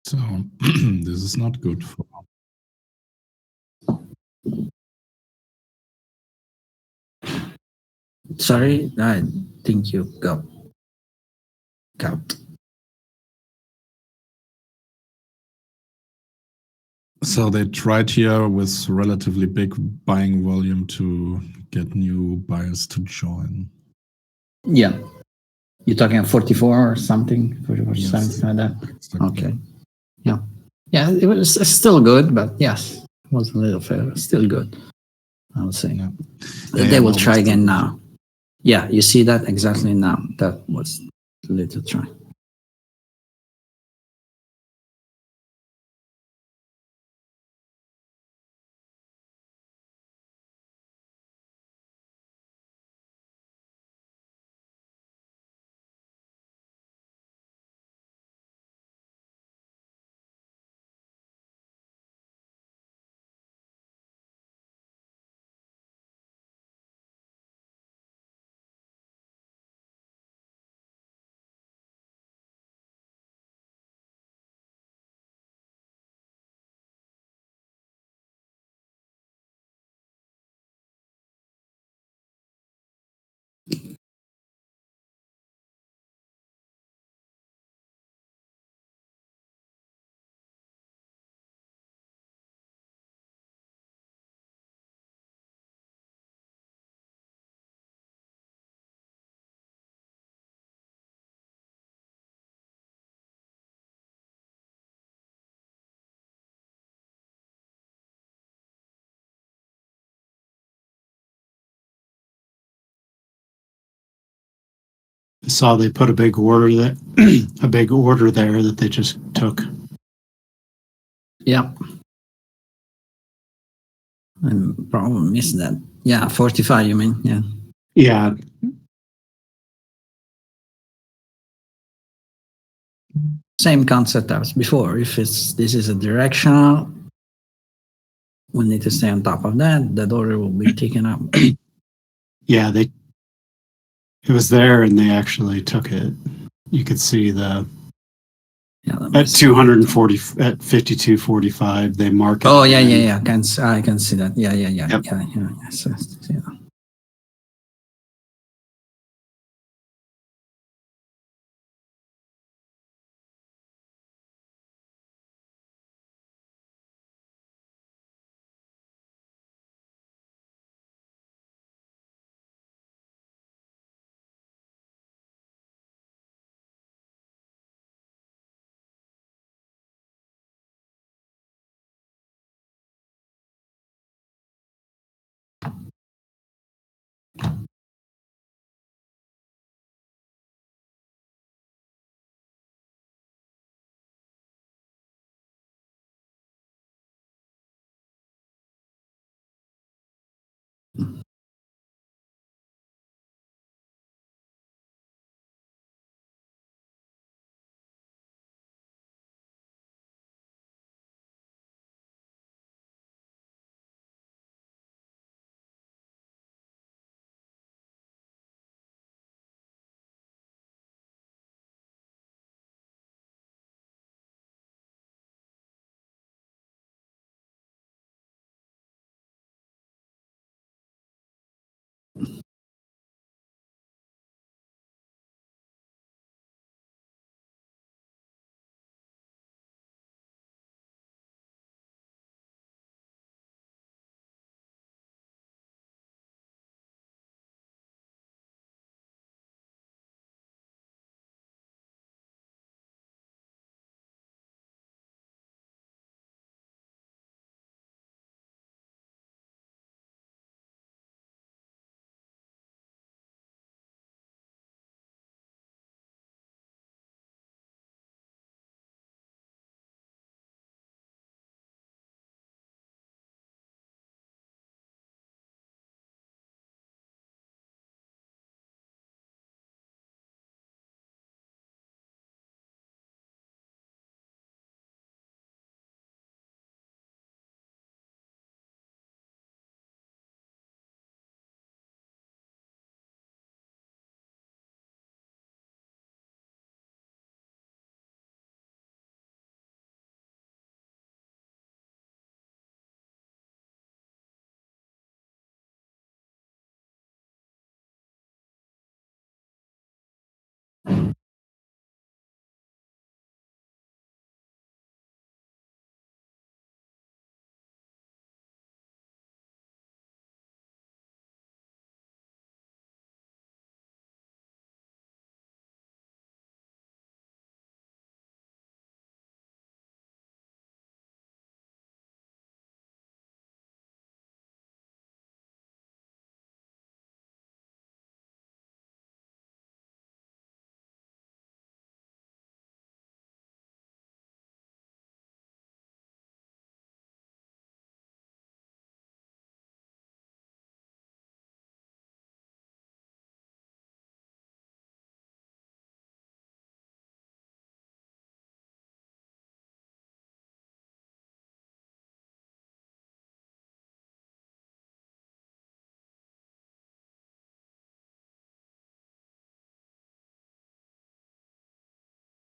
So this is not good for. Sorry, I think you got out. So they tried here with relatively big buying volume to get new buyers to join. Yeah. You're talking 44 or something? 44, Yes. something like that? Exactly. Okay. Yeah. Yeah, it was still good, but yes, it was a little fair. Still good, I would say. Yeah. They will try almost again now. Yeah, you see that exactly now. That was a little try. I saw they put a big order that a big order there that they just took. Yeah. I probably missed that. Yeah, 45, you mean? Yeah. Yeah, Same concept as before. If this is a directional, we need to stay on top of that. That order will be taken up. yeah, it was there and they actually took it. You could see the Yeah, let me at see. 240 at 52.45 they mark it. Oh yeah. I can see that. Yeah. Yep. Yeah. Yes, yeah.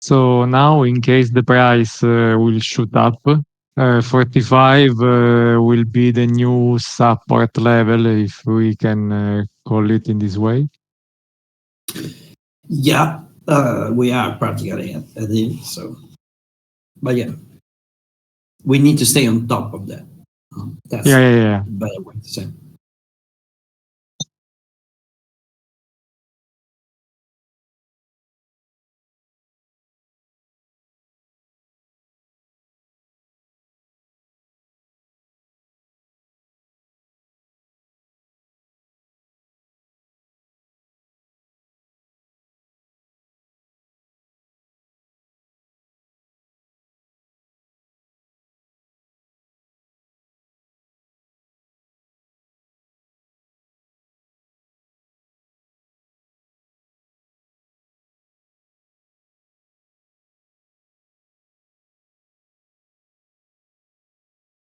So now, in case the price will shoot up, 45 will be the new support level, if we can call it in this way. Yeah, we are practically at it. So, but yeah, we need to stay on top of that. That's Yeah. a better way to say.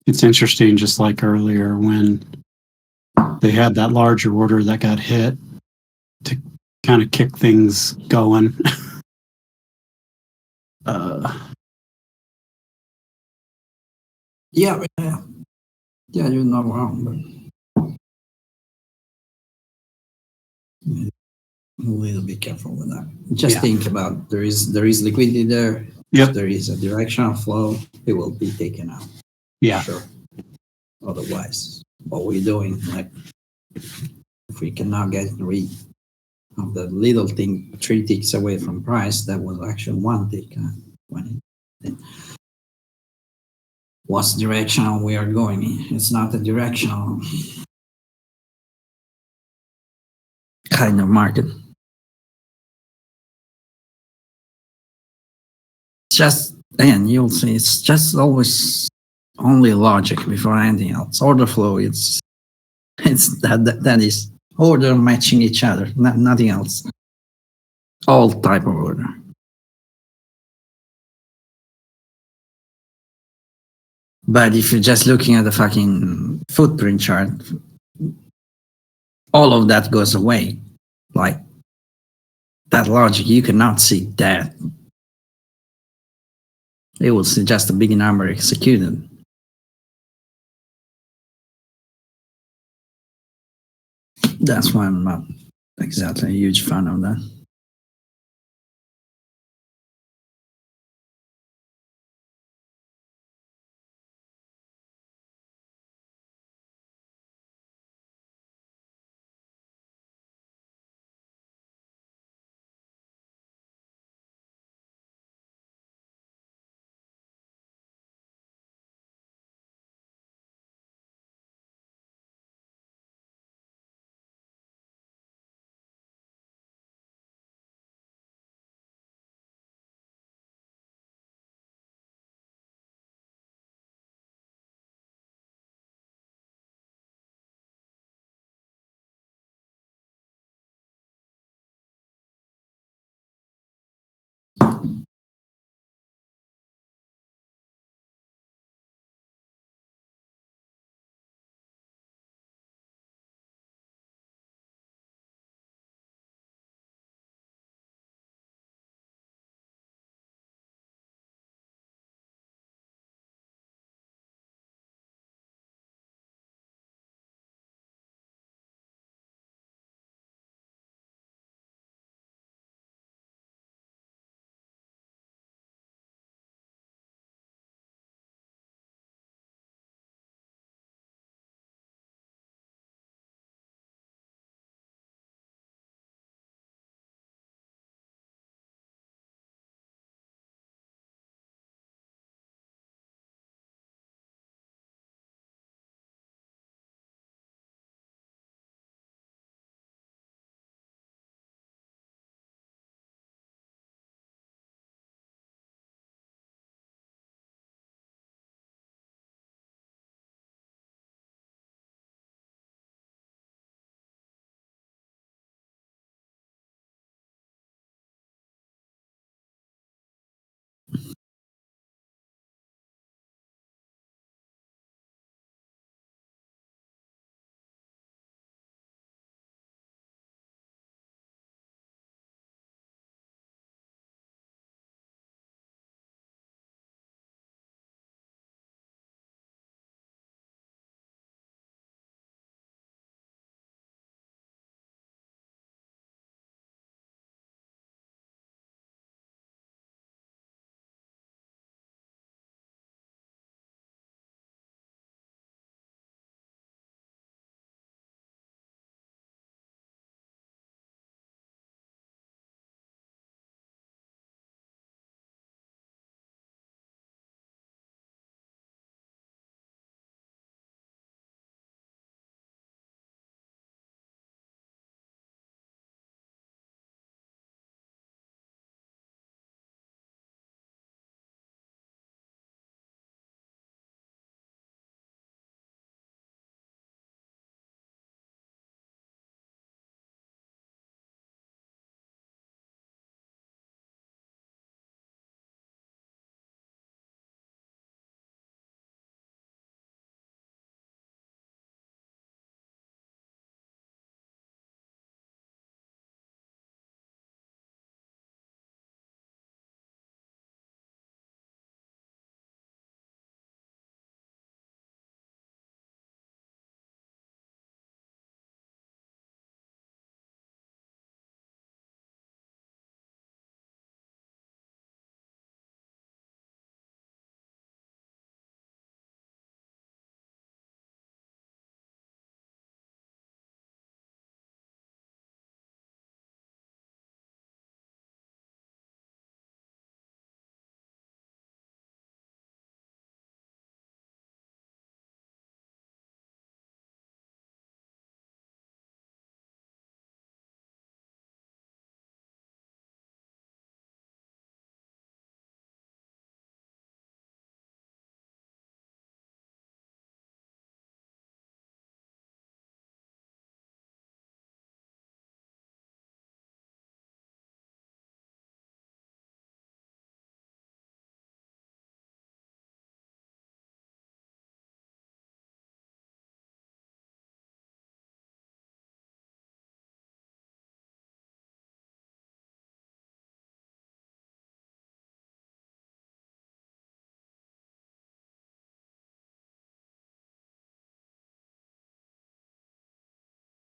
It's interesting, just like earlier when they had that larger order that got hit to kind of kick things going. Yeah, you're not wrong, but a little bit careful with that. Just Yeah. think about there is liquidity there. Yep. If there is a directional flow, it will be taken out. Yeah. Sure. Otherwise, what we're doing, like, if we cannot get rid of the little thing 3 ticks away from price, that was actually 1 tick. When what's directional we are going in? It's not a directional kind of market. Just, again, you'll see, it's just always only logic before anything else. Order flow, it's that is order matching each other, nothing else. All type of order. But if you're just looking at the fucking footprint chart, all of that goes away. Like, that logic, you cannot see that. It will see just a big number executed. That's why I'm not exactly a huge fan of that.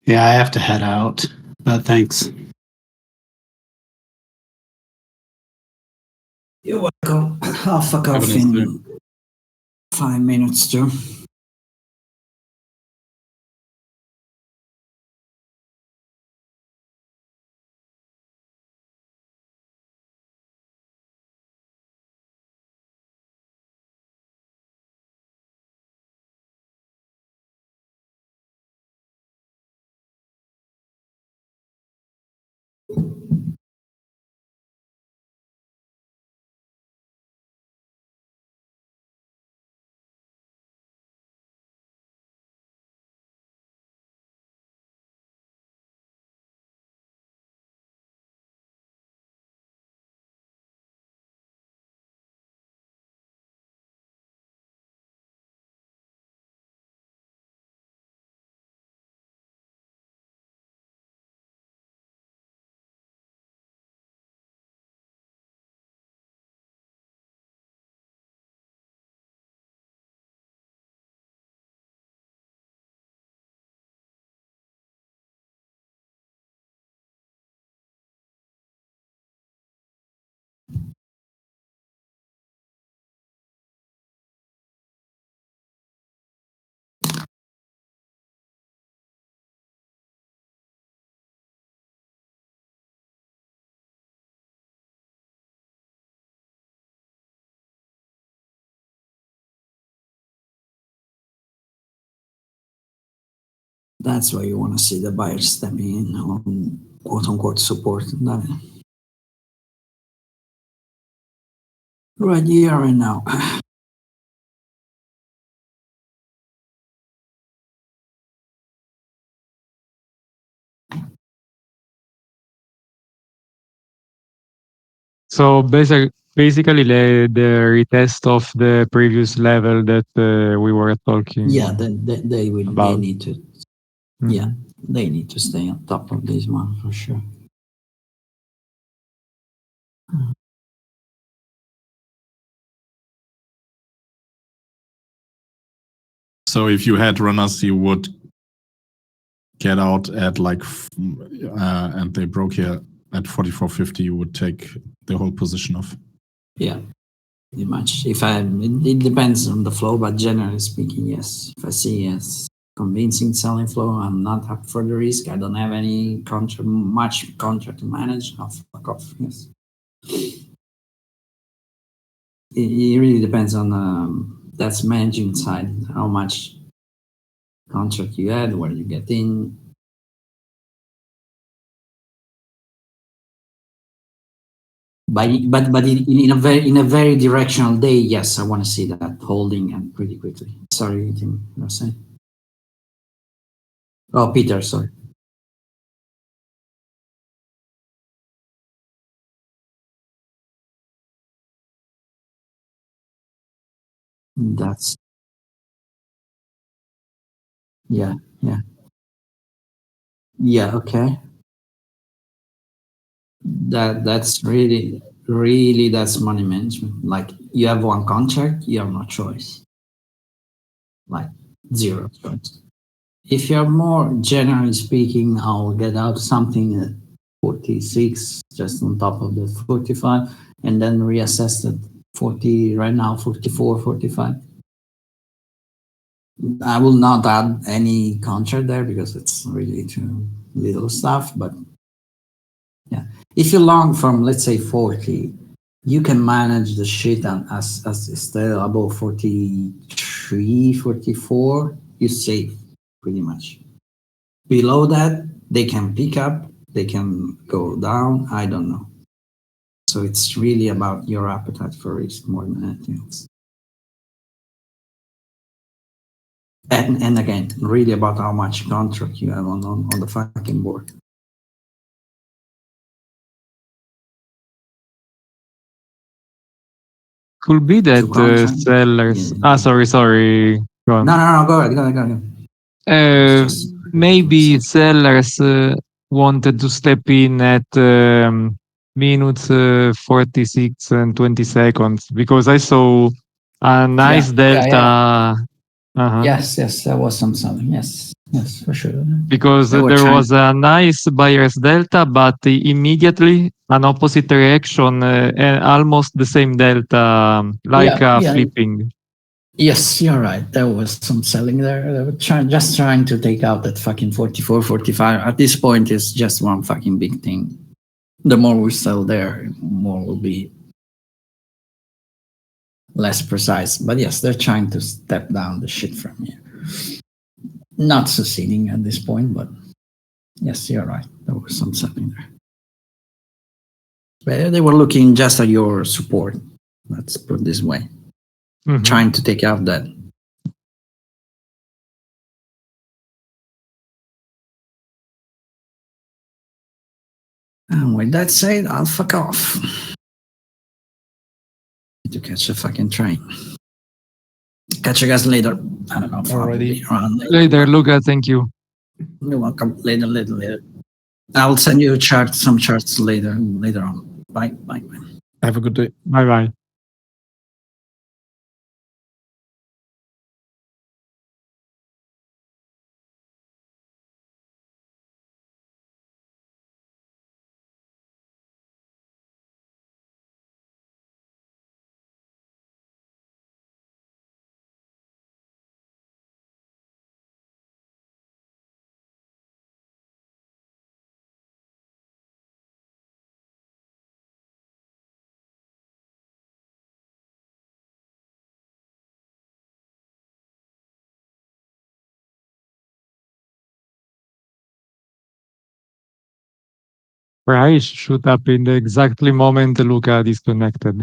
Yeah, I have to head out, but thanks. You're welcome. I'll fuck Have a off nice day. in 5 minutes too. That's why you want to see the buyer stepping in on quote unquote support. Right here, right now. So basically the retest of the previous level that we were talking. Yeah, they will. They About. need to. Mhm. Yeah, they need to stay on top of this one for sure. So if you had runners, you would get out at like, and they broke here at 44.50, you would take the whole position off. Yeah, pretty much. It depends on the flow, but generally speaking, yes. If I see yes convincing selling flow, I'm not up for the risk. I don't have any much contract to manage. I'll fuck off. Yes. It really depends on that's managing side, how much contract you had, where you get in. But in a very directional day, yes, I want to see that holding and pretty quickly. Sorry, Tim, you were saying? Oh, Peter, sorry. That's yeah. Okay. That's really that's money management. Like you have one contract, you have no choice. Like zero choice. If you're more generally speaking, I'll get out something at 46, just on top of the 45, and then reassess at 40, right now 44, 45. I will not add any contract there because it's really too little stuff, but yeah. If you long from, let's say 40, you can manage the shit as still above 43, 44, you save pretty much. Below that, they can pick up, they can go down, I don't know. So it's really about your appetite for risk more than anything else. And again, really about how much contract you have on the fucking board. Could be that contract? sellers. Yeah. Sorry. Go on. No, go ahead. Maybe sellers wanted to step in at minutes 46 and 20 seconds because I saw a nice delta. Yes, there was something. Yes. Yes, for sure. because They were there trying- was a nice buyer's delta, but immediately an opposite reaction and almost the same delta, like Yeah. flipping. Yes, you're right. There was some selling there. They were just trying to take out that fucking 44, 45. At this point, it's just one fucking big thing. The more we sell there, more will be less precise. But yes, they're trying to step down the shit from here. Not succeeding at this point, but yes, you're right. There was some selling there. But they were looking just at your support. Let's put it this way. Mhm. Trying to take out that. And with that said, I'll fuck off. Need to catch a fucking train. Catch you guys later. I don't know if I'll Alrighty. be around Later, Luca, thank you. You're welcome. Later. I'll send you some charts later on. Bye. Have a good day. Bye bye. Price shoot up in the exactly moment Luca disconnected.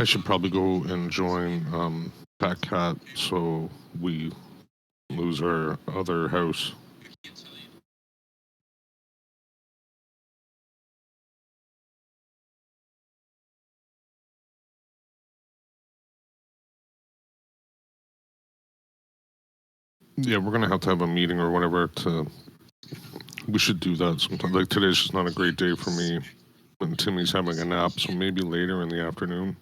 I should probably go and join Fat Cat so we lose our other house. Yeah, we're gonna have to have a meeting or whatever to. We should do that sometime. Like today's just not a great day for me, and Timmy's having a nap, so maybe later in the afternoon.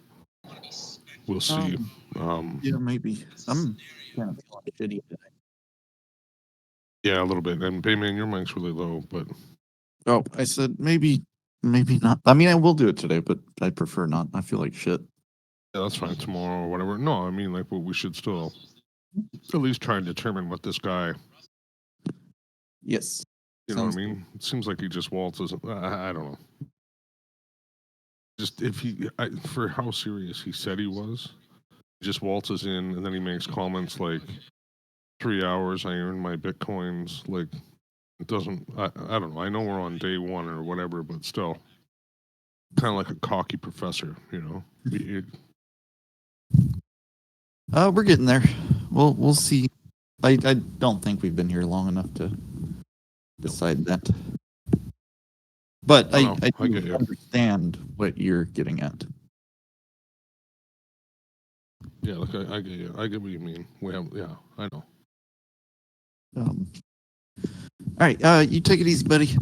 We'll see. Yeah, maybe. I'm kind of feeling shitty today. Yeah, a little bit. And Bayman, your mic's really low, but Oh, I said maybe not. I mean, I will do it today, but I prefer not. I feel like shit. yeah, that's fine. Tomorrow or whatever. No, I mean, like, well, we should still at least try and determine what this guy. Yes. You know what I Sounds mean? It seems like he just waltzes. I don't know. Just if for how serious he said he was, he just waltzes in and then he makes comments like 3 hours I earned my bitcoins. Like it doesn't. I don't know. I know we're on day one or whatever, but still, kind of like a cocky professor. You know. We're getting there. We'll see. I don't think we've been here long enough to decide that. But Oh, no, I I do get you. understand what you're getting at. Yeah, look, I get you. I get what you mean. We have, yeah, I know. All right, you take it easy, buddy.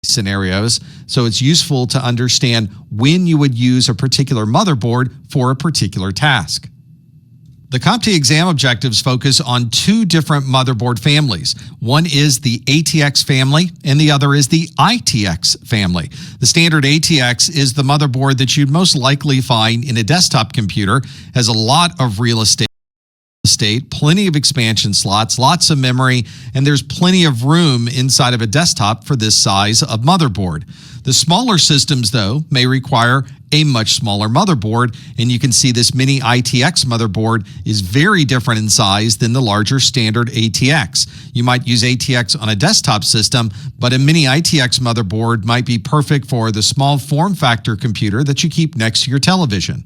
scenarios, so it's useful to understand when you would use a particular motherboard for a particular task. The CompTIA exam objectives focus on two different motherboard families. One is the ATX family, and the other is the ITX family. The standard ATX is the motherboard that you'd most likely find in a desktop computer, has a lot of real estate, plenty of expansion slots, lots of memory, and there's plenty of room inside of a desktop for this size of motherboard. The smaller systems, though, may require a much smaller motherboard, and you can see this mini ITX motherboard is very different in size than the larger standard ATX. You might use ATX on a desktop system, but a mini ITX motherboard might be perfect for the small form factor computer that you keep next to your television.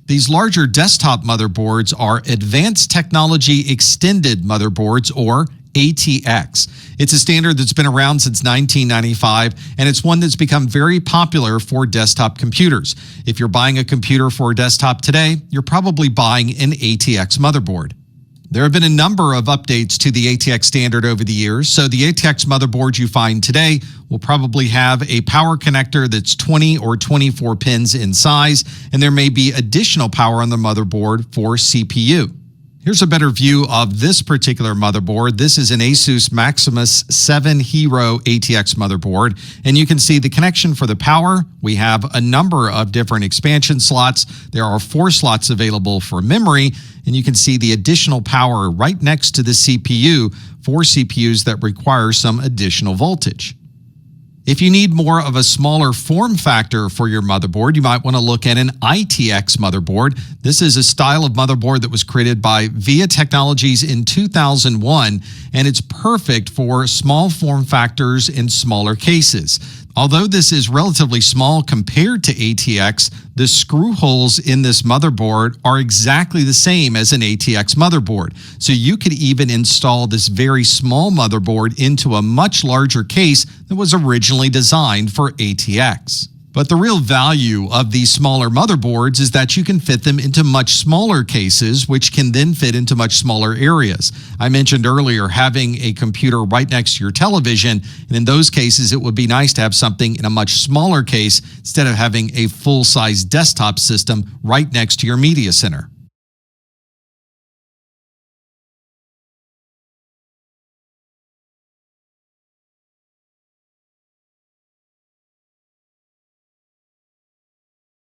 These larger desktop motherboards are Advanced Technology Extended Motherboards, or ATX. It's a standard that's been around since 1995, and it's one that's become very popular for desktop computers. If you're buying a computer for a desktop today, you're probably buying an ATX motherboard. There have been a number of updates to the ATX standard over the years, so the ATX motherboard you find today will probably have a power connector that's 20 or 24 pins in size, and there may be additional power on the motherboard for CPU. Here's a better view of this particular motherboard. This is an Asus Maximus 7 Hero ATX motherboard, and you can see the connection for the power. We have a number of different expansion slots. There are 4 slots available for memory, and you can see the additional power right next to the CPU for CPUs that require some additional voltage. If you need more of a smaller form factor for your motherboard, you might want to look at an ITX motherboard. This is a style of motherboard that was created by VIA Technologies in 2001, and it's perfect for small form factors in smaller cases. Although this is relatively small compared to ATX, the screw holes in this motherboard are exactly the same as an ATX motherboard. So you could even install this very small motherboard into a much larger case that was originally designed for ATX. But the real value of these smaller motherboards is that you can fit them into much smaller cases, which can then fit into much smaller areas. I mentioned earlier having a computer right next to your television, and in those cases, it would be nice to have something in a much smaller case instead of having a full-size desktop system right next to your media center.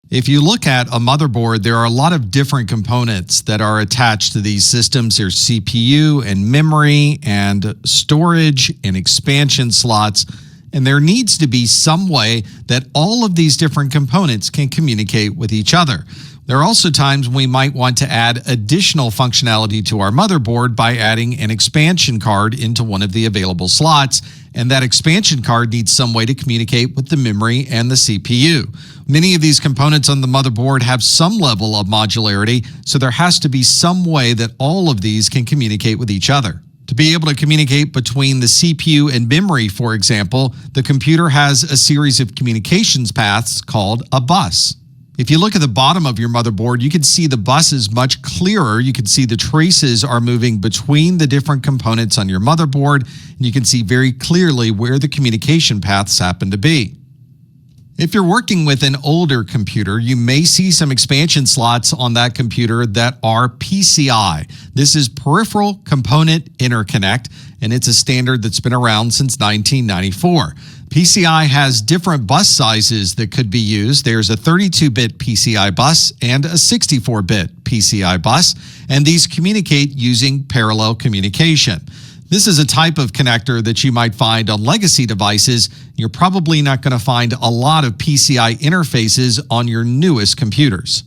If you look at a motherboard, there are a lot of different components that are attached to these systems. There's CPU and memory and storage and expansion slots. And there needs to be some way that all of these different components can communicate with each other. There are also times we might want to add additional functionality to our motherboard by adding an expansion card into one of the available slots, and that expansion card needs some way to communicate with the memory and the CPU. Many of these components on the motherboard have some level of modularity, so there has to be some way that all of these can communicate with each other. To be able to communicate between the CPU and memory, for example, the computer has a series of communications paths called a bus. If you look at the bottom of your motherboard, you can see the bus is much clearer. You can see the traces are moving between the different components on your motherboard, and you can see very clearly where the communication paths happen to be. If you're working with an older computer, you may see some expansion slots on that computer that are PCI. This is Peripheral Component Interconnect, and it's a standard that's been around since 1994. PCI has different bus sizes that could be used. There's a 32-bit PCI bus and a 64-bit PCI bus, and these communicate using parallel communication. This is a type of connector that you might find on legacy devices. You're probably not going to find a lot of PCI interfaces on your newest computers.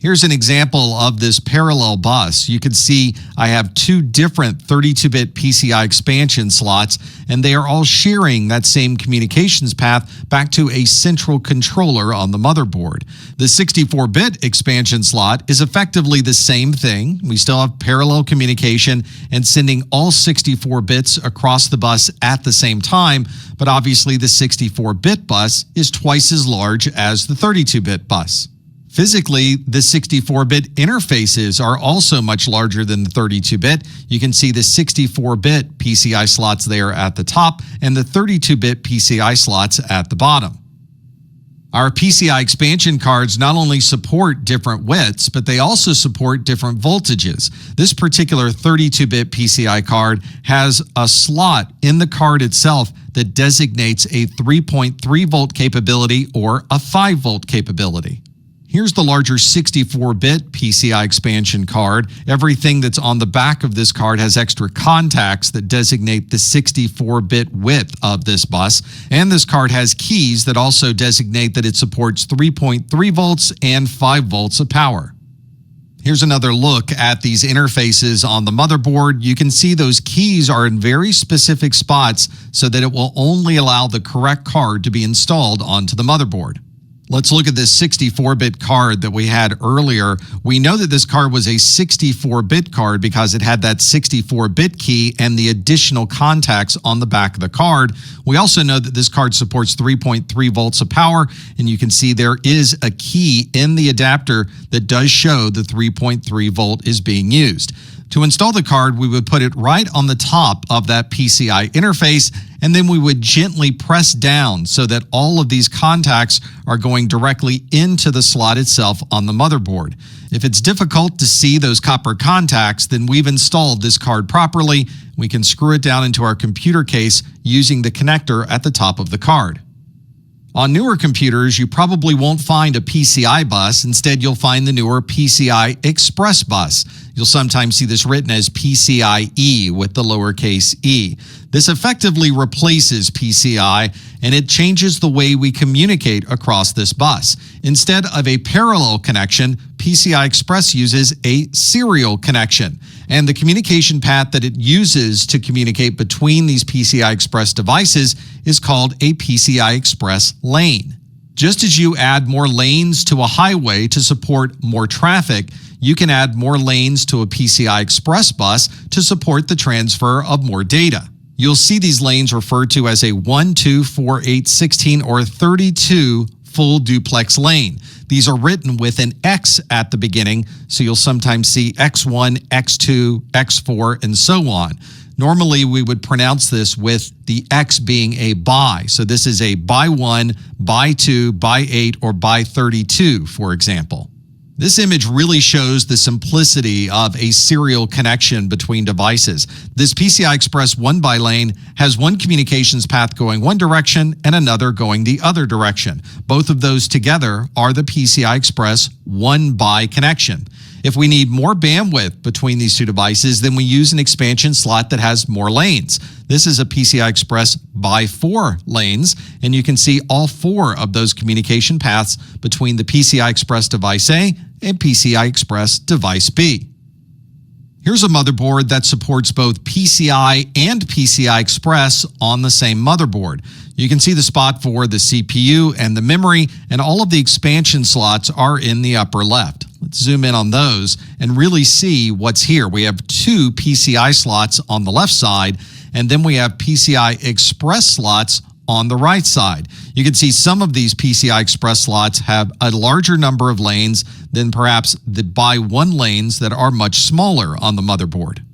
Here's an example of this parallel bus. You can see I have 2 different 32-bit PCI expansion slots, and they are all sharing that same communications path back to a central controller on the motherboard. The 64-bit expansion slot is effectively the same thing. We still have parallel communication and sending all 64 bits across the bus at the same time, but obviously the 64-bit bus is twice as large as the 32-bit bus. Physically, the 64-bit interfaces are also much larger than the 32-bit. You can see the 64-bit PCI slots there at the top and the 32-bit PCI slots at the bottom. Our PCI expansion cards not only support different widths, but they also support different voltages. This particular 32-bit PCI card has a slot in the card itself that designates a 3.3 volt capability or a 5 volt capability. Here's the larger 64-bit PCI expansion card. Everything that's on the back of this card has extra contacts that designate the 64-bit width of this bus. And this card has keys that also designate that it supports 3.3 volts and 5 volts of power. Here's another look at these interfaces on the motherboard. You can see those keys are in very specific spots so that it will only allow the correct card to be installed onto the motherboard. Let's look at this 64-bit card that we had earlier. We know that this card was a 64-bit card because it had that 64-bit key and the additional contacts on the back of the card. We also know that this card supports 3.3 volts of power, and you can see there is a key in the adapter that does show the 3.3 volt is being used. To install the card, we would put it right on the top of that PCI interface, and then we would gently press down so that all of these contacts are going directly into the slot itself on the motherboard. If it's difficult to see those copper contacts, then we've installed this card properly. We can screw it down into our computer case using the connector at the top of the card. On newer computers, you probably won't find a PCI bus. Instead, you'll find the newer PCI Express bus. You'll sometimes see this written as PCIe with the lowercase e. This effectively replaces PCI, and it changes the way we communicate across this bus. Instead of a parallel connection, PCI Express uses a serial connection. And the communication path that it uses to communicate between these PCI Express devices is called a PCI Express lane. Just as you add more lanes to a highway to support more traffic, you can add more lanes to a PCI Express bus to support the transfer of more data. You'll see these lanes referred to as a 1, 2, 4, 8, 16, or 32 full duplex lane. These are written with an X at the beginning, so you'll sometimes see X1, X2, X4, and so on. Normally, we would pronounce this with the X being a by. So this is a by 1, by 2, by 8, or by 32, for example. This image really shows the simplicity of a serial connection between devices. This PCI Express 1x lane has one communications path going one direction and another going the other direction. Both of those together are the PCI Express 1x connection. If we need more bandwidth between these two devices, then we use an expansion slot that has more lanes. This is a PCI Express by 4 lanes, and you can see all 4 of those communication paths between the PCI Express device A and PCI Express device B. Here's a motherboard that supports both PCI and PCI Express on the same motherboard. You can see the spot for the CPU and the memory, and all of the expansion slots are in the upper left. Let's zoom in on those and really see what's here. We have 2 PCI slots on the left side, and then we have PCI Express slots on the right side. You can see some of these PCI Express slots have a larger number of lanes than perhaps the by 1 lanes that are much smaller on the motherboard.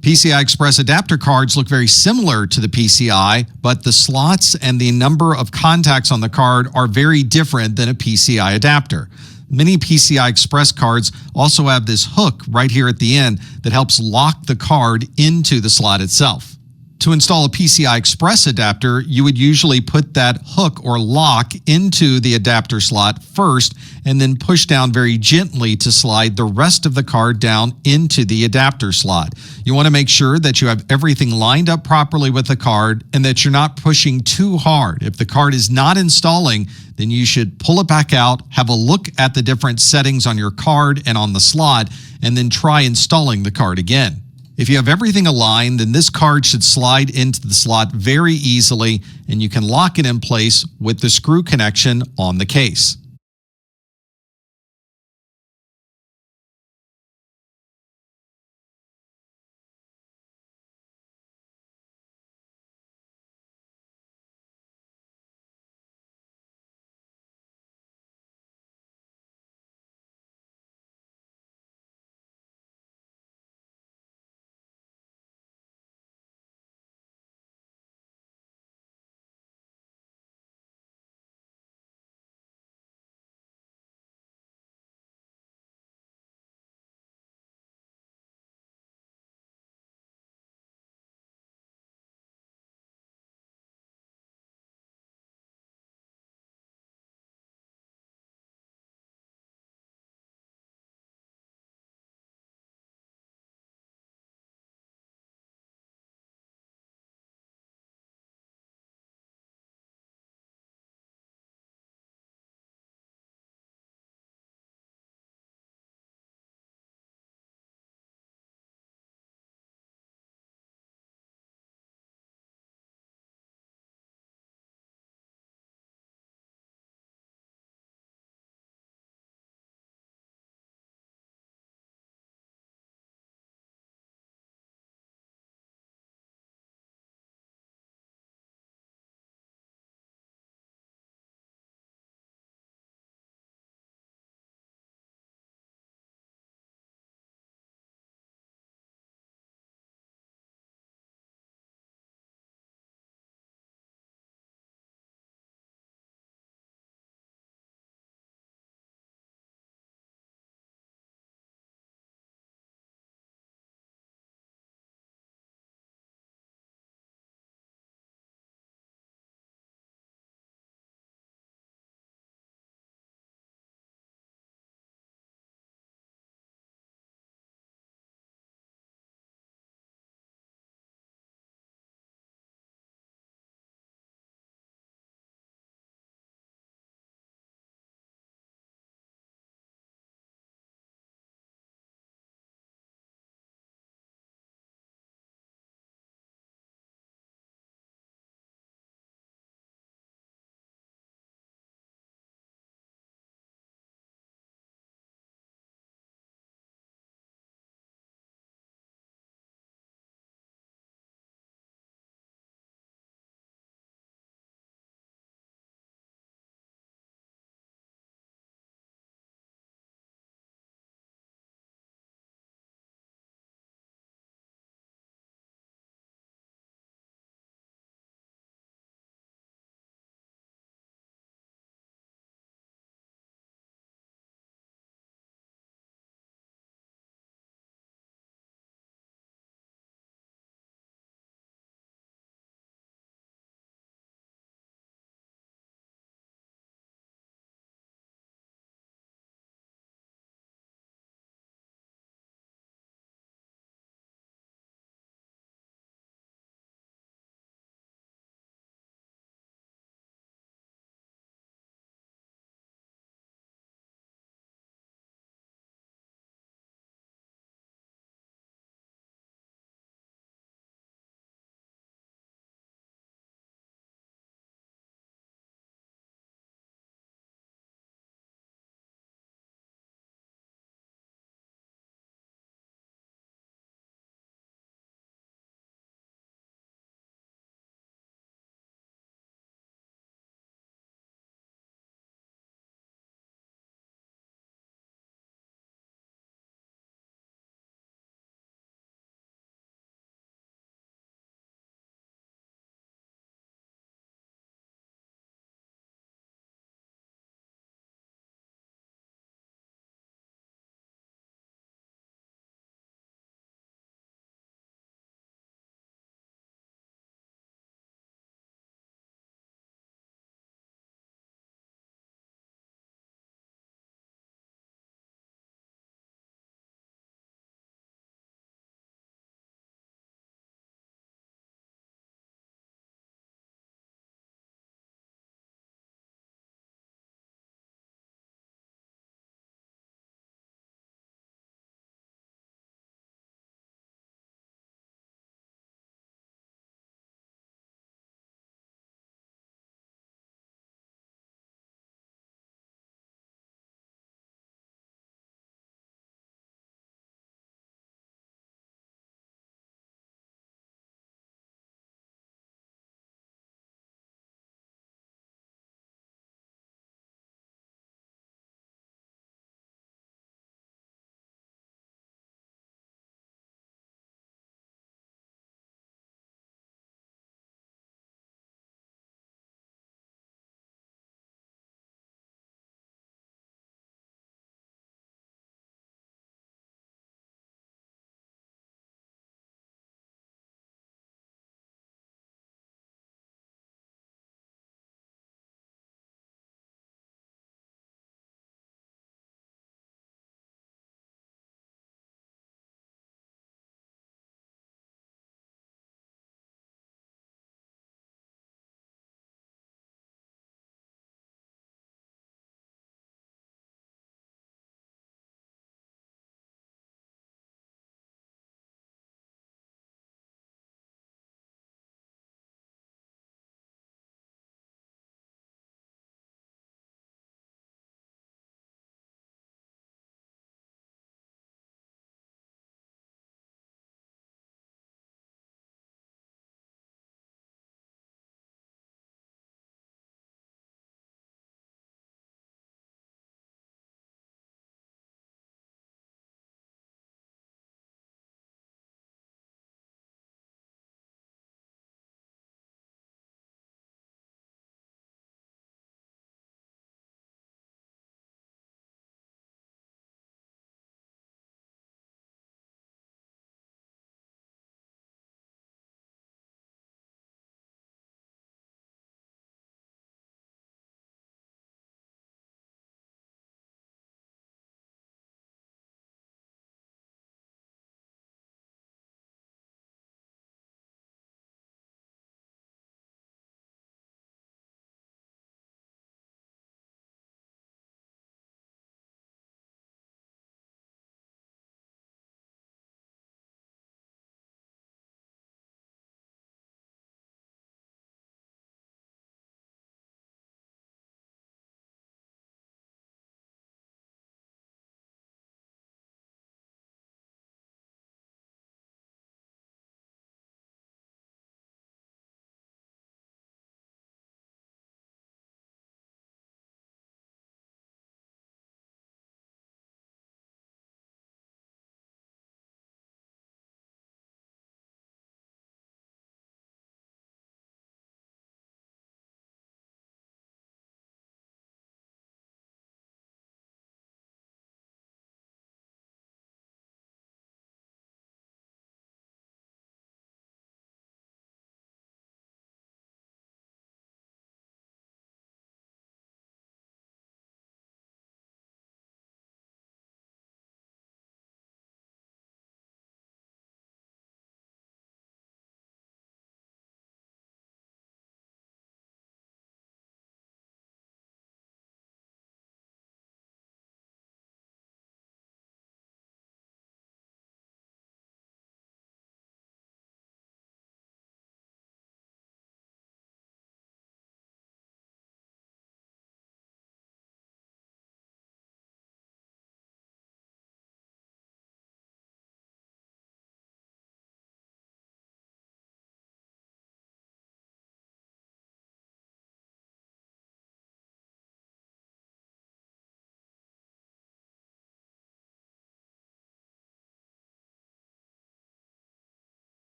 PCI Express adapter cards look very similar to the PCI, but the slots and the number of contacts on the card are very different than a PCI adapter. Many PCI Express cards also have this hook right here at the end that helps lock the card into the slot itself. To install a PCI Express adapter, you would usually put that hook or lock into the adapter slot first and then push down very gently to slide the rest of the card down into the adapter slot. You want to make sure that you have everything lined up properly with the card and that you're not pushing too hard. If the card is not installing, then you should pull it back out, have a look at the different settings on your card and on the slot, and then try installing the card again. If you have everything aligned, then this card should slide into the slot very easily, and you can lock it in place with the screw connection on the case.